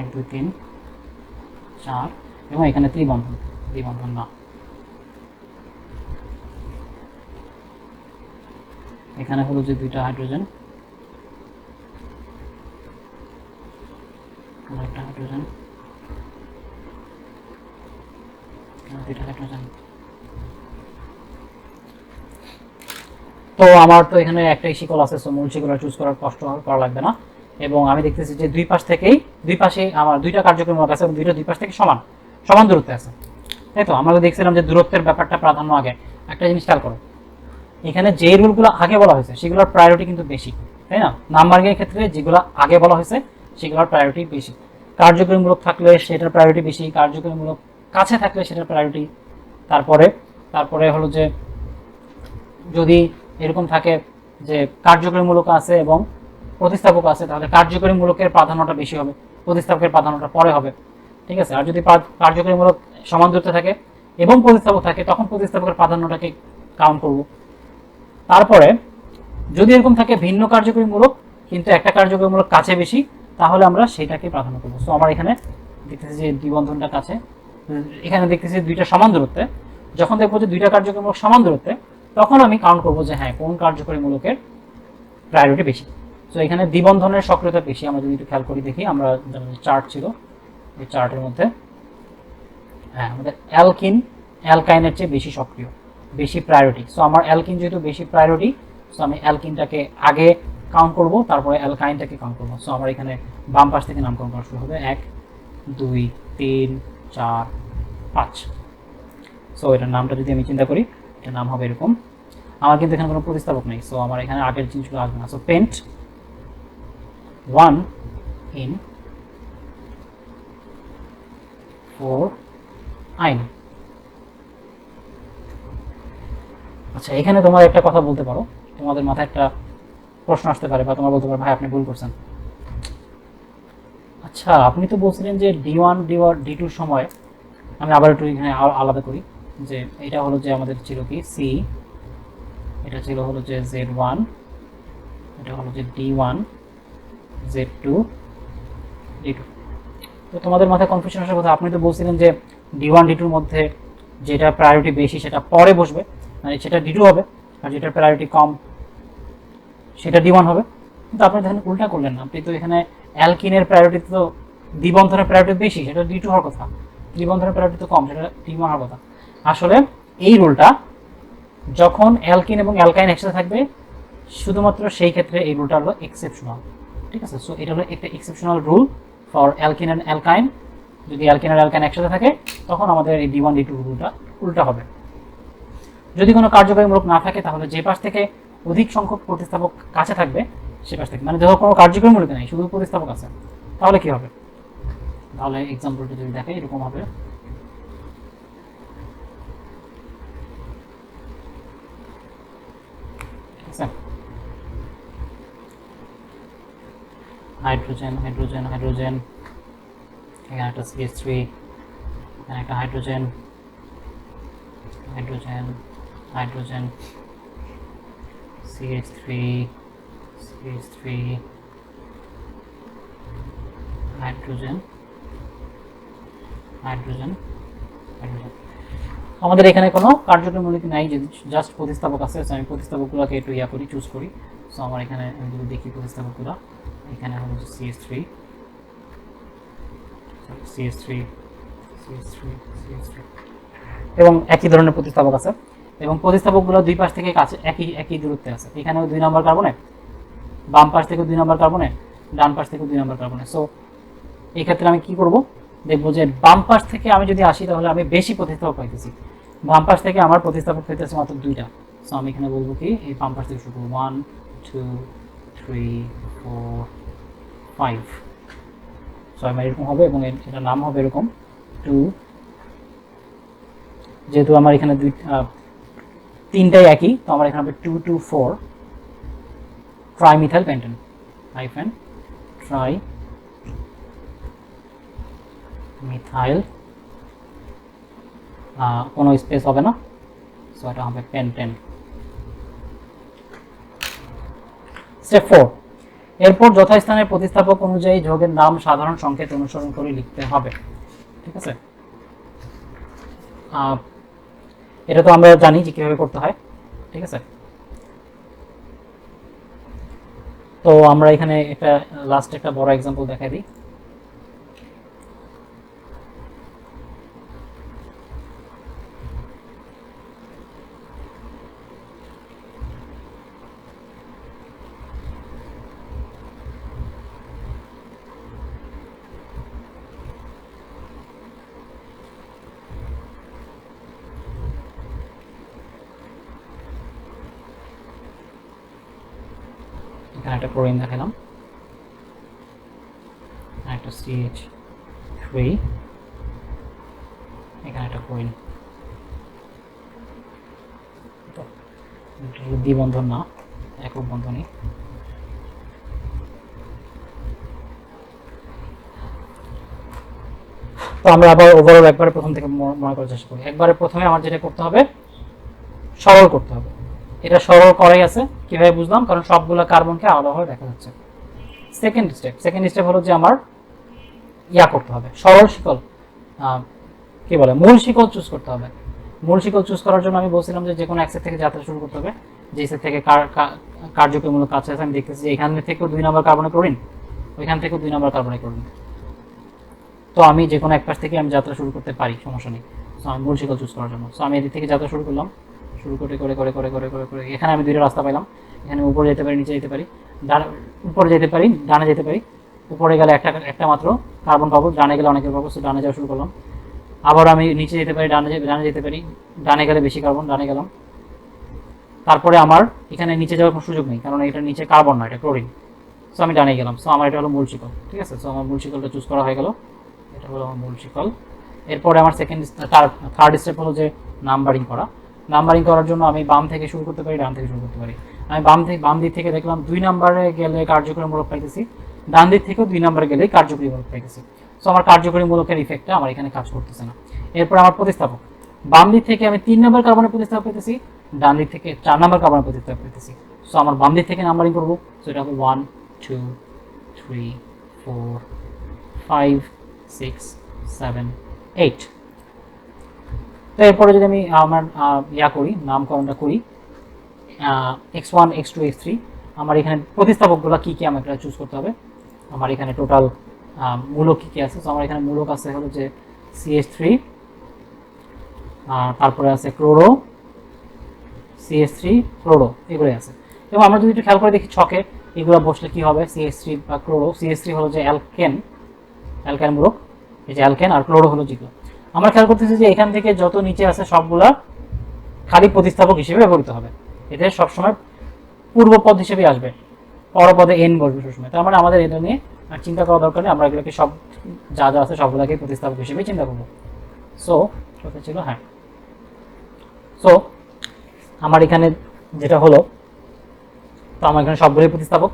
এক দুই তিন চার, এবং এখানে ত্রিবন্ধন, ত্রিবন্ধন না, এখানে হলো যে দুইটা হাইড্রোজেন, একটা হাইড্রোজেন, দুইটা হাইড্রোজেন। তো আমার তো এখানে একটাই শিকল আছে, সো মূল শিকল চুজ করার কষ্ট করা লাগবে না। এবং আমি দেখতেছি যে দুই পাশে আমার দুইটা কার্যকরী মূলক আছে এবং দুই পাশ থেকে সমান সমান দূরত্বে আছে, তাই তো? আমরা দেখছিলাম যে দূরত্বের ব্যাপারটা প্রাধান্য আগে। একটা জিনিস খেয়াল করো, এখানে যে রুলগুলো আগে বলা হয়েছে সেগুলোর প্রায়োরিটি কিন্তু বেশি, তাই না? নাম্বারিং এর ক্ষেত্রে যেগুলো আগে বলা হয়েছে সেগুলোর প্রায়োরিটি বেশি। কার্যকরী মূলক থাকলে সেটার প্রায়োরিটি বেশি, কার্যকরী মূলক কাছে থাকলে সেটার প্রায়োরিটি। তারপরে হলো যে যদি এরকম থাকে যে কার্যকরী মূলক আছে এবং প্রতিস্থাপক আছে, তাহলে কার্যকরী মূলকের প্রাধান্যটা বেশি হবে, প্রতিস্থাপকের প্রাধান্যটা পরে হবে, ঠিক আছে? আর যদি কার্যকরী মূলক সমান দূরত্বে থাকে এবং প্রতিস্থাপক থাকে তখন প্রতিস্থাপকের প্রাধান্যটাকে কাউন্ট করব। তারপরে যদি এরকম থাকে ভিন্ন কার্যকরী মূলক কিন্তু একটা কার্যকরী মূলক কাছে বেশি, তাহলে আমরা সেটাকে প্রাধান্য করবো। সো আমার এখানে দেখতেছি যে দ্বিবন্ধনটা কাছে, এখানে দেখতেছি দুইটা সমান দূরত্বে। যখন দেখবো যে দুইটা কার্যকরী মূলক সমান দূরত্বে তখন আমি কাউন্ট করবো যে হ্যাঁ কোন কার্যকরী মূলকের প্রায়োরিটি বেশি। সো এখানে দ্বিবন্ধনের সক্রিয়তা বেশি। আমরা যদি একটু খেয়াল করি দেখি, আমরা চার্ট ছিল এই চার্টের মধ্যে, হ্যাঁ আমাদের অ্যালকাইনের চেয়ে বেশি সক্রিয়, বেশি প্রায়োরিটি। সো আমার অ্যালকিন যেহেতু বেশি প্রায়োরিটি, সো আমি অ্যালকিনটাকে আগে কাউন্ট করব, তারপরে অ্যালকাইনটাকে কাউন্ট করবো। সো আমার এখানে বাম পাশ থেকে নামকরণ করা শুরু হবে, 1 2 3 4 5। সো এটার নামটা যদি আমি চিন্তা করি, এটার নাম হবে এরকম। আমার কিন্তু এখানে কোনো প্রতিস্থাপক নেই, সো আমার এখানে আগের জিনিসগুলো আসবে না। সো পেন্ট 1 in 4 আইন। আচ্ছা, এখানে তোমার একটা কথা বলতে পারো, তোমাদের মাথায় একটা প্রশ্ন আসতে পারে বা তোমার বলতে পারো ভাই আপনি ভুল করছেন। আচ্ছা, আপনি তো বলছিলেন যে D1 D2 সময়, আমি আবার একটু এখানে আলাদা করি, যে এটা হলো যে আমাদের ছিল কি সি, এটা ছিল হলো যে Z1, এটা হলো যে D1 Z2 D2। তো তোমাদের মাথায় কনফিউশন আসার কথা, আপনি তো বলছিলেন যে D1 D2 মধ্যে যেটা প্রায়োরিটি বেশি সেটা পরে বসবে, মানে সেটা D2 হবে, আর যেটা প্রায়োরিটি কম সেটা D1 হবে। কিন্তু আপনি এখানে উল্টা করলেন না, আপনি তো এখানে অ্যালকিনের প্রায়োরিটি তো দ্বিবন্ধনের প্রায়োরিটি বেশি, সেটা D2 হওয়ার কথা, দ্বিবন্ধনের প্রায়োরিটি তো কম, সেটা D1 হওয়ার কথা। আসলে এই রুলটা যখন অ্যালকিন এবং অ্যালকাইন একসাথে থাকবে শুধুমাত্র সেই ক্ষেত্রে এই রুলটা হলো এক্সেপশনাল, ঠিক আছে? সো এটা হলো একটা exceptional rule for alkyne and অ্যালকাইন। যদি অ্যালকিন আর অ্যালকাইন একসাথে থাকে তখন আমাদের এই D1 D2 রুলটা উল্টা হবে। যদি কোনো কার্যকরীমূলক না থাকে তাহলে যে পাশ থেকে অধিক সংখ্যক প্রতিস্থাপক কাছে থাকবে সে পাশ থেকে, মানে যখন কোনো কার্যকরীমূলক নেই শুধু প্রতিস্থাপক আছে, তাহলে কি হবে? তাহলে এক্সাম্পলটা যদি দেখে এরকম হবে, হাইড্রোজেন হাইড্রোজেন হাইড্রোজেন, এখানে একটা CH3, এখানে একটা hydrogen hydrogen hydrogen CH3 CH3 hydrogen hydrogen hydrogen. আমাদের এখানে কোনো কার্যকরী মূলক নাই, যে জাস্ট প্রতিস্থাপক আছে। আমি প্রতিস্থাপকগুলোকে একটু করি, চুজ করি। সো আমার এখানে আমি যদি দেখি প্রতিস্থাপকগুলো, এখানে হলো CH3 CH3 CH3 CH3 এবং একই ধরনের প্রতিস্থাপক আছে, এবং প্রতিস্থাপকগুলো দুই পাশ থেকে কাছে একই দূরত্বে আছে। এখানেও 2 নম্বর কার্বনে, বাম পাশ থেকেও 2 নম্বর কার্বনে, ডান পাশ থেকেও 2 নম্বর কার্বনে। সো এই ক্ষেত্রে আমি কি করব, দেখবো যে বাম পাশ থেকে আমি যদি আসি তাহলে আমি বেশি প্রতিস্থাপক পাইতেছি। বাম পাশ থেকে আমার প্রতিস্থাপক পাইতেছে মাত্র 2টা। সো আমি এখানে বলবো কি এই বাম পাশ থেকে শুরু করবো 1 2 3 4 5। সো আমার এরকম হবে এবং এটার নাম হবে এরকম 2, যেহেতু আমার এখানে তিনটাই একই, তো আমার এখানে হবে 224 trimethyl pentane hyphen try methyl, কোনো স্পেস হবে না, সো এটা হবে পেন্টেন। স্টেপ 4, এরপর যথাস্থানের প্রতিস্থাপক অনুযায়ী যৌগের নাম সাধারণ সংকেত অনুসরণ করে লিখতে হবে। ঠিক আছে, এটা তো আমরা জানি যে কিভাবে করতে হয়। ঠিক আছে, তো আমরা এখানে একটা লাস্ট একটা বড় এক্সাম্পল দেখাই দিই। এখানে একটা ক্লোরিন দেখালাম, একটা CH3, এখানে একটা ক্লোরিন, দ্বিবন্ধন না, একক বন্ধনী। তো আমরা আবার ওভারঅল একবারে প্রথম থেকে মনে করার চেষ্টা করি। একবারে প্রথমে আমার যেটা করতে হবে সরল করতে হবে। এটা সরল করাই আছে, কিভাবে বুঝলাম, কারণ সবগুলো কার্বনকে আলাদাভাবে দেখা যাচ্ছে। সেকেন্ড স্টেপ হলো যে আমার করতে হবে, সরল শিকল কি বলে মূল শিকল চুজ করতে হবে। মূল শিকল চুজ করার জন্য আমি বলছিলাম যে কোনো এক সেট থেকে যাত্রা শুরু করতে হবে। যে সেট থেকে কার্যকরীমূলক কাজ আছে, আমি দেখতেছি যে এখান থেকেও 2 নম্বর কার্বনে ক্লোরিন, ওইখান থেকেও 2 নম্বর কার্বনে ক্লোরিন। তো আমি যে কোনো এক পাশ থেকে আমি যাত্রা শুরু করতে পারি, সমস্যা নেই। সো আমি মূল শিকল চুজ করার জন্য, সো আমি এদিক থেকে যাত্রা শুরু করলাম, শুরু করে করে করে করে করে করে করে এখানে আমি 2টা রাস্তা পাইলাম। এখানে উপরে যেতে পারি, নিচে যেতে পারি, উপরে যেতে পারি, ডানে যেতে পারি। উপরে গেলে একটা মাত্র কার্বন পাবো, ডানে গেলে অনেকের পাবো, সো ডানে যাওয়া শুরু করলাম। আবার আমি নিচে যেতে পারি, ডানে যেতে পারি, ডানে গেলে বেশি কার্বন, ডানে গেলাম। তারপরে আমার এখানে নিচে যাওয়ার কোনো সুযোগ নেই, কারণ এটা নিচে কার্বন না, এটা ক্লোরিন। সো আমি ডানে গেলাম, সো আমার এটা হলো মূল শিকল। ঠিক আছে, সো আমার মূল শিকলটা চুজ করা হয়ে গেল, এটা হলো আমার মূল শিকল। এরপরে আমার থার্ড স্টেপ হলো যে নাম্বারিং করা। নাম্বারিং করার জন্য আমি বাম থেকে শুরু করতে পারি, ডান থেকে শুরু করতে পারি। আমি বাম দিক থেকে দেখলাম 2 নম্বরে গেলে কার্যকরীমূলক পাইতেছি, ডান দিক থেকেও 2 নম্বরে গেলে কার্যকরীমূলক পাইতেছি। সো আমার কার্যকরীমূলকের ইফেক্টটা আমার এখানে কাজ করতেছে না। এরপর আমার প্রতিস্থাপক, বাম দিক থেকে আমি 3 নম্বর কার্বনের প্রতিস্থাপক পেতেছি, ডান দিক থেকে 4 নম্বর কার্বনের প্রতিস্থাপক পেতেছি। সো আমার বাম দিক থেকে নাম্বারিং করবো, সো এটা হবে 1 2 3 4 5 6 7 8। তো এরপরে যদি আমি আমার করি, নামকরণটা করি x1 x2 x3, আমার এখানে প্রতিস্থাপকগুলো কি কি আমাকে চুজ করতে হবে। আমার এখানে টোটাল মূলক কি কি আছে, তো আমার এখানে মূলক আছে হলো যে CH3, তারপরে আছে ক্লোরো, CH3 ক্লোরো, এগুলোই আছে। এবং আমরা যদি একটু খেয়াল করে দেখি ছকে এগুলো বসলে কি হবে, CH3 বা ক্লোরো, CH3 হলো যে অ্যালকেন মূলক, এই যে অ্যালকেন, আর ক্লোরো হলো যেগুলো। আমরা খেয়াল করতেছি যে এখান থেকে যত নিচে আছে সবগুলা খালি প্রতিস্থাপক হিসেবে ব্যবহৃত হবে। এতে সবসময় পূর্বপদ হিসেবে আসবে, পরপদে এন বসবে সবসময়। তার মানে আমাদের এটা নিয়ে আর চিন্তা করা দরকার নেই, আমরা এগুলোকে সব যা যা আছে সবগুলোকে প্রতিস্থাপক হিসেবে চিন্তা করবো। সো কথা ছিল হ্যাঁ, সো আমার এখানে যেটা হলো, তো আমার এখানে সবগুলোই প্রতিস্থাপক।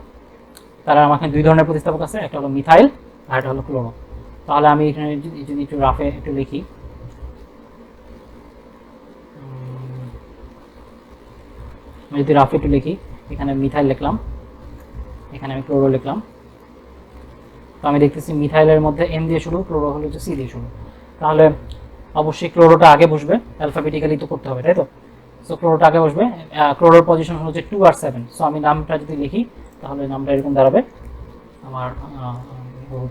তারা আমার এখানে 2 ধরনের প্রতিস্থাপক আছে, একটা হলো মিথাইল আর একটা হলো ক্লোরো। তাহলে আমি এখানে যদি একটু রাফে একটু লিখি, যদি রাফে একটু লিখি, এখানে মিথাইল লিখলাম, এখানে আমি ক্লোরো লিখলাম। তো আমি দেখতেছি মিথাইলের মধ্যে এম দিয়ে শুরু, ক্লোরো হলো যে সি দিয়ে শুরু। তাহলে অবশ্যই ক্লোরোটা আগে বসবে, অ্যালফাবেটিক্যালি তো করতে হবে, তাই তো। সো ক্লোরোটা আগে বসবে, ক্লোরোর পজিশন হলো যে 2 আর 7। সো আমি নামটা যদি লিখি তাহলে নামটা এরকম দাঁড়াবে। আমার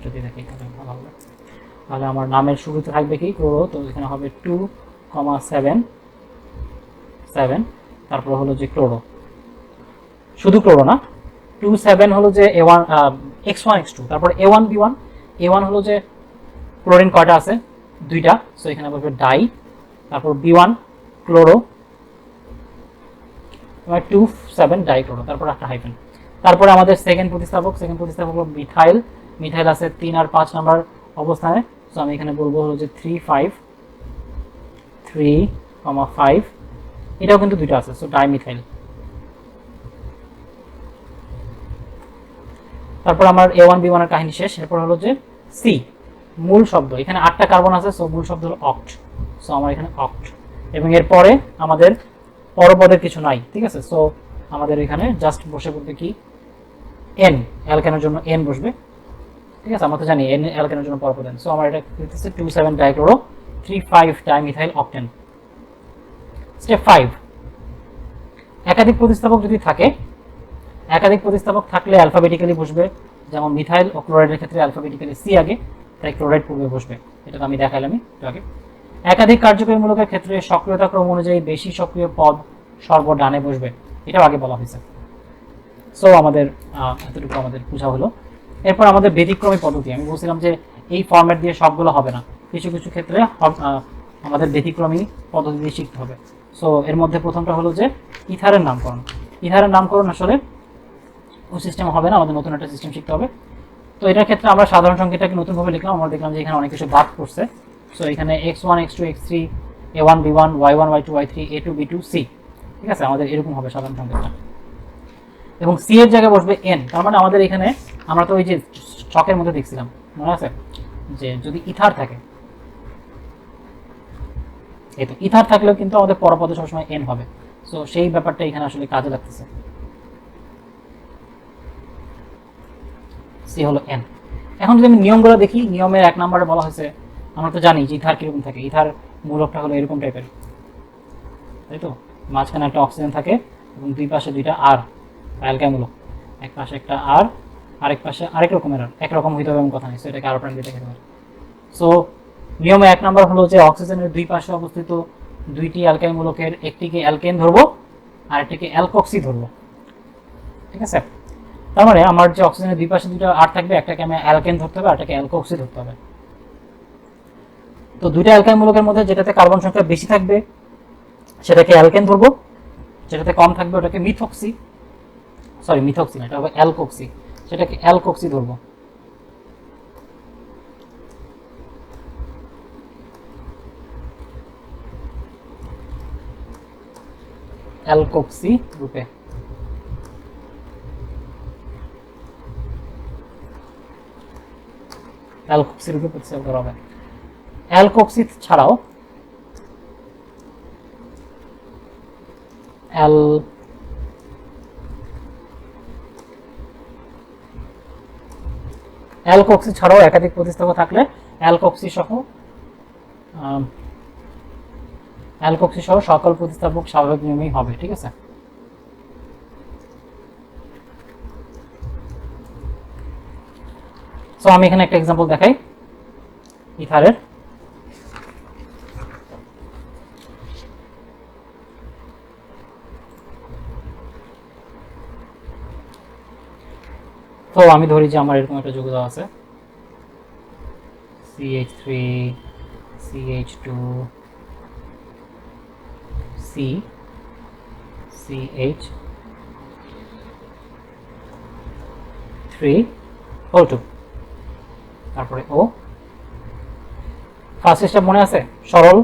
যদি দেখি তাহলে ভালো হবে। তাহলে আমার নামের শুরুতে থাকবে কি ক্লোরো, তো এখানে হবে 2, 7, তারপর হলো যে ক্লোরো, শুধু ক্লোরো না, 2 7 হলো যে A1 x1 x2, তারপর A1 B1, A1 হলো যে ক্লোরিন কয়টা আছে? 2টা, সো এখানে বলবে ডাই, তারপর B1 ক্লোরো, 27 ডাইক্লোরো, তারপর একটা হাইফেন। তারপরে আমাদের সেকেন্ড প্রতিস্থাপক হলো মিথাইল। মিথাইল আছে 3 আর 5 নাম্বার অবস্থানে, সো আমি এখানে বলবো হলো যে 3,5 এটাও কিন্তু 2টা আছে, সো ডাইমিথাইল। তারপর আমার A1 B1 এর কাহিনী শেষ। এরপর হলো যে সি, মূল শব্দ। এখানে 8টা কার্বন আছে, সো মূল শব্দ হলো অক্ট, সো আমার এখানে অক্ট। এবং এরপরে আমাদের পরপদের কিছু নাই, ঠিক আছে। সো আমাদের এখানে জাস্ট বসে পড়বে কি এন, অ্যালকেনের জন্য এন বসবে, ঠিক আছে। আমরা তো জানি এন অ্যালকেনের জন্য পরপদ এন। সো আমার এটা হচ্ছে 27 ডাইক্লোরো 35 ডাইমিথাইল অক্টেন। স্টেপ 5, একাধিক প্রতিস্থাপক যদি থাকে, একাধিক প্রতিস্থাপক থাকলে অ্যালফাবেটিক্যালি বসবে, যেমন মিথাইল ও ক্লোরাইডের ক্ষেত্রে অ্যালফাবেটিক্যালি সি আগে, তাই ক্লোরাইড পূর্বে বসবে, এটা তো আমি দেখাইলামই একটু আগে। একাধিক কার্যকরীমূলকের ক্ষেত্রে সক্রিয়তা ক্রম অনুযায়ী বেশি সক্রিয় পদ সর্ব ডানে বসবে, এটাও আগে বলা হয়েছে। সো আমাদের এতটুকু আমাদের বোঝা হলো। এরপর আমাদের ব্যতিক্রমী পদ্ধতি, আমি বলছিলাম যে এই ফরম্যাট দিয়ে সবগুলো হবে না, কিছু কিছু ক্ষেত্রে আমাদের ব্যতিক্রমী পদ্ধতি দিয়ে শিখতে হবে। সো এর মধ্যে প্রথমটা হলো যে ইথারের নামকরণ। ইথারের নামকরণ আসলে ওই সিস্টেম হবে না, আমাদের নতুন একটা সিস্টেম শিখতে হবে। তো এটার ক্ষেত্রে আমরা সাধারণ সংখ্যাটাকে নতুনভাবে লিখলাম। আমরা দেখলাম যে এখানে অনেক কিছু বাদ করছে। সো এখানে x1 x2 x3 a1 b1 y1 y2 y3 a2 b2 c, ঠিক আছে, আমাদের এরকম হবে সাধারণ সংখ্যাটা। এবং সি এর জায়গায় বসবে এন, তার মানে আমাদের এখানে আমরা তো ওই যে ছকের মধ্যে দেখছিলাম, মনে আছে যে যদি ইথার থাকে, এই তো ইথার থাকলেও কিন্তু আমাদের পরপদে সবসময় এন হবে। সো সেই ব্যাপারটা এখানে আসলে কাজে লাগতেছে। সি হলো এন। এখন যদি আমি নিয়মগুলো দেখি, নিয়মের 1 নম্বরে বলা হয়েছে, আমরা তো জানি যে ইথার কিরকম থাকে। ইথার মূলকটা হলো এরকম টাইপের, তাই তো, মাঝখানে একটা অক্সিজেন থাকে এবং দুই পাশে 2টা আর অ্যালকাইল মূলক, এক পাশে একটা আর, আরেক পাশে আরেক রকমের আর, একরকম হইতে হবে এমন কথা নেই, সো এটাকে আর প্রাইম দিয়ে দেখাতে পারে। সো নিয়মে 1 নম্বর হলো যে অক্সিজেনের দুই পাশে অবস্থিত 2টি অ্যালকাইল মূলকের একটিকে অ্যালকেন ধরবো আর একটিকে অ্যালকক্সি ধরবো, ঠিক আছে। তার মানে আমার যে অক্সিজেনের দুই পাশে 2টা আর থাকবে, একটাকে আমি অ্যালকেন ধরতে হবে আর একটাকে অ্যালকক্সি ধরতে হবে। তো 2টা অ্যালকাইল মূলকের মধ্যে যেটাতে কার্বন সংখ্যা বেশি থাকবে সেটাকে অ্যালকেন ধরবো, যেটাতে কম থাকবে ওটাকে মিথক্সি না, এটা হবে অ্যালকক্সি, সেটাকে অ্যালকক্সি ধরবো। অ্যালকক্সি রূপে। অ্যালকক্সি রূপে প্রতিস্থাপন করা হবে। অ্যালকক্সি ছাড়াও একাধিক প্রতিস্থাপক থাকলে অ্যালকক্সি সহ সকল প্রতিস্থাপক স্বাভাবিক নিয়মেই হবে, ঠিক আছে। সো আমি এখানে একটা এক্সাম্পল দেখাই ইথারের। তো আমি ধরি যে আমার এরকম একটা যৌগ দেওয়া আছে CH3 CH2 C CH3O2, তারপরে O। ফার্স্ট স্টেপ মনে আছে, সরল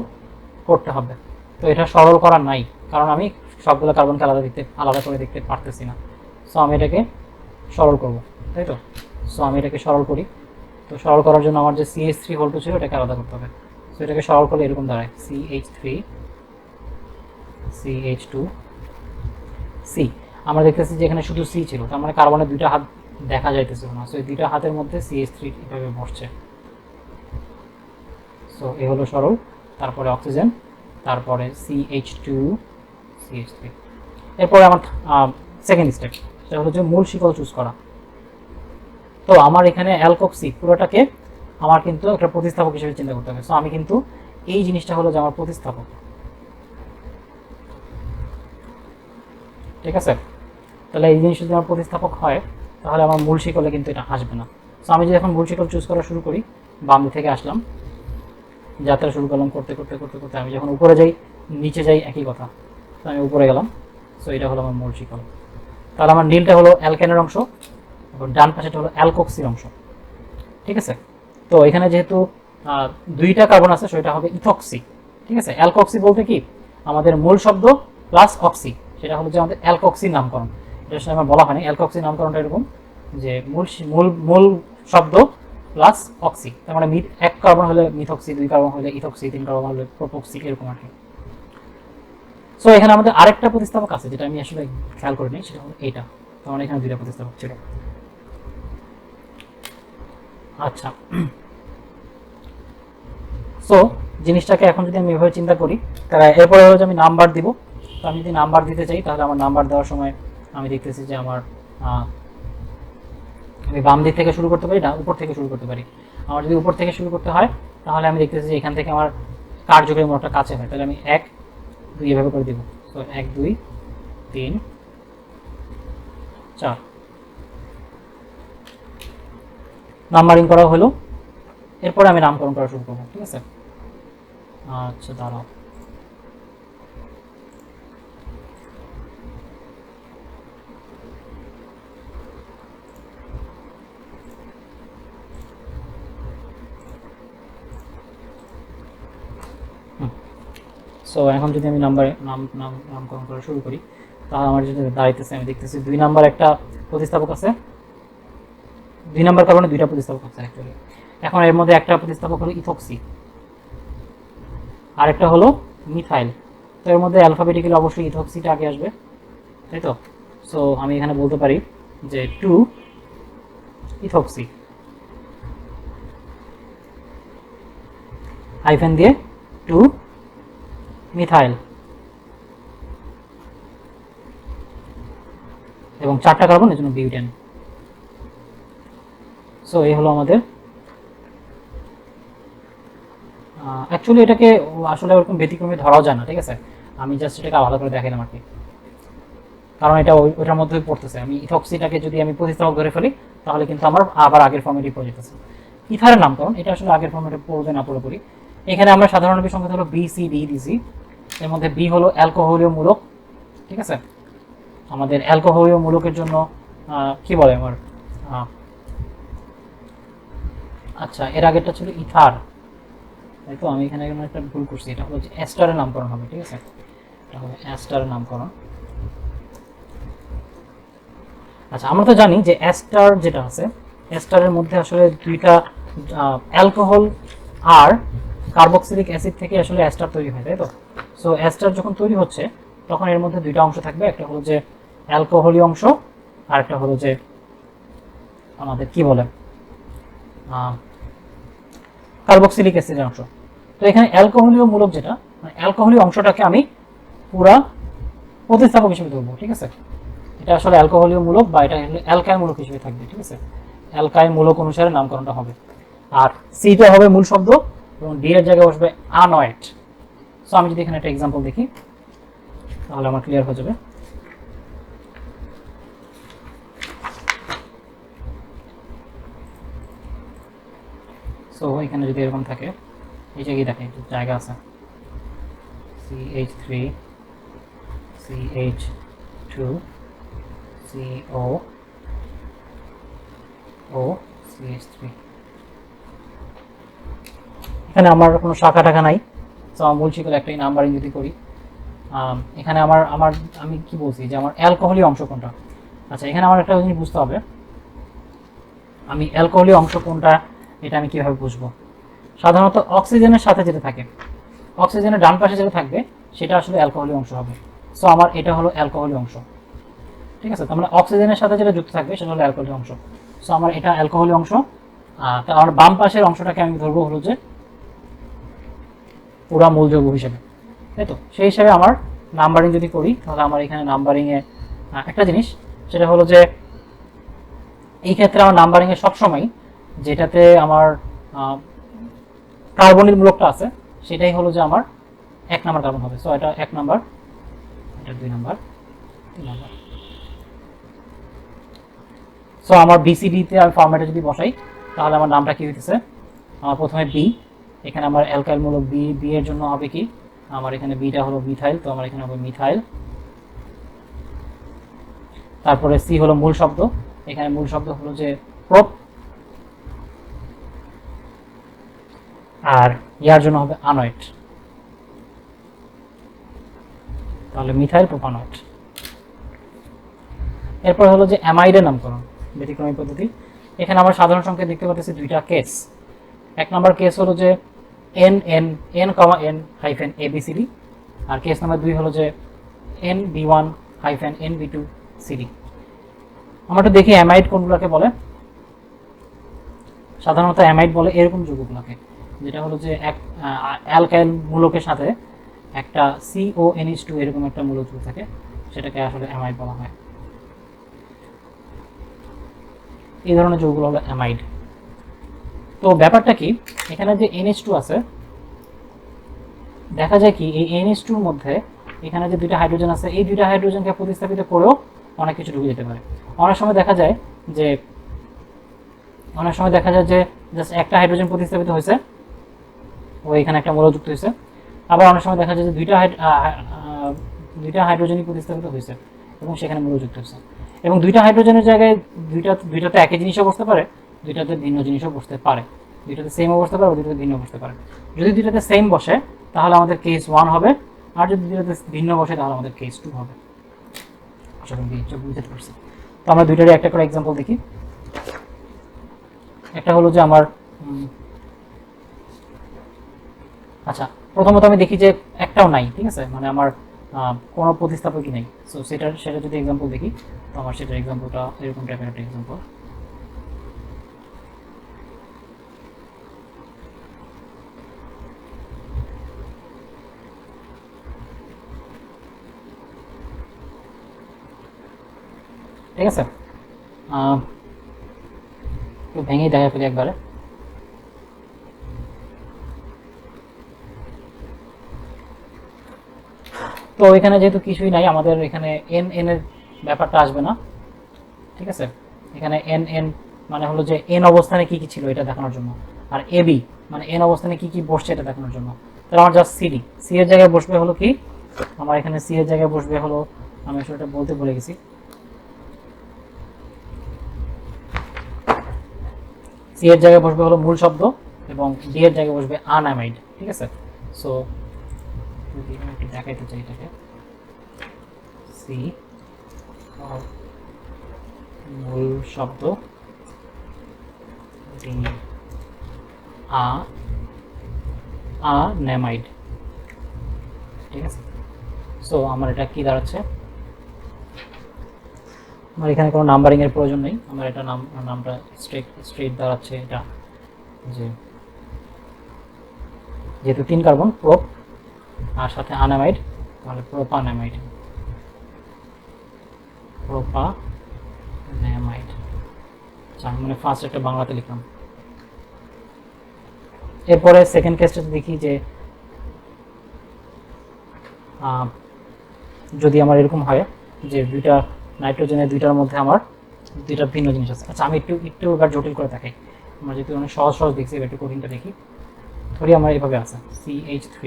করতে হবে। তো এটা সরল করা নাই, কারণ আমি সবগুলো কার্বনকে আলাদা করে দেখতে পারতেছি না। সো আমি এটাকে সরল করব, তাই তো। সো আমি এটাকে সরল করি। তো সরল করার জন্য আমার যে CH3O2 ছিল এটাকে আলাদা করতে হবে। সো এটাকে সরল করলে এরকম দাঁড়ায় CH3 CH2 C। আমরা দেখতেছি যে এখানে শুধু C ছিল, তার মানে কার্বনের 2টা হাত দেখা যাইতেছিল না। সো এই 2টা হাতের মধ্যে CH3 এভাবে বসছে। সো এ হলো সরল, তারপরে অক্সিজেন, তারপরে CH2 CH3। এরপরে আমার সেকেন্ড স্টেপ, সেটা হলো যে মূল শিকল চুজ করা। তো আমার এখানে অ্যালকক্সি পুরোটাকে আমার কিন্তু একটা প্রতিস্থাপক হিসেবে চিন্তা করতে হবে। সো আমি কিন্তু এই জিনিসটা হলো যে আমার প্রতিস্থাপক, ঠিক আছে। তাহলে এই জিনিসটা যদি আমার প্রতিস্থাপক হয় তাহলে আমার মূল শিকলে কিন্তু এটা আসবে না। সো আমি যদি এখন মূল শিকল চুজ করা শুরু করি, বাম দিক থেকে আসলাম, যাত্রা শুরু করলাম করতে করতে করতে করতে আমি যখন উপরে যাই নিচে যাই একই কথা। তো আমি উপরে গেলাম। সো এটা হলো আমার মূল শিকল। তাহলে আমার নীলটা হলো অ্যালকেনের অংশ, এবং ডান পাশেটা হলো অ্যালকক্সির অংশ। ঠিক আছে, তো এখানে যেহেতু দুইটা কার্বন আছে সেটা হবে ইথক্সি। ঠিক আছে, অ্যালকক্সি বলতে কি আমাদের মূল শব্দ প্লাস অক্সি, সেটা হলো যে আমাদের অ্যালকক্সির নামকরণ। এটার সাথে আমার বলা হয়নি, অ্যালকক্সির নামকরণটা এরকম যে মূল মূল মূল শব্দ প্লাস অক্সি, তার মানে এক কার্বন হলে মিথক্সি, দুই কার্বন হলে ইথক্সি, তিন কার্বন হলে প্রোপক্সি, এরকম আর কি। সো এখানে আমাদের আরেকটা প্রতিস্থাপক আছে যেটা আমি আসলে খেয়াল করিনি, সেটা হলো এইটা। তার মানে এখানে দুইটা প্রতিস্থাপক ছিল। আচ্ছা, সো জিনিসটাকে এখন যদি আমি এভাবে চিন্তা করি, তাহলে এরপরে হলো যে আমি নাম্বার দিব। তো আমি যদি নাম্বার দিতে চাই তাহলে আমার নাম্বার দেওয়ার সময় আমি দেখতেছি যে আমার আমি বাম দিক থেকে শুরু করতে পারি না উপর থেকে শুরু করতে পারি। আমার যদি উপর থেকে শুরু করতে হয় তাহলে আমি দেখতেছি যে এখান থেকে আমার কার্যকরী মোটটা কাছে হয়, তাহলে আমি 1 2 এভাবে করে দিব। তো 1 2 3 4 নাম্বারিং করা হলো। এরপরে আমি নামকরণ করা শুরু করবো। ঠিক আছে, আচ্ছা দাঁড়াও। সো এখন যদি আমি নামকরণ করা শুরু করি তাহলে আমার যেটা দাঁড়াইতেছে, আমি দেখতেছি 2 নাম্বার একটা প্রতিস্থাপক আছে, 2 নাম্বার কারণে দুইটা প্রতিস্থাপক আছে অ্যাকচুয়ালি। এখন এর মধ্যে একটা প্রতিস্থাপক হলো ইথক্সি, আরেকটা হলো মিথাইল। তো এর মধ্যে অ্যালফাবেটিক্যালি অবশ্যই ইথক্সিটা আগে আসবে, তাই তো? সো আমি এখানে বলতে পারি যে 2 ইথক্সি হাইফেন দিয়ে 2 মিথাইল, এবং 4টা কার্বন, এর জন্য বিউটেন। সো এই হলো আমাদের। অ্যাকচুয়ালি এটাকে আসলে ওরকম ব্যতিক্রমে ধরাও যায় না। ঠিক আছে, আমি জাস্ট এটাকে আলাদা করে দেখাইলাম আর কি, কারণ এটা ওইটার মধ্যেই পড়তেছে। আমি ইথক্সিটাকে যদি আমি প্রতিস্থাপক ধরে ফেলি তাহলে কিন্তু আমার আবার আগের ফর্মেটই পড়ে যেতেছে। ইথারের নামকরণ এটা আসলে আগের ফর্মেটে পড়বে না পুরোপুরি। এখানে আমরা সাধারণ সংখ্যা হলো বি সি ডি দিছি। এর মধ্যে বি হলো অ্যালকোহলীয় মূলক। ঠিক আছে, আমাদের অ্যালকোহলীয় মূলকের জন্য কি বলে আমার, আচ্ছা এর আগেরটা ছিল ইথার, তাই তো? আমি এখানে একটা ভুল করছি, এটা হলো যে অ্যাস্টারের নামকরণ হবে। ঠিক আছে, এটা হবে অ্যাস্টারের নামকরণ। আচ্ছা, আমরা তো জানি যে অ্যাস্টার যেটা আছে, অ্যাস্টারের মধ্যে আসলে দুইটা অ্যালকোহল আর কার্বক্সিলিক অ্যাসিড থেকে আসলে অ্যাস্টার তৈরি হয়, তাই তো? সো অ্যাস্টার যখন তৈরি হচ্ছে তখন এর মধ্যে দুইটা অংশ থাকবে, একটা হলো যে অ্যালকোহলীয় অংশ আর একটা হলো যে আমাদের কি বলে কার্বক্সিলিক অ্যাসিডের অংশ। তো এখানে অ্যালকোহলীয় মূলক যেটা, মানে অ্যালকোহলীয় অংশটাকে আমি পুরা প্রতিস্থাপক হিসেবে ধরবো। ঠিক আছে, এটা আসলে অ্যালকোহলীয় মূলক বা এটা অ্যালকাইল মূলক হিসেবে থাকবে। ঠিক আছে, অ্যালকাইল মূলক অনুসারে নামকরণটা হবে। আর সিটা হবে মূল শব্দ এবং ডি এর জায়গায় বসবে আনয়েড। সো আমি যদি এখানে একটা এক্সাম্পল দেখি তাহলে আমার ক্লিয়ার হয়ে যাবে। সো এখানে যদি এরকম থাকে, এই জায়গায় দেখে জায়গা আছে CH3 CH2 CO O CH3। এখানে আমার কোনো শাখা টাখা নাই। সো আমার মূল শিকল একটাই, নাম্বারিং যদি করি এখানে আমার আমার আমি কি বলছি যে আমার অ্যালকোহলীয় অংশ কোনটা। আচ্ছা, এখানে আমার একটা জিনিস বুঝতে হবে, আমি অ্যালকোহলীয় অংশ কোনটা এটা আমি কিভাবে বুঝবো। সাধারণত অক্সিজেনের সাথে যেটা থাকে, অক্সিজেনের ডান পাশে যেটা থাকবে সেটা আসলে অ্যালকোহলীয় অংশ হবে। সো আমার এটা হলো অ্যালকোহলীয় অংশ। ঠিক আছে, তার মানে অক্সিজেনের সাথে যেটা যুক্ত থাকবে সেটা হলো অ্যালকোহলীয় অংশ। সো আমার এটা অ্যালকোহলীয় অংশ। তা আমার বাম পাশের অংশটাকে আমি ধরবো হলো যে পুরা মূল যৌগ হিসেবে, তাই তো? সেই হিসাবে আমার নাম্বারিং যদি করি তাহলে আমার এখানে নাম্বারিংয়ে একটা জিনিস সেটা হলো যে এই ক্ষেত্রে আমার নাম্বারিংয়ে সবসময় যেটাতে আমার কার্বনিক মূলকটা আছে সেটাই হলো যে আমার 1 নাম্বার কার্বন হবে। সো এটা 1 নাম্বার, এটা 2 নাম্বার, 3 নাম্বার। সো আমার বিসিডিতে আমি ফরম্যাটে যদি বসাই তাহলে আমার নামটা কি হইতেছে আমার প্রথমে বি, এখানে আমার অ্যালকাইল মূলক বি, বি এর জন্য হবে কি, আমার এখানে বিটা হলো মিথাইল, তো আমার এখানে হবে মিথাইল। তারপরে সি হলো মূল শব্দ, এখানে মূল শব্দ হলো যে প্রোপ, আর ইয়ার জন্য হবে আনয়েড, তাহলে মিথাইল প্রোপানয়েড। এরপর হলো যে অ্যামাইডের নামকরণ, ব্যতিক্রমী পদ্ধতি। এখানে আমরা সাধারণ সংখ্যা দেখতে পাচ্ছি দুইটা কেস। এক নম্বর কেস হলো যে N N N comma N hyphen A B C D, আর কেস নাম্বার 2 হলো যে N B one hyphen N B two C D. আমরা একটু দেখি অ্যামাইড কোনগুলোকে বলে। সাধারণত অ্যামাইড বলে এরকম যৌগগুলোকে, যেটা হলো যে এক অ্যালকাইল মূলকের সাথে একটা CONH2 এরকম একটা মূলক যুক্ত থাকে, সেটাকে আসলে অ্যামাইড বলা হয়। এই ধরনের যৌগগুলো হলো অ্যামাইড। তো ব্যাপারটা কি, এখানে যে NH2 আছে, দেখা যায় কি এই NH2 এর মধ্যে এখানে যে দুইটা হাইড্রোজেন আছে, এই দুইটা হাইড্রোজেনকে প্রতিস্থাপিত করেও অনেক কিছু ঢুকে যেতে পারে। অনেক সময় দেখা যায় যে জাস্ট একটা হাইড্রোজেন প্রতিস্থাপিত হয়েছে, ও এখানে একটা মৌল যুক্ত হয়েছে। আবার অনেক সময় দেখা যায় যে দুইটা হাইড্রোজেনই প্রতিস্থাপিত হয়েছে এবং সেখানে মৌল যুক্ত হয়েছে, এবং দুইটা হাইড্রোজেনের জায়গায় দুইটাতে একই জিনিসও বসতে পারে, দুইটাতে ভিন্ন জিনিসও বসতে পারে, দুইটাতে সেমও বসতে পারে, দুইটাতে ভিন্ন বসতে পারে। যদি দুইটাতে সেম বসে তাহলে আমাদের কেস 1 হবে, আর যদি দুইটাতে ভিন্ন বসে তাহলে আমাদের কেস 2 হবে। আশা করি বুঝতে পারছি। তো আমরা দুইটারই একটা করে এক্সাম্পল দেখি। একটা হলো যে আমার আচ্ছা, প্রথমত আমি দেখি যে একটাও নাই, ঠিক আছে, মানে আমার কোনো প্রতিস্থাপকই নেই। সো সেটা যদি এক্সাম্পল দেখি, তো আমার সেটার এক্সাম্পলটা এরকম টাইপের একটা এক্সাম্পল। ঠিক আছে, একটু ভেঙেই দেখা ফেলি একবারে। তো এখানে যেহেতু কিছুই নাই, আমাদের এখানে এন এন এর ব্যাপারটা আসবে না, ঠিক আছে। এখানে এন এন মানে হলো যে এন অবস্থানে কি কি ছিল এটা দেখানোর জন্য, আর এ বি মানে এন অবস্থানে কি কি বসছে এটা দেখানোর জন্য। তাহলে আমার জাস্ট সিডি, সি এর জায়গায় বসবে হলো কি, আমার এখানে সি এর জায়গায় বসবে হলো, আমি আসলে এটা বলতে ভুলে গেছি, সি এর জায়গায় বসবে হলো মূল শব্দ এবং ডি এর জায়গায় বসবে আনঅ্যামাইড, ঠিক আছে। সো যদি আমি একটু দেখাইতে চাই এটাকে, সি মূল শব্দ, ডি আনঅ্যামাইড, ঠিক আছে। সো আমার এটা কি দাঁড়াচ্ছে, আমার এখানে কোনো নাম্বারিং এর প্রয়োজন নেই, আমার এটা নামটা স্ট্রেট দাঁড়াচ্ছে এটা, যে যেহেতু 3 কার্বন প্রোপ আর সাথে আনামাইড, তাহলে প্রোপানামাইড, মানে ফার্স্ট একটা বাংলাতে লিখলাম। এরপরে সেকেন্ড কেসটা দেখি যে যদি আমার এরকম হয় যে দুইটা নাইট্রোজেনের দুইটার মধ্যে আমার দুইটা ভিন্ন জিনিস আছে। আচ্ছা, আমি একটু এবার জটিল করে দেখাই, আমরা যেহেতু অনেক সহজ দেখছি, এবার একটু কঠিনটা দেখি। ধরি আমার এইভাবে আছে CH3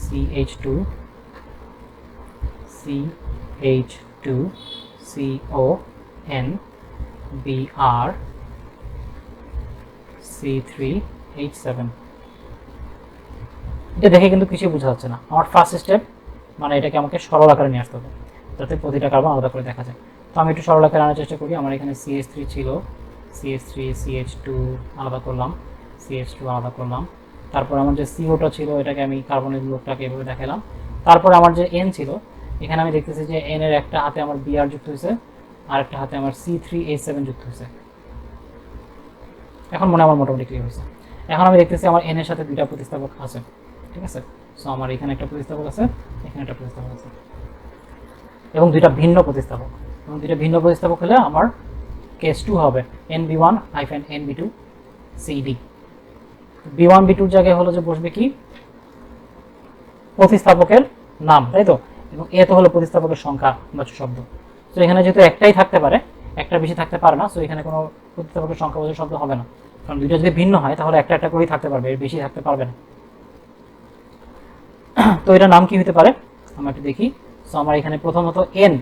CH2 CH2 CON Br C3H7। এটা দেখে কিন্তু কিছুই বোঝা যাচ্ছে না। আমার ফার্স্ট স্টেপ মানে এটাকে আমাকে সরল আকারে নিয়ে আসতে হবে, যাতে প্রতিটা কার্বন আলাদা করে দেখা যায়। তো আমি একটু সরল আকারে আনার চেষ্টা করি। আমার এখানে CH3 ছিল, CH3 CH2 আলাদা করলাম, CH2 আলাদা করলাম। তারপর আমার যে CO2 ছিল এটাকে আমি কার্বনের গ্রুপটাকে এভাবে দেখালাম। তারপর আমার যে N ছিল, এখানে আমি দেখতেছি যে N এর একটা হাতে আমার Br যুক্ত হয়েছে, আর একটা হাতে আমার C3H7 যুক্ত হয়েছে। এখন মনে আমার মোটামুটি ক্লিয়ার হয়েছে। এখন আমি দেখতেছি আমার N এর সাথে দুইটা প্রতিস্থাপক আছে, ঠিক আছে। সো আমার এখানে একটা প্রতিস্থাপক আছে, এখানে একটা প্রতিস্থাপক আছে, এবং দুইটা ভিন্ন প্রতিস্থাপক, এবং দুইটা ভিন্ন প্রতিস্থাপক হলে আমার কেস 2 হবে NB1-NB2CD। B1 B2 জায়গায় হলো যে বসবে কি প্রতিস্থাপকের নাম, তাই তো, এবং এ তো হলো প্রতিস্থাপকের সংখ্যা বাচক শব্দ। তো এখানে যেহেতু একটাই থাকতে পারে, একটা বেশি থাকতে পারে না, সো এখানে কোনো প্রতিস্থাপকের সংখ্যাবাচক শব্দ হবে না। কারণ দুইটা যদি ভিন্ন হয় তাহলে একটা একটা করেই থাকতে পারবে, এর বেশি থাকতে পারবে না। তো এটা নাম কি হতে পারে আমরা একটু দেখি। সো আমার এখানে প্রথমত এন,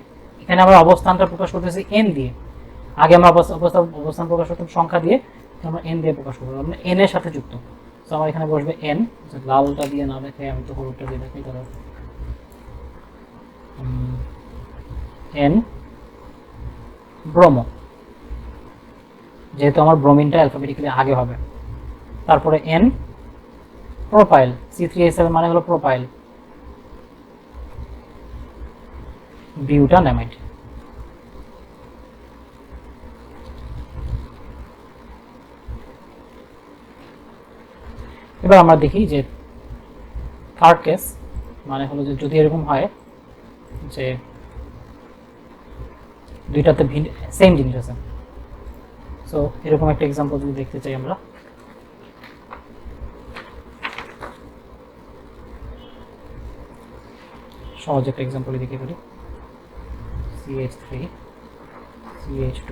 এখানে আমরা অবস্থানটা প্রকাশ করতেছি এন দিয়ে। আগে আমরা অবস্থান প্রকাশ করতাম সংখ্যা দিয়ে, আমরা এন দিয়ে প্রকাশ করবো, আমরা এন এর সাথে যুক্ত। তো আমার এখানে বসবে এন, লালটা দিয়ে না দেখে আমি তো হলুদটা দিয়ে দেখি, তাহলে এন ব্রোমো, যেহেতু আমার ব্রোমিনটা অ্যালফাবেটিক্যালি আগে হবে। তারপরে এন প্রোপাইল, C3H7 মানে হলো প্রোপাইল, বিউটানামাইড। এবার আমরা দেখি যে থার্ড কেস মানে হলো যে যদি এরকম হয় যে দুইটাতে সেম জিনিস আছে। সো এরকম একটা এক্সাম্পল যদি দেখতে চাই আমরা, সহজ একটা এক্সাম্পল দেখে ফেলি। CH3 CH2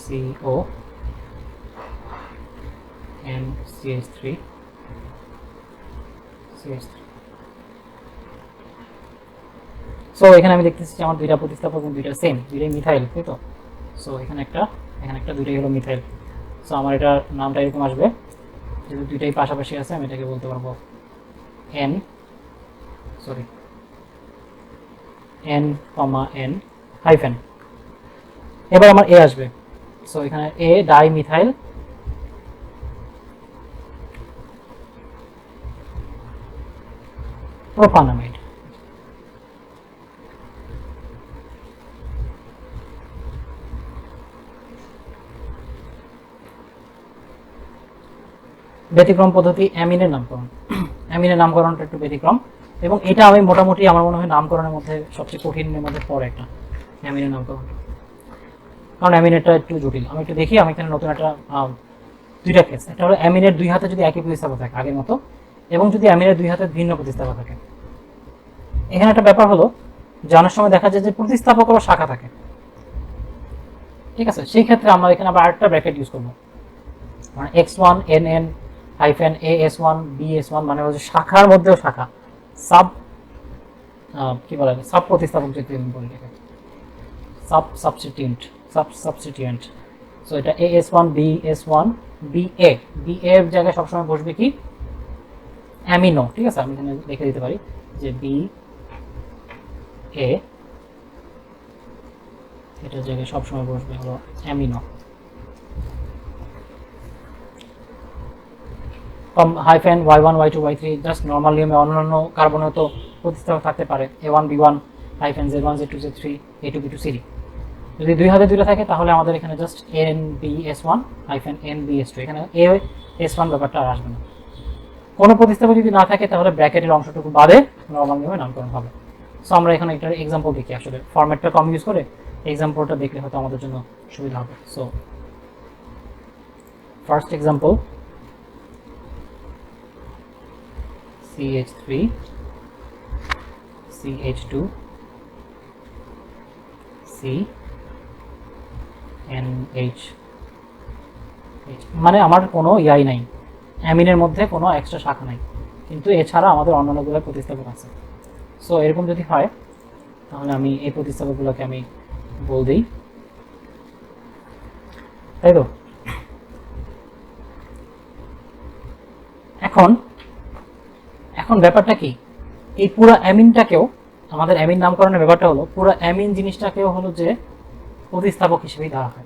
CO and CH3 CH3। So এখানে আমি দেখতেছি যে আমার দুইটা প্রতিস্থাপক দুইটা সেম, দুইটাই মিথাইল, তাই তো। সো এখানে একটা দুইটাই হলো মিথাইল। সো আমার এটা নামটা এরকম আসবে, যেহেতু দুইটাই পাশাপাশি আছে আমি এটাকে বলতে পারবো N N হাইফেন। এবার আমার এ আসবে। সো এখানে এ ডাই মিথাইল প্রোপানামাইড। ব্যতিক্রম পদ্ধতি অ্যামিনের নামকরণ। অ্যামিনের নামকরণটা একটু ব্যতিক্রম, এবং এটা আমি মোটামুটি আমার মনে হয় নামকরণের মধ্যে সবচেয়ে কঠিনের মধ্যে পড়ে একটা অ্যামিনের নামকরণ, কারণ অ্যামিনেরটা একটু জটিল। আমি একটু দেখি, আমি এখানে নতুন একটা দুইটা কেস, একটা হলো অ্যামিনের দুই হাতে যদি একই প্রতিস্থাপক থাকে আগের মতো, এবং যদি অ্যামিনের দুই হাতে ভিন্ন প্রতিস্থাপক থাকে। এখানে একটা ব্যাপার হলো যে অনেক সময় দেখা যায় যে প্রতিস্থাপক আবার শাখা থাকে, ঠিক আছে। সেই ক্ষেত্রে আমরা এখানে আবার আরেকটা ব্র্যাকেট ইউজ করবো, মানে x1 NN hyphen AS1 BS1, মানে হচ্ছে শাখার মধ্যেও শাখা, সাব কি বলা যায়, সাব প্রতিস্থাপক যেটা বলি, সাবস্টিটিউয়েন্ট। সো এটা AS1 BS1 BA এর জায়গায় সবসময় বসবে কি অ্যামিনো, ঠিক আছে। আমি এখানে লিখে দিতে পারি যে BA, এটার জায়গায় সবসময় বসবে হলো amino. Hyphen Y1 Y2 Y3 just normal নিয়মে অন্যান্য কার্বনে তো প্রতিস্থাপক থাকতে পারে, A1 B1 hyphen Z1 Z2 Z3 A2 B2 CD। যদি দুই হাতে দুইটা থাকে তাহলে আমাদের এখানে জাস্ট NBS1 হাইফেন NBS2, এখানে AS1 ব্যাপারটা আর আসবে না। কোনো প্রতিস্থাপক যদি না থাকে তাহলে ব্র্যাকেটের অংশটুকু বাদে নর্মাল নিয়মে নামকরণ হবে। সো আমরা এখানে একটা এক্সাম্পল দেখি, আসলে ফরম্যাটটা কম ইউজ করে এক্সাম্পলটা দেখলে হয়তো আমাদের জন্য সুবিধা হবে। So first example CH3 CH2 CNH, মানে আমার কোনো ইয়াই নাই, অ্যামিনের মধ্যে কোনো এক্সট্রা শাখা নাই, কিন্তু এছাড়া আমাদের অন্যান্যগুলো প্রতিস্থাপক আছে। সো এরকম যদি হয় তাহলে আমি এই প্রতিস্থাপকগুলোকে আমি বল দিই, তাই তো। এখন ব্যাপারটা কি, এই পুরো অ্যামিনটাকেও আমাদের অ্যামিন নামকরণের ব্যাপারটা হলো পুরো অ্যামিন জিনিসটাকেও হলো যে প্রতিস্থাপক হিসেবেই ধরা হয়।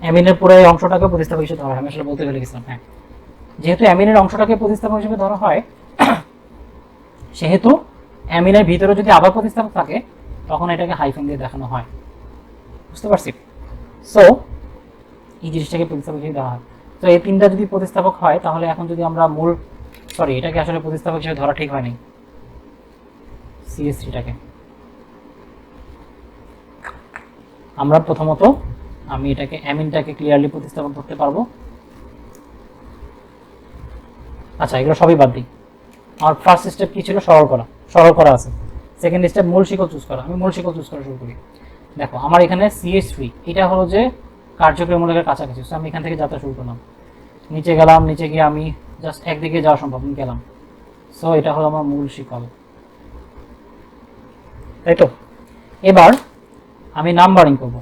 অ্যামিনের পুরো এই অংশটাকে প্রতিস্থাপক হিসেবে ধরা হয়, আমি আসলে বলতে ভুলে গেছিলাম। হ্যাঁ, যেহেতু অ্যামিনের অংশটাকে প্রতিস্থাপক হিসেবে ধরা হয়, সেহেতু অ্যামিনের ভিতরে যদি আবার প্রতিস্থাপক থাকে তখন এটাকে হাইফেন দিয়ে দেখানো হয়, বুঝতে পারছি। সো এই জিনিসটাকে প্রতিস্থাপক হিসেবে দেওয়া হয়। তো এই তিনটা যদি প্রতিস্থাপক হয় তাহলে এখন যদি আমরা এটাকে আসলে প্রতিস্থাপক হিসেবে ধরা ঠিক হয় নাই, CH3টাকে আমরা প্রথমত আমি এটাকে অ্যামিনটাকে ক্লিয়ারলি প্রতিস্থাপক ধরতে পারবো। আচ্ছা, এগুলো সবই বাদ দিই। আমার ফার্স্ট স্টেপ কি ছিল, সরল করা আছে। সেকেন্ড স্টেপ মূল শিকল চুজ করা, আমি মূল শিকল চুজ করা শুরু করি। দেখো আমার এখানে CH3 এটা হলো যে কার্যক্রমমূলকের কাছাকাছি। সো আমি এখান থেকে যাত্রা শুরু করলাম, নিচে গেলাম, নিচে গিয়ে আমি জাস্ট একদিকে যাওয়া সম্ভব, আমি গেলাম। সো এটা হলো আমার মূল শিকল, তাই তো। এবার আমি নাম্বারিং করব।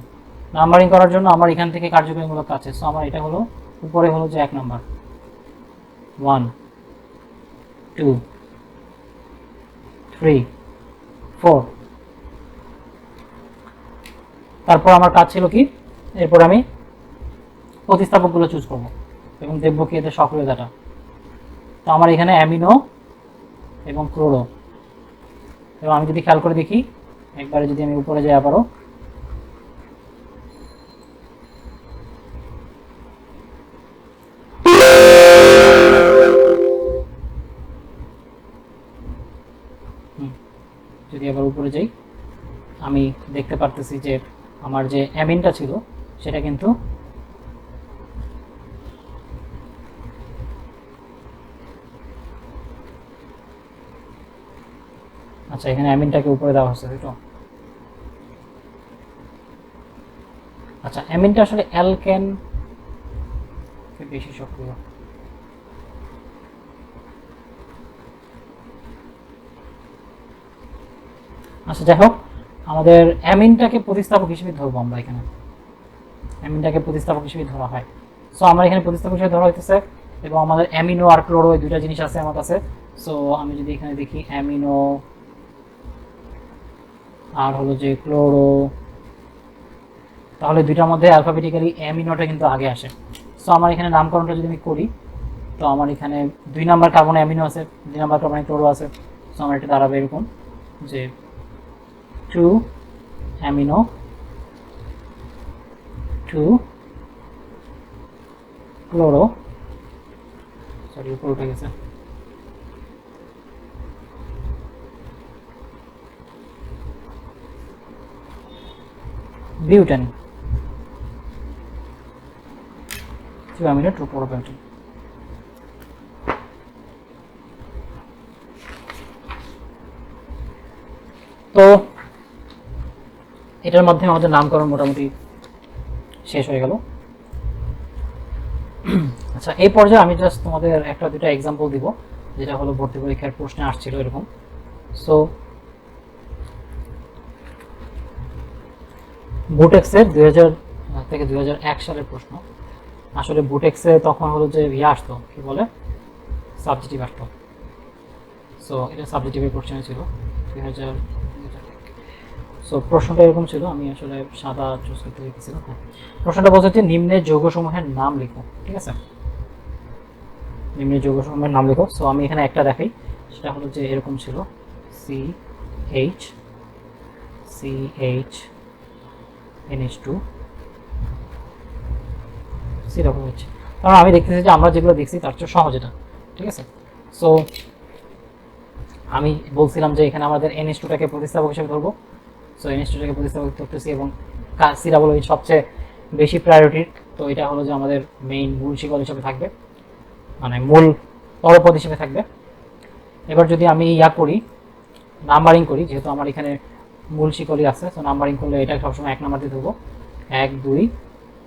নাম্বারিং করার জন্য আমার এখান থেকে কার্যকরীমূলক আছে। সো আমার এটা হলো উপরে হলো যে 1 নাম্বার, 1 2 3 4। তারপর আমার কাজ ছিল কি, এরপর আমি প্রতিস্থাপকগুলো চুজ করব এবং দেখব কি এদের সক্রিয়তাটা। তো আমার এখানে অ্যামিনো এবং ক্লোরো, এবং আমি যদি খেয়াল করে দেখি, একবারে যদি আমি উপরে যাই আবারও, যদি আবার উপরে যাই, আমি দেখতে পারতেছি যে আমার যে অ্যামিনটা ছিল সেটা কিন্তু আচ্ছা, এখানে অ্যামিনটাকে উপরে দেওয়া হচ্ছে, তাই তো। আচ্ছা, অ্যামিনটা আসলে অ্যালকেন বেশি সক্রিয়। আচ্ছা, যাই হোক, আমাদের অ্যামিনটাকে প্রতিস্থাপক হিসেবে ধরবো আমরা এখানে, অ্যামিনটাকে প্রতিস্থাপক হিসেবে ধরা হয়। সো আমার এখানে প্রতিস্থাপক হিসেবে ধরা হইতেছে, এবং আমাদের অ্যামিনো আর ক্লোরো এই দুইটা জিনিস আছে আমার কাছে। সো আমি যদি এখানে দেখি অ্যামিনো আর হলো যে ক্লোরো, তাহলে দুইটার মধ্যে অ্যালফাবেটিক্যালি অ্যামিনোটা কিন্তু আগে আসে। সো আমার এখানে নামকরণটা যদি আমি করি, তো আমার এখানে 2 নাম্বার কার্বনে অ্যামিনো আছে, 2 নাম্বার কার্বনে ক্লোরো আছে। সো আমার এটা দাঁড়াবে এরকম যে 2 অ্যামিনো 2 ক্লোরো, সরি উপরে উঠে গেছে, বিউটেন 2 অ্যামিনো 2 ক্লোরোবিউটেন। তো এটার মাধ্যমে আমাদের নামকরণ মোটামুটি শেষ হয়ে গেল। আচ্ছা, এই পর্যায়ে আমি জাস্ট তোমাদের একটা দুটা এক্সাম্পল দিব, যেটা হলো ভর্তি পরীক্ষার প্রশ্নে আসছিল এরকম। সো বুটেক্সের 2000 থেকে 2001 সালের প্রশ্ন। আসলে বুটেক্সে তখন হলো যে আসতো, কি বলে, সাবজেক্টিভ আসতো। সো এটা সাবজেক্টিভের কোশ্চেন ছিল 2000। সো প্রশ্নটা এরকম ছিল, আমি আসলে সাদা চুজ করতে লিখেছিলাম। হ্যাঁ, প্রশ্নটা বলছে যে নিম্নের যৌগসমূহের নাম লিখো, ঠিক আছে, নিম্নের যৌগসমূহের নাম লিখো। সো আমি এখানে একটা দেখাই, সেটা হলো যে এরকম ছিল CH NH2 COH। কারণ আমি দেখতেছি যে আমরা যেগুলো দেখছি তার চেয়ে সহজ এটা, ঠিক আছে। সো আমি বলছিলাম যে এখানে আমাদের NH2টাকে প্রতিস্থাপক হিসেবে ধরবো। সো NH2টাকে প্রতিস্থাপক ধরতেছি, এবং COH সবচেয়ে বেশি প্রায়োরিটির। তো এটা হলো যে আমাদের মেইন মূল শিকল হিসেবে থাকবে, মানে মূল পরপদ হিসেবে থাকবে। এবার যদি আমি করি, নাম্বারিং করি, যেহেতু আমার এখানে মূল শিকলই আছে, তো নাম্বারিং করলে এটা সবসময় 1 নাম্বার দিয়ে ধরবো, 1 2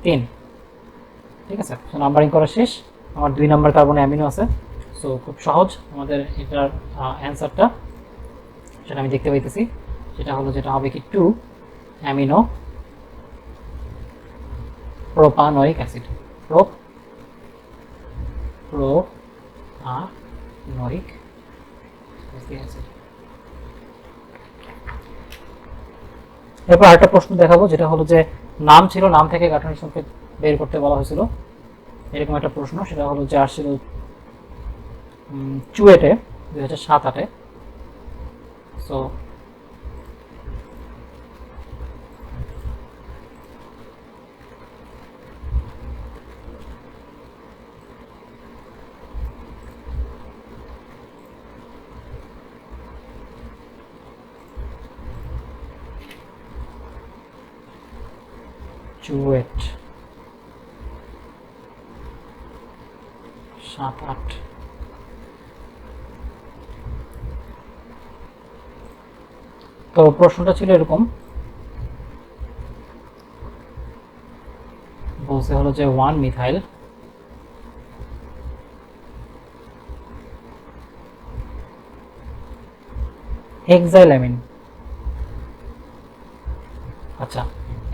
3, ঠিক আছে। সো নাম্বারিং করা শেষ, আমার 2 নাম্বার কার্বনে অ্যামিনো আছে। সো খুব সহজ আমাদের এটার অ্যান্সারটা, সেটা আমি দেখতে পাইতেছি, সেটা হলো যেটা হবে কি 2 amino propanoic acid, propanoic acid. এরপর আরেকটা প্রশ্ন দেখাবো, যেটা হলো যে নাম ছিল, নাম থেকে গাঠনিক সংকেত বের করতে বলা হয়েছিল, এরকম একটা প্রশ্ন। সেটা হলো যে আসছিল চুয়েটে 2007-08। সো চুয়েট 7-8। তো প্রশ্নটা ছিল এরকম, বলছে হলো যে 1 মিথাইল হেক্সাইলামিন। আচ্ছা,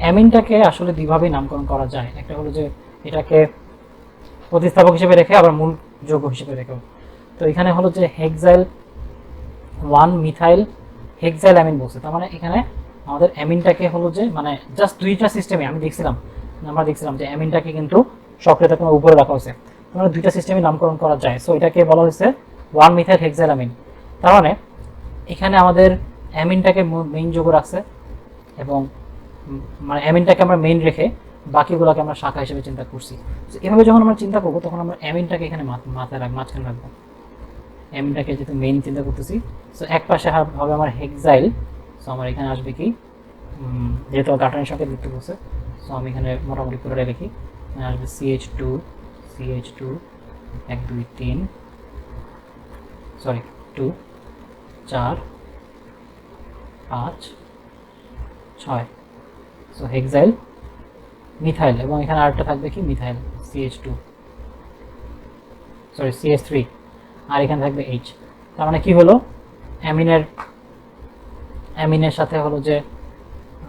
অ্যামিনটাকে আসলে দুইভাবেই নামকরণ করা যায়, একটা হলো যে এটাকে প্রতিস্থাপক হিসেবে রেখে আবার মূল যৌগ হিসেবে রেখেও। তো এখানে হলো যে হেক্সাইল 1 মিথাইল হেক্সাইলামিন বলছে, তার মানে এখানে আমাদের অ্যামিনটাকে হলো যে মানে জাস্ট দুইটা সিস্টেমে আমরা দেখছিলাম যে অ্যামিনটাকে কিন্তু সক্রিয়তা কোনো উপরে রাখা হয়েছে, তার মানে দুইটা সিস্টেমে নামকরণ করা যায়। সো এটাকে বলা হয়েছে 1 মিথাইল হেক্সাইলামিন। তার মানে এখানে আমাদের অ্যামিনটাকে মেইন যৌগ রাখছে এবং মানে অ্যামিনটাকে আমরা মেইন রেখে বাকিগুলোকে আমরা শাখা হিসেবে চিন্তা করছি। এভাবে যখন আমরা চিন্তা করবো তখন আমরা অ্যামিনটাকে এখানে মাঝখানে রাখবো, অ্যামিনটাকে যেহেতু মেইন চিন্তা করতেছি। সো এক পাশে হবে আমার হেক্সাইল, সো আমার এখানে আসবে কি যেহেতু গাঠনিক সংকেত লিখতে বলছে, সো আমি এখানে মোটামুটি পুরোটা লিখি, আসবে CH2 1 2 3 2 4 5 6। সো হেক্সাইল মিথাইল এবং এখানে আরেকটা থাকবে কি মিথাইল CH3 আর এখানে থাকবে H। তার মানে কি হলো, অ্যামিনের সাথে হলো যে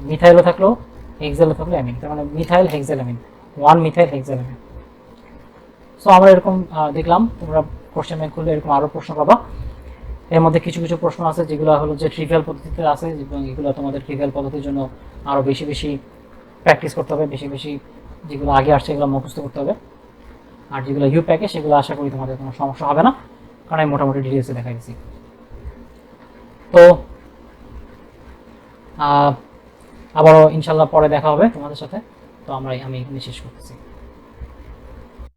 মিথাইলও থাকলো, হেক্সাইলও থাকলো, অ্যামিন, তার মানে মিথাইল হেক্সাইলামিন, 1 মিথাইল হেক্সাইলামিন। সো আমরা এরকম দেখলাম, তোমরা কোশ্চেন ব্যাংক করলে এরকম আরও প্রশ্ন পাবা। এর মধ্যে কিছু কিছু প্রশ্ন আছে যেগুলো হলো যে ট্রিভিয়াল পদ্ধতিতে আছে এবং এগুলো তোমাদের ট্রিভিয়াল পদ্ধতির জন্য আরও বেশি বেশি প্র্যাকটিস করতে হবে, বেশি বেশি যেগুলো আগে আসছে এগুলো মুখস্থ করতে হবে। আর যেগুলো ইউ প্যাকে সেগুলো আশা করি তোমাদের কোনো সমস্যা হবে না, কারণ আমি মোটামুটি ডিটেলসে দেখাই দিচ্ছি। তো আবারও ইনশাল্লাহ পরে দেখা হবে তোমাদের সাথে। তো আমি এখানে শেষ করতেছি।